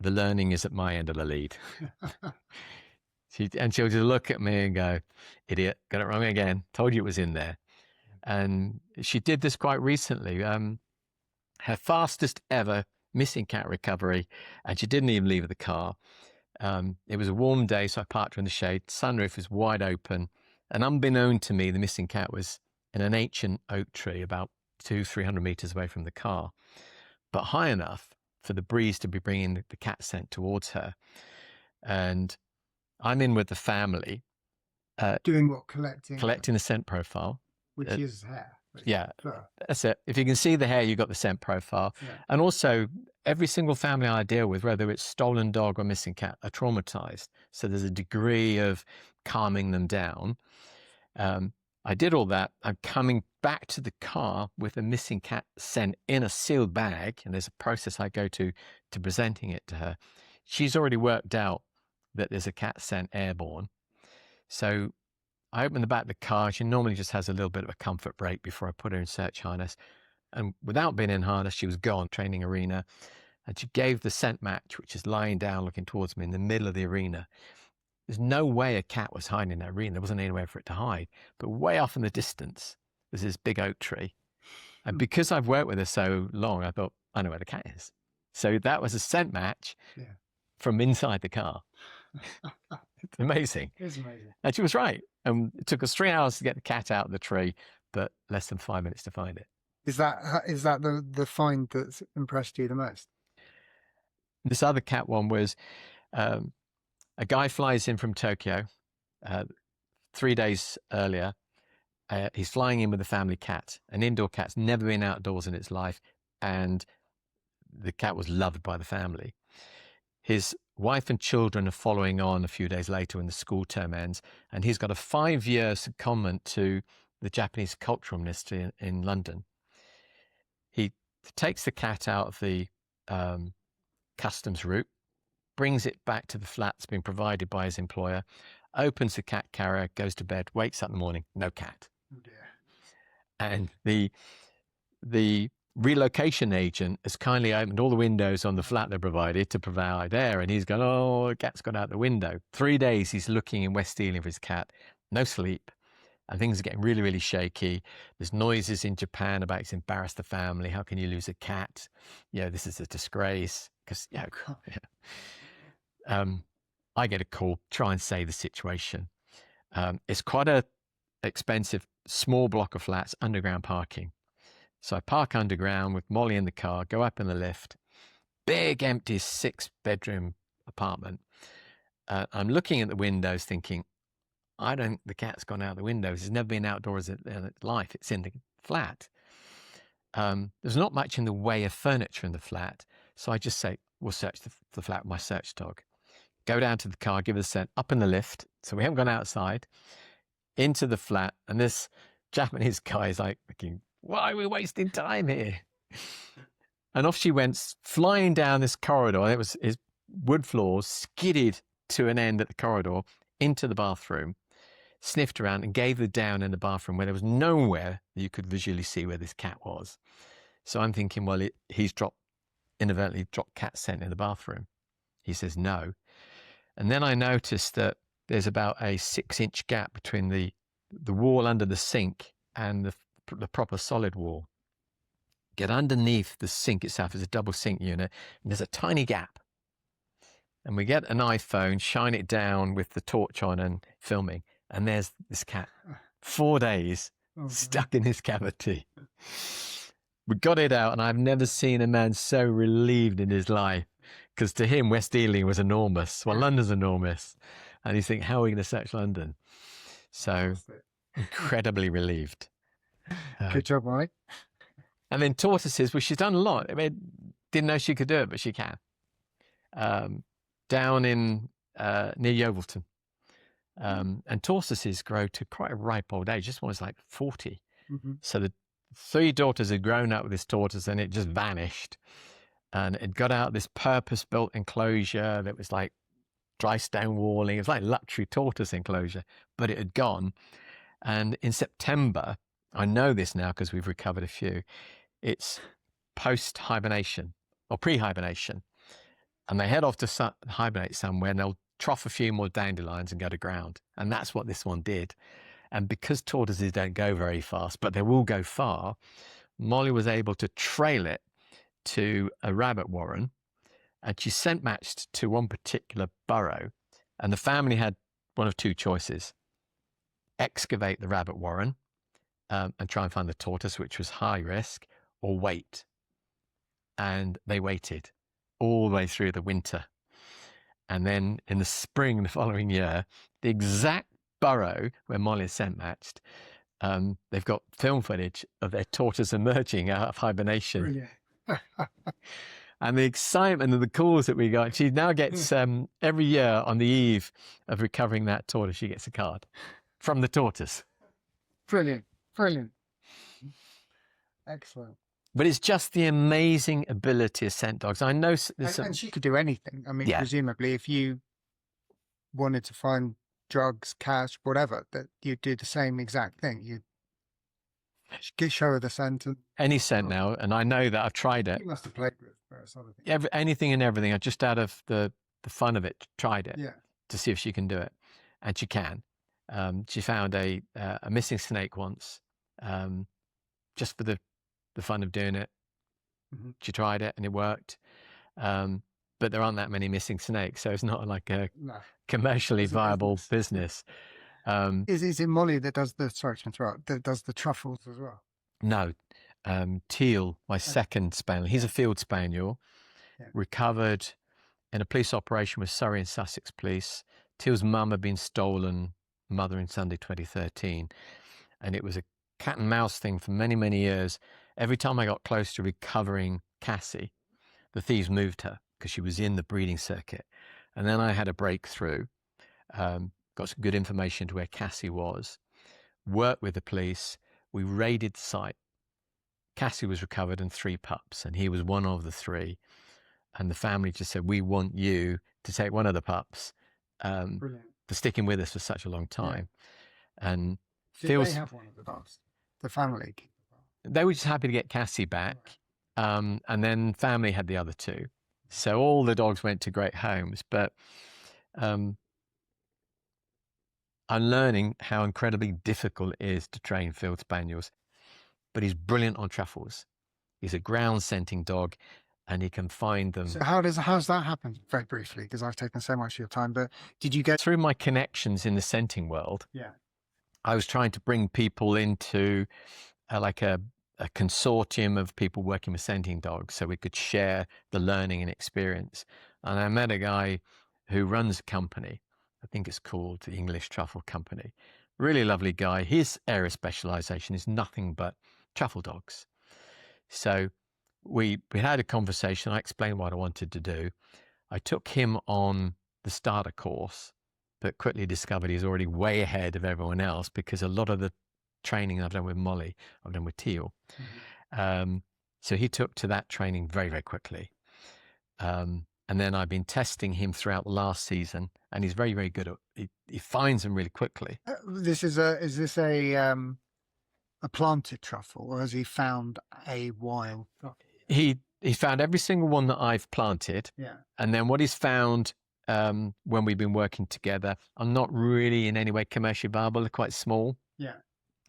the learning is at my end of the lead. She'll just look at me and go, idiot, got it wrong again. Told you it was in there. And she did this quite recently. Her fastest ever missing cat recovery, and she didn't even leave the car. It was a warm day, so I parked her in the shade. Sunroof was wide open, and unbeknown to me, the missing cat was in an ancient oak tree about 200-300 meters away from the car, but high enough for the breeze to be bringing the cat scent towards her. And I'm in with the family. Doing what? Collecting the scent profile. Which is hair. Yeah, that's it. If you can see the hair, you've got the scent profile. Yeah. And also, every single family I deal with, whether it's stolen dog or missing cat, are traumatized. So there's a degree of calming them down. I did all that. I'm coming back to the car with a missing cat scent in a sealed bag, and there's a process I go to presenting it to her. She's already worked out that there's a cat scent airborne. So I open the back of the car. She normally just has a little bit of a comfort break before I put her in search harness. And without being in harness, she was gone, training arena. And she gave the scent match, which is lying down, looking towards me in the middle of the arena. There's no way a cat was hiding in that arena. There wasn't anywhere for it to hide. But way off in the distance, there's this big oak tree. And because I've worked with her so long, I thought, I know where the cat is. So that was a scent match from inside the car. It's amazing. It's amazing. And she was right. And it took us 3 hours to get the cat out of the tree, but less than 5 minutes to find it. Is that the find that's impressed you the most? This other cat one was a guy flies in from Tokyo 3 days earlier. He's flying in with a family cat. An indoor cat's never been outdoors in its life, and the cat was loved by the family. His wife and children are following on a few days later when the school term ends, and he's got a 5-year secondment to the Japanese Cultural Ministry in London. He takes the cat out of the customs route, brings it back to the flat that's been provided by his employer, opens the cat carrier, goes to bed, wakes up in the morning, no cat. Oh dear. And the relocation agent has kindly opened all the windows on the flat they provided to provide air, and he's gone, oh, the cat's got out the window. 3 days he's looking in West Ealing for his cat, no sleep, and things are getting really, really shaky. There's noises in Japan about it's embarrassed the family. How can you lose a cat? This is a disgrace. Because I get a call, try and save the situation. It's quite a expensive small block of flats, underground parking. So I park underground with Molly in the car, go up in the lift, big empty 6-bedroom apartment. I'm looking at the windows thinking, the cat's gone out the windows. It's never been outdoors in its life. It's in the flat. There's not much in the way of furniture in the flat. So I just say, we'll search the flat with my search dog. Go down to the car, give it a scent, up in the lift. So we haven't gone outside, into the flat. And this Japanese guy is like thinking, why are we wasting time here? And off she went, flying down this corridor. It was his wood floors, skidded to an end at the corridor, into the bathroom, sniffed around and gave the down in the bathroom where there was nowhere that you could visually see where this cat was. So I'm thinking, well, he's inadvertently dropped cat scent in the bathroom. He says no. And then I noticed that there's about a 6-inch gap between the wall under the sink and the proper solid wall. Get underneath the sink itself, is a double sink unit, and there's a tiny gap. And we get an iPhone, shine it down with the torch on and filming, and there's this cat, 4 days, stuck in his cavity. We got it out, and I've never seen a man so relieved in his life, because to him, West Ealing was enormous. Well, London's enormous. And you think, how are we going to search London? So incredibly relieved. Good job, Mike. And then tortoises, well, she's done a lot. I mean, didn't know she could do it, but she can. Down in near Yeovilton. And tortoises grow to quite a ripe old age. This one was like 40. Mm-hmm. So the 3 daughters had grown up with this tortoise, and it just vanished. And it got out this purpose-built enclosure that was like dry stone walling. It was like luxury tortoise enclosure, but it had gone. And in September, I know this now because we've recovered a few, it's post-hibernation or pre-hibernation. And they head off to hibernate somewhere, and they'll trough a few more dandelions and go to ground. And that's what this one did. And because tortoises don't go very fast, but they will go far, Molly was able to trail it to a rabbit warren, and she scent matched to one particular burrow. And the family had one of 2 choices: excavate the rabbit warren and try and find the tortoise, which was high risk, or wait. And they waited all the way through the winter. And then in the spring the following year, the exact burrow where Molly scent matched, they've got film footage of their tortoise emerging out of hibernation. Brilliant. And the excitement and the calls that we got. She now gets every year on the eve of recovering that tortoise, she gets a card from the tortoise. Brilliant. Excellent. But it's just the amazing ability of scent dogs. I know and she could do anything. I mean, presumably, if you wanted to find drugs, cash, whatever, that you'd do the same exact thing. You'd show her the scent. Any scent now, and I know that I've tried it. You must have played with various other things. Anything and everything. I just out of the fun of it, tried it to see if she can do it. And she can. She found a missing snake once, just for the fun of doing it. Mm-hmm. She tried it and it worked. But there aren't that many missing snakes, so it's not like a commercially viable business. Is it Molly that does the that does the truffles as well? No, Teal, my second spaniel, he's a field spaniel, recovered in a police operation with Surrey and Sussex police. Teal's mum had been stolen, Mothering Sunday 2013, and it was a cat and mouse thing for many, many years. Every time I got close to recovering Cassie, the thieves moved her because she was in the breeding circuit. And then I had a breakthrough, got some good information to where Cassie was, worked with the police. We raided the site. Cassie was recovered and 3 pups, and he was one of the 3. And the family just said, we want you to take one of the pups for sticking with us for such a long time. Yeah. And did they have one of the pups? The family? They were just happy to get Cassie back. And then family had the other 2. So all the dogs went to great homes. But I'm learning how incredibly difficult it is to train field spaniels. But he's brilliant on truffles. He's a ground scenting dog, and he can find them. So how's that happen? Very briefly, because I've taken so much of your time. But did you get through my connections in the scenting world? Yeah, I was trying to bring people into like a consortium of people working with scenting dogs, so we could share the learning and experience. And I met a guy who runs a company. I think it's called the English Truffle Company. Really lovely guy. His area of specialization is nothing but truffle dogs. So we had a conversation. I explained what I wanted to do. I took him on the starter course, but quickly discovered he's already way ahead of everyone else because a lot of the training I've done with Molly, I've done with Teal. Mm-hmm. So he took to that training very, very quickly. And then I've been testing him throughout the last season, and he's very, very good at he finds them really quickly. Is this a planted truffle, or has he found a wild truffle? He found every single one that I've planted. Yeah. And then what he's found when we've been working together are not really in any way commercially viable. They're quite small. Yeah.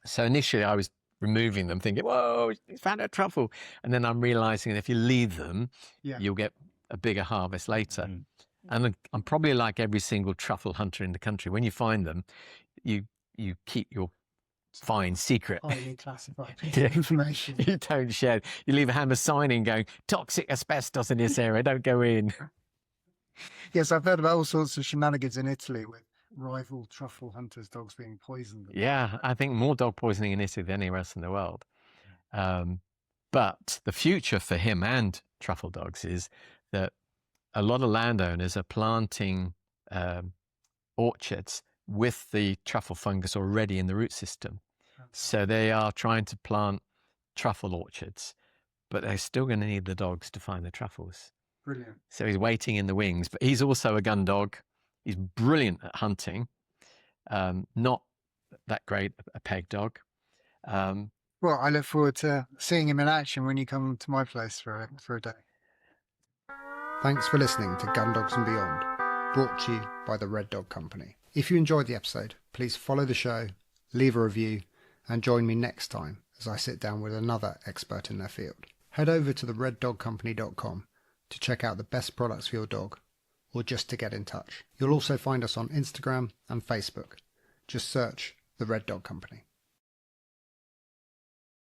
So initially I was removing them thinking, whoa, he's found a truffle. And then I'm realizing that if you leave them, you'll get a bigger harvest later. Mm. And I'm probably like every single truffle hunter in the country. When you find them, you keep your find secret. Highly classified information. You don't share. You leave a hammer signing going, toxic asbestos in this area, don't go in. Yes, I've heard about all sorts of shenanigans in Italy with rival truffle hunters' dogs being poisoned. Yeah, I think more dog poisoning in Italy than anywhere else in the world. But the future for him and truffle dogs is that a lot of landowners are planting orchards with the truffle fungus already in the root system. So they are trying to plant truffle orchards, but they're still going to need the dogs to find the truffles. Brilliant. So he's waiting in the wings, but he's also a gun dog. He's brilliant at hunting. Not that great a peg dog. Well, I look forward to seeing him in action when you come to my place for a day. Thanks for listening to Gun Dogs and Beyond, brought to you by the Red Dog Company. If you enjoyed the episode, please follow the show, leave a review, and join me next time as I sit down with another expert in their field. Head over to theredDogCompany.com to check out the best products for your dog, or just to get in touch. You'll also find us on Instagram and Facebook. Just search The Red Dog Company.